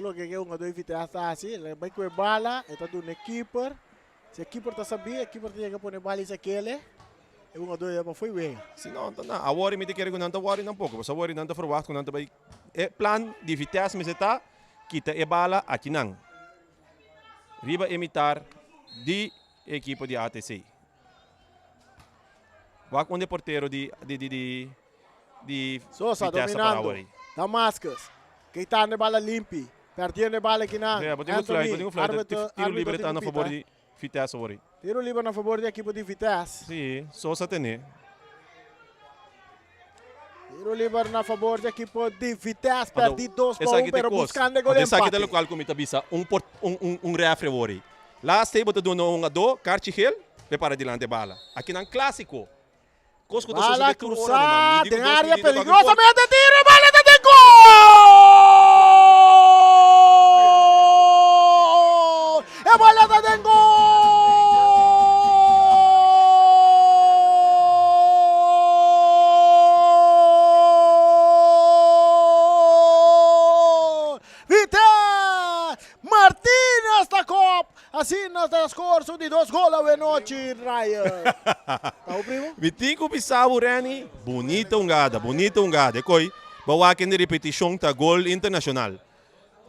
Lo que é um dois vitais está assim, ele vai com a bala, está do keeper. Se o keeper está sabia, o keeper tem que pôr a bala isso aquele. É um dois para foi bem. Se não, não, a worry me te quer que não tá worry não pouco, mas a worry não tá forward que não tá vai. É plan de vitais me está, kita a bala aqui não. Riba imitar de equipe de ATC. Vai com o porteiro de Sosa dominando. Damascus, que está na bala limpa. Perdendo a bala aqui na. Tiro livre está na favor de Vitesse agora. Tiro livre na favor da equipe de Vitesse. Sim, Sosa tem. Tiro livre na favor da equipe de Vitesse. Perdi 2 para 1, pero buscando gol empate. Essa aqui é o local como está bisa, refre agora. Lá está bota do no do Carchigel, prepara dilante bala. Aqui na clássico. Bala cruzada, em área perigosamente tiro, bala de gol! É bola de gol! Vitesse! Martínez da Copa! Assim no transcorso de 2 gols à noite, Ryan. Tá o primo? Vitinho Bissau Reni, bonita ungada. E coi, bawa que de repetição tá gol internacional.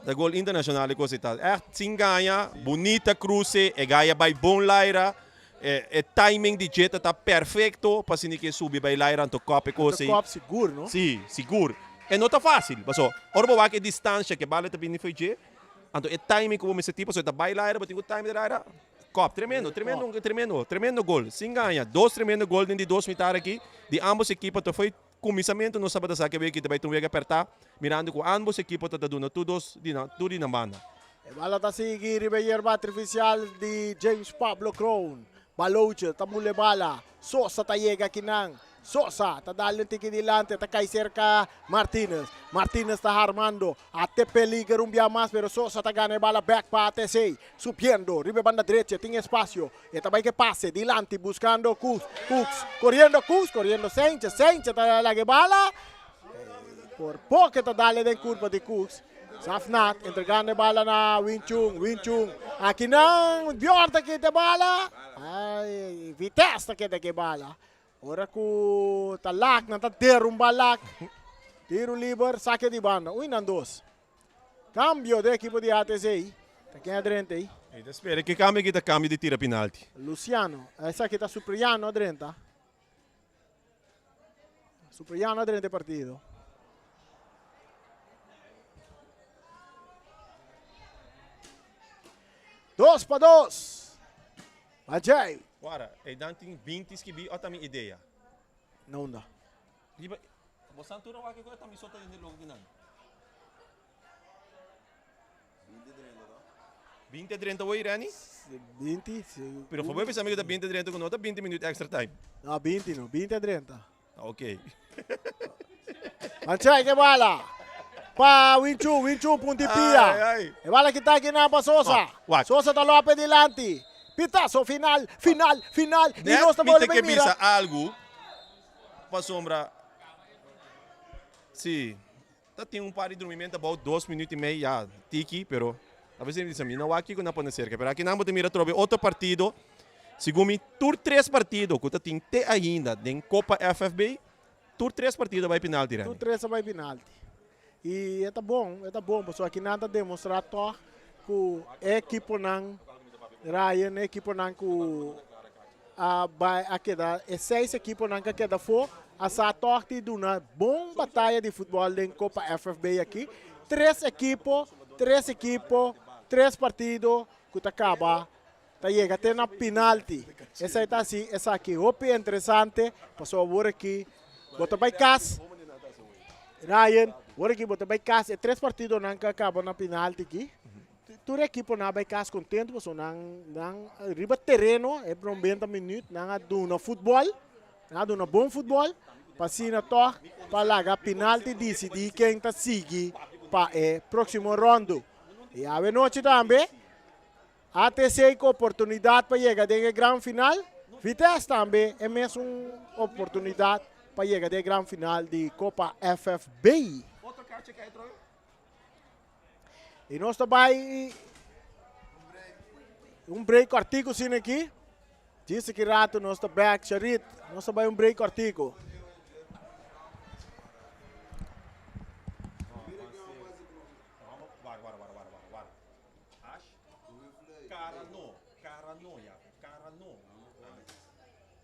Da gol internacional é coisa tá. Sim ganha, bonita cruze, e ganha by bom laira. O timing de jeta tá perfeito para se ninguém subir by laira to copa coisa. Copa seguro, não? Sim, seguro. E não tá fácil, mas ó, ora bawa que distância que bala tá vindo foi je. Então, o timing como esse tipo, so tá by laira, but o timing da laira. Cop, tremendo gol. Sim ganha, 2 tremendo gol dentro de 2 metros aqui. De ambos equipes, foi começamento no sábado sa que veio que também tem que apertar, mirando com ambos equipes tá dando tudo na banda. A bala tá seguir a hierba artificial de James Pablo Crown. Balouche, tá mule bala. Sosa tá chega aqui nang. Sosa, tá dando tiki dilante, tá cai cerca Martínez. Martínez tá armando, até peligro mais, pero Sosa tá ganhando bala back para ATC. Subiendo, ribe banda derecha, tem espaço. E também que passe, dilante, buscando Cooks. Correndo Sanchez tá lá que bala. Por pouco tá dando de curva de Cooks. Safnat, entregando bala na Winchung. Aqui não, Bjorn tá que de bala. Ai, Vitesse tá que de bala. Ora com talak, não tá balak. Tiro livre, saque de banda. 1-2. Cambio da equipe de ATC. Tá quem adrente aí? Espera que cambio de tira penalti. Luciano, essa aqui tá Supriano adrente. Supriano adrente partido. Dois para 2. Ajay. Ora, e danting 20 que vi outra minha ideia. Não dá. Bosan tu na waki ko tami sota yung nilog dinan. 20-30 way, Rani? 20, sim. Pero foi bem amigo da 20-30 com nota 20 minutos extra time. Não, 20 não, 20 a 30. Ok. Manchay, que bala! Pa Winchu, puntipia. Ai. E bala que tá aqui na pa Sosa. What? Sosa tá lá delante. Pitazo, final. E nós estamos Net que bisa mira. algo para sombra. Sim. Tá tem par de dormimento about 2 minutos e meio já. Tiki, pero talvez ele disse a mim, não aqui que não pode cerca, pero aqui não pode mira trobe outro partido. Segundo tur 3 partidos, que tem te ainda em Copa FFB, tur 3 partidos vai penalti, Tu Rani. 3 vai penalti. E é bom, pessoal, que nada demonstrar to que a equipe não Ryan, a equipe não que vai a queda, é 6 equipes não que queda for, a sa torte de uma boa batalha de futebol em Copa FFB aqui. 3 equipes, 3 partidos que acaba. Tá chega até na penalti. Essa está assim, essa aqui, é interessante, passou por aqui, bota vai cas. Ryan, agora aqui bota vai cas, é 3 partidos não que acaba na penalti aqui. Toda equipe não vai cas contente, porque não riba terreno, é por 90 minutos, não há do futebol, não há do bom futebol, para se na toa, para lá penalti decidir quem está seguir para o próximo rondo. E a noite também. Até sei que oportunidade para chegar à grande final. Vitesse também é mesmo uma oportunidade para chegar à grande final de Copa FFB. E nós também break artigo sim aqui. Disse que rato nós está back, Charit. Nós também break artigo.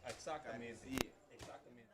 Exatamente. Exatamente.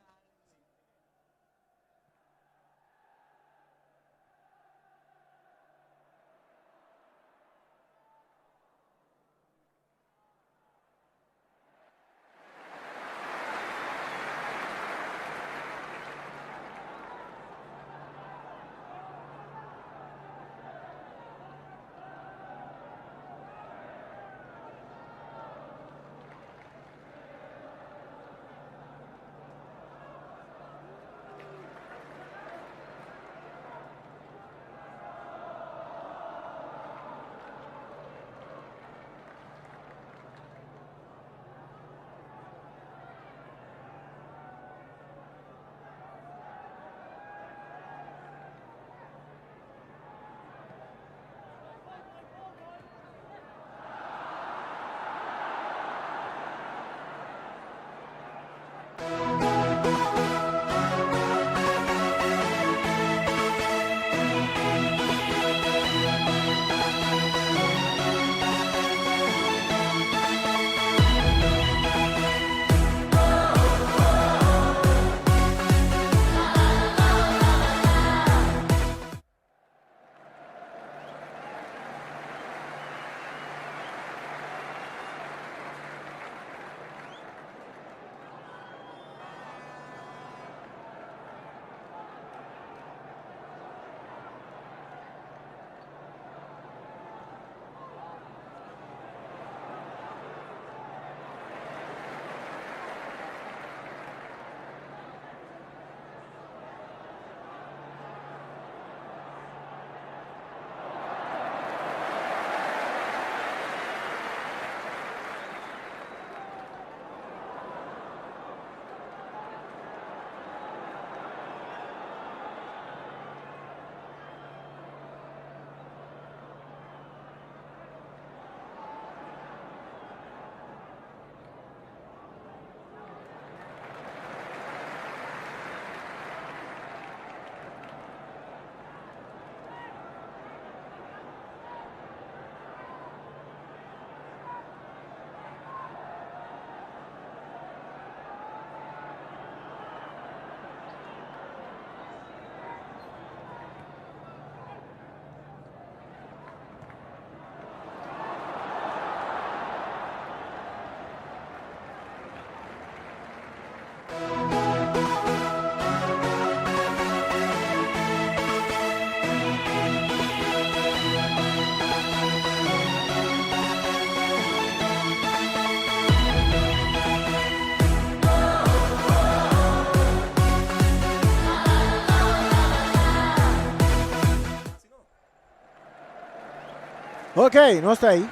Ok, não está aí.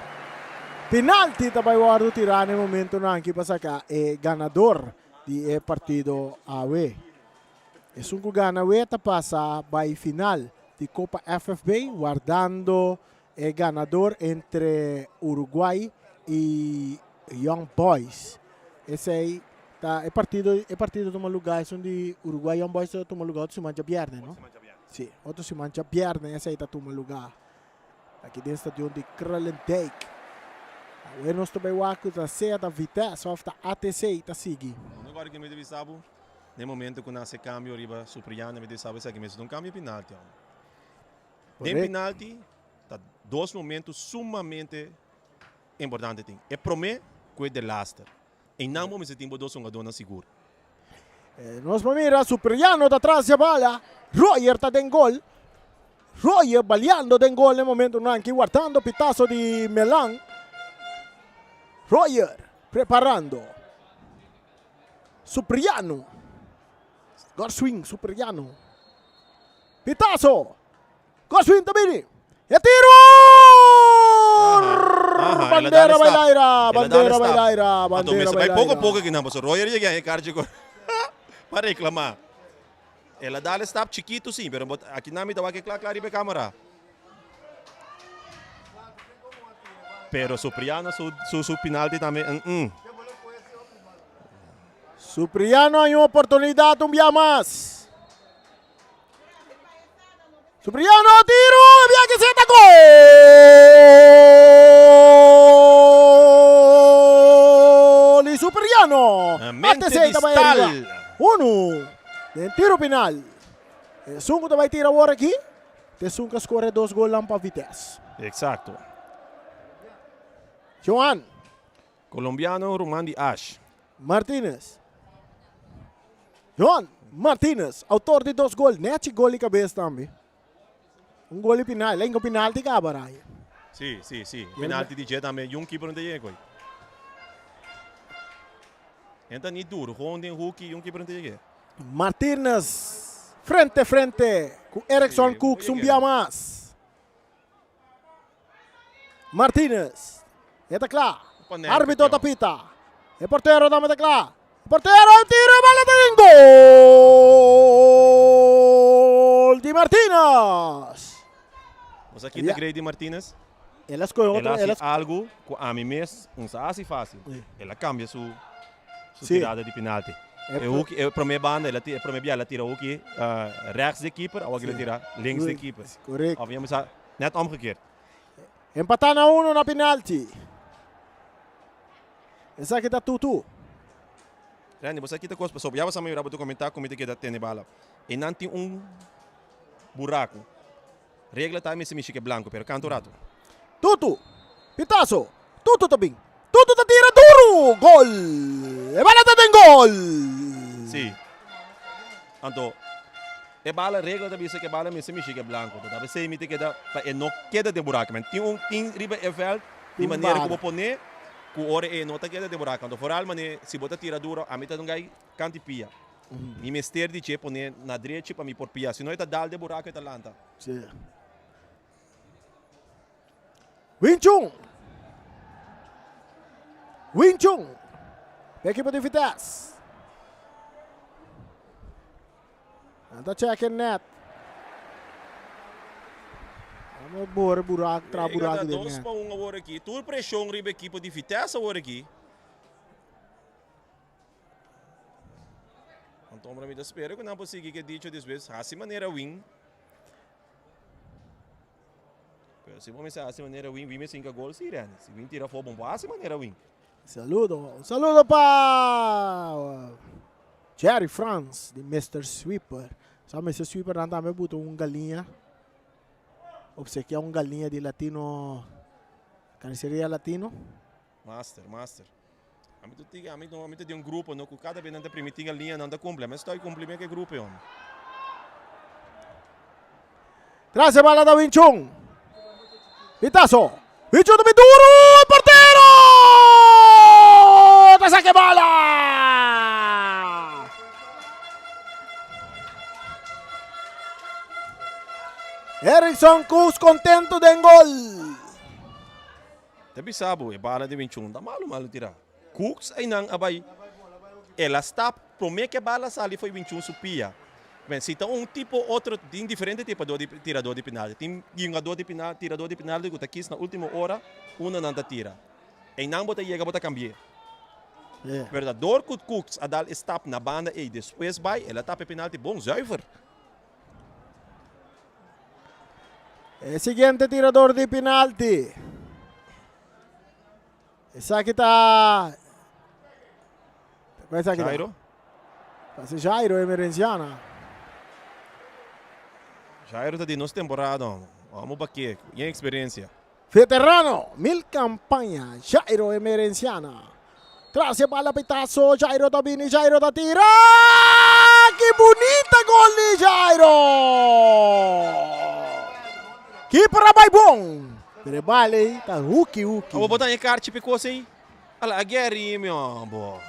Penalti também o Ardo tirar no momento não aqui para sacar é ganador de partido AWE. É um que gana AWE tá passa para final de Copa FFB, guardando o ganador entre Uruguai e Young Boys. Esse aí tá é partido toma lugar onde Uruguai e Young Boys toma lugar outro se mancha viernes, não? Sim, outro se mancha viernes, esse aí tá toma lugar. Aqui dentro do estádio de Kralendijk. O nós também o arco da C da Vitesse, ou da ATC tá seguindo. Agora que me deve saber, no momento que nasce cambio riba Supriano, me deve saber que me dá um cambio penalti. Nem penalti, tá dois momentos sumamente importantes. É promê que é de Laster. Em não momento se tem dois jogadores seguro. Nós vamos mirar Supriano da atrás da bola. Royer tá dentro gol. Royer baleando dentro gol no momento não aqui guardando pitazo de Melan. Royer preparando. Supriano. Gorswing, Supriano. Pitazo. Gorswing também. E tiro! Bandeira bailaira. Bandeira bailaira. Bandeira bailaira. Pouco a pouco que não, mas o Royer ia ganhar cardio para reclamar. Ela dá o stop chiquito sim, pero aqui na mitad vai que claro e câmera. Pero Supriano su penalti também. Supriano hay una oportunidad un día más. Supriano tiro, via que se gol. Y Supriano. Mente distal. Uno. Del tiro penal. Sungo vai tirar agora aqui. Te Sungo score 2 gols lá para Vitesse. Exacto. Joan Colombiano Romandi Ash. Martínez. Joan Martínez, autor de 2 gols. Net gol de cabeça também. Gol de penal. Lembra o penal de Cabarai. Sim. Penalti de Jet também. Um keeper não tem jeito. Então não duro. Gewoon den hoek, keeper não tem jeito. Martínez, frente a frente, com Erickson Cook, um dia mais. Martínez, está claro. Árbitro da pita. O porteiro também está claro. Porteiro, tiro, bola de gol de Martínez. Você aqui está Grady Martínez. Ela escolheu algo que a mim mesmo não é fácil. Ela cambia sua tirada de penalti. Para minha banda, ela tira o que rechts de keeper, ou ela tira links de keeper. Correto. Of net omgekeerd. Empatar na 1 na penalti. Essa aqui está tudo. Randy, você aqui está com as pessoas. Já você me irá comentar como que tem bala. E não tem buraco. Regla tá me se mexe que é branco, pero canto rato. Tutu, pitazo, Tutu também. Tutu tá tira duro, gol. E bala tá tem gol. Sim. Então, e bala regla também se que bala me se mexe que é branco. Tá bem se me te queda para não queda de buraco, mas tem riba é veld de maneira como poner que ora é não tá queda de buraco. Então, for alma ne se bota tira duro, a mim tá não gai canti pia. Me mester de che poner na direita para me por pia, senão tá dal de buraco e tá lanta. Sim. Wing Chun, equipe de Vitesse. Anda check net. Vamos bora buraco, tra buraco de net. Para um agora aqui, tudo pressão riba equipe de Vitesse agora aqui. Então, para mim, eu espero que não possa seguir que dito desvezes, assim maneira win. Se vamos assim maneira win, me 5 gols, irá. Se win tira fogo, bom, assim maneira win. Saludo para Jerry Franz, de Mr. Sweeper. Sabe, Mr. Sweeper não também botou galinha. Obsequia galinha de latino, carniceria latino. Master. A mim tem grupo, não, cada vez não tem permitir linha, não dá cumple, mas estou cumprindo que grupo é. Traz a bola da Wing Chun. Pitazo. Wing Chun também duro, porteiro! Traz que bola! Erickson Cus contento de gol. Tapi sabo, bala de 21, da malo tira. Cooks ay nang abay. Ela está, promete que a bala sali foi 21 supia. Mas se então tipo outro, tem diferente tipo de tirador de penalti. Tem jogador de penalti, tirador de penalti que tá aqui na última hora, uma não tira. E não bota chega bota cambiar. Verdadeiro que Cooks a dar stop na banda e depois vai, ela tapa penalti bom, zuiver. El siguiente tirador de penalti. Esa aqui tá. Essa aqui Jairo? Tá. Jairo Emerenciana. Jairo tá de nossa temporada. Vamos aqui, tem experiência. Veterano, 1000 campaña. Jairo Emerenciana. Tras a bala pitazo, Jairo Tobini, Jairo da tira. Que bonita gol de Jairo. Que para bom. Pero vale, tá huki. Vamos botar em cara tipo assim. Ala, a Gary, meu bo.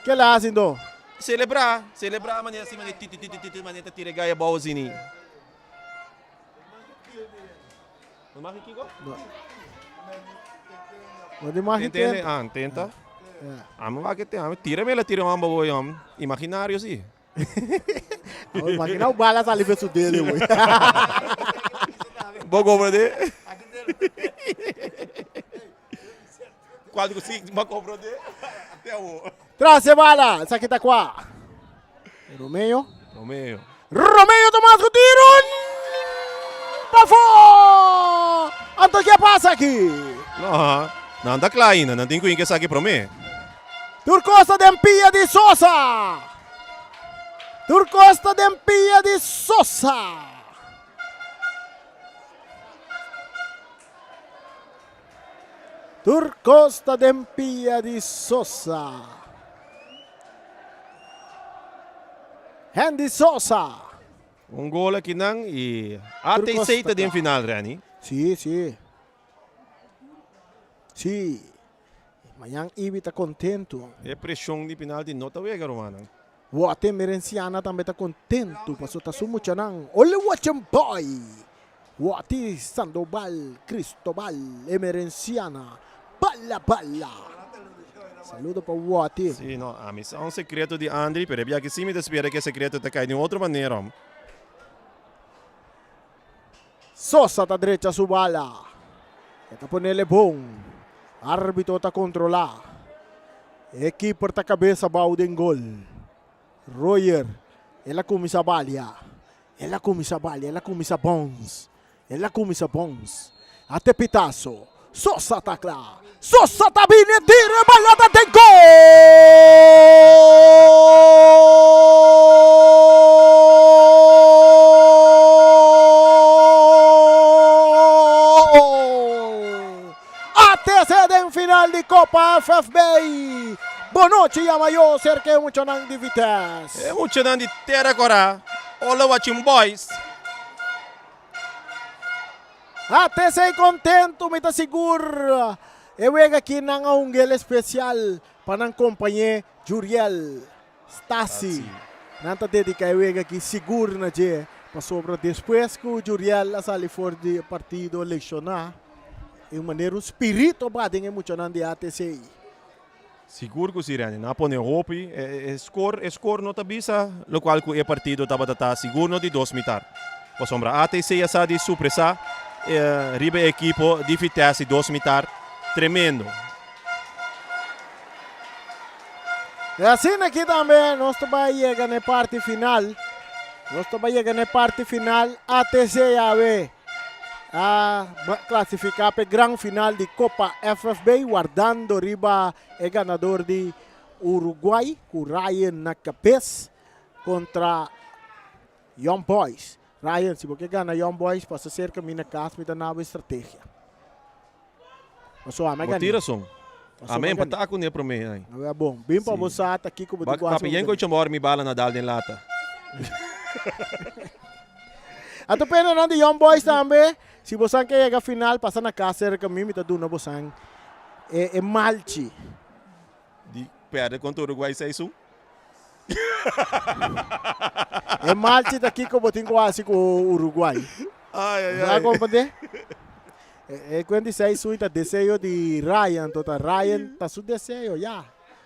Que lá haciendo? Celebrar maneira assim, maneira tira gaia bauzini. Não mais aqui, Não de mais entende? Tenta. Amo que tem, tira uma boa, imaginário assim. Imagina o bala salir peso dele, güey. Bogo para de. Quando você me comprou de até o. Tras a bala, essa aqui tá qua. Romeo Romeo. Tomás com tiro. Pra fora. Então o que passa aqui? Não anda claro, não tem que sair para mim. Turcosta de Empia de Sosa. Turcosta de Empia de Sosa. Turcosta de Empia de Sosa. Andy Sosa. Gol aqui não e até aceita de final, Rani. Sí. Mayang Ibi tá contento. É pressão de penalti, não tá vega, Romana. O até Merenciana também tá contento. Passou tá sumucha nang. Ole watching boy. O até Sandoval, Cristobal, Emerenciana. Bala. Saludo para o até. Sim, não, a missão secreto de Andri, pero é que sim me espera que o secreto tá caindo de outra maneira. Sosa tá direita su bala. Tá ponele bom. Árbitro tá controlar. Equipe tá cabeça bauden gol. Royer, ela comisa balia. Ela comisa bons. Até pitaço. Sosa tá lá. Sosa tá bem, tira, balada tem gol! En final de Copa FFB. Bonochi Yamayo cerca mucho nang de Vitesse. É muito de terra agora. Olha watching boys. Até sei contento, me tá seguro. Eu vega aqui nang ungel especial para nang companhia Juriel Stasi. Nanta dedica eu vega aqui seguro na je. Pasobra depois que o Juriel sali fora de partido eleicionar. Em maneira o espírito badem é muito nang de ATC. Seguro que o Sirene não põe roupa, score não tá bisa, lo qual que o partido tava tá seguro de 2 mitar. Por sombra ATC essa de surpresa, riba equipo de Vitesse 2 mitar, tremendo. E assim aqui também nós vai chegar na parte final. ATC já vê a classificar para gran final de Copa FFB, guardando riba o ganador de Uruguai, com Ryan na cabeça, contra Young Boys. Ryan, se você ganha Young Boys, passa cerca de casa, me dá nova estratégia. Tira som. Amém, pataco ne para mim. É bom. Bem para você aqui como digo. Papi,ยังque chamar mi bala na dal din lata. Ato pena na de Young Boys também. Se você quer chegar final, passa na casa cerca mim, me tá dando você é Malchi. De perde contra o Uruguai 6-1. É Malchi daqui como tem quase com o Uruguai. Ai. Vai compreender? E quando sei su il desejo di Ryan, tota Ryan tá su desejo, ja.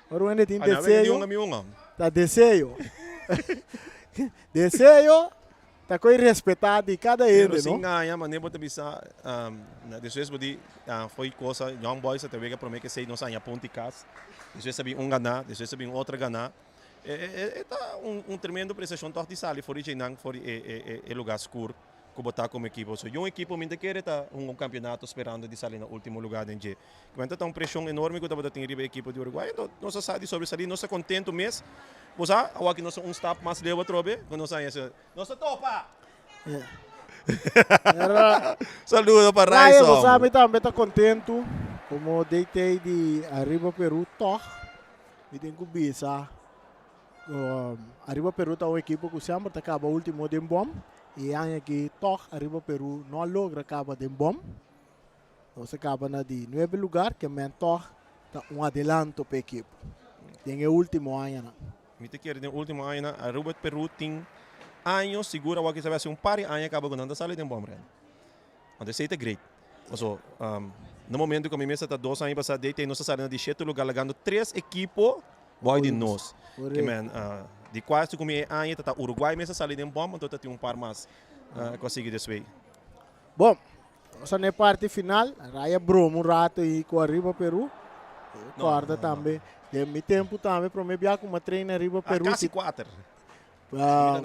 Ora quando tem desejo, tá desejo. Desejo, tá coi respeitado de cada Pero ele, sim, no? mas nem pode bisa depois pode foi coisa young boys até que promete que sei não sai a ponte cas. Depois sabe ganhar, depois sabe outra ganhar. Tá tremendo prestação torta de sali for original for lugar escuro que botar como equipe. So yung equipe minta quer tá campeonato esperando de sair no último lugar em G. Quando tá pressão enorme que tá botando a equipe de Uruguai, então nós sabe sobre sair, nós contento mesmo. Você agora que nós stop mais leva trobe, quando nós sai essa, nós topa. Saludo para Ryan, Raison. você também tá contento, como deitei de Arriba Peru, toh, me tem que bisa. Arriba Peru tá uma equipe que sempre tá acaba o último de bom. E aqui toh Arriba Peru não logra acaba de bom. Nós acaba na de 9 lugar, que mentor tá adelanto para a equipe. Tem o último ano. Me te quer no último ano, Arriba Peru tem anos segura o que se vai ser par de anos acaba ganhando sair de bom ren. Então isso é great. Also, no momento que a minha está 2 anos passado, tem nossa saída de 7 lugar, ganhando 3 equipos, vai de nós. Que man, de quase como ano tá Uruguai mesmo sair de bom, então tem par mais conseguir desse way. Bom, essa é a parte final. Raya Bromo rato e com Arriba Peru. Quarta também. De meu tempo também para me viajar com uma treina Arriba Peru. Quase 4.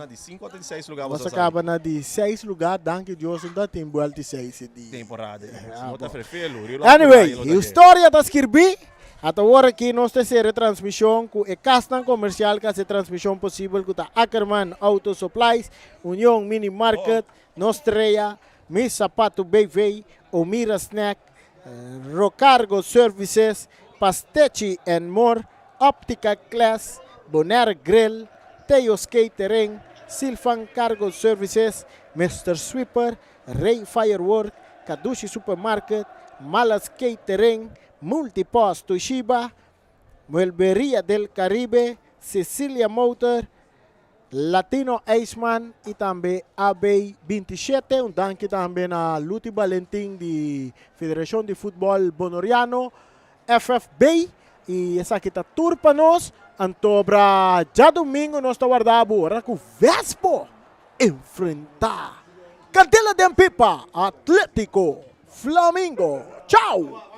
De 5 até 6 lugares. Você acaba na de 6 lugares, danke Deus, ainda tem boa de 6 de temporada. Anyway, a história da Skirby. Até agora aqui nós temos a retransmissão com a castan comercial, que é a transmissão possível com a Ackerman Auto Supplies, União Mini Market, Nostreia, Miss Sapato BV, Omira Snack, Rocargo Services, Pastechi and More, Optica Class, Bonaire Grill, Teos Catering, Silfan Cargo Services, Mr. Sweeper, Ray Firework, Kadushi Supermarket, Malas Catering, Multipost Toshiba, Muelbería del Caribe, Cecilia Motor, Latino Iceman e também AB27, um danke também a Luti Valentim de Federação de Futebol Bonoriano, FFB, e essa aqui está tour para nós. Antobra, já domingo nós estamos guardando agora com o Vespo enfrentar Cantela de Pipa, Atlético, Flamengo. Tchau!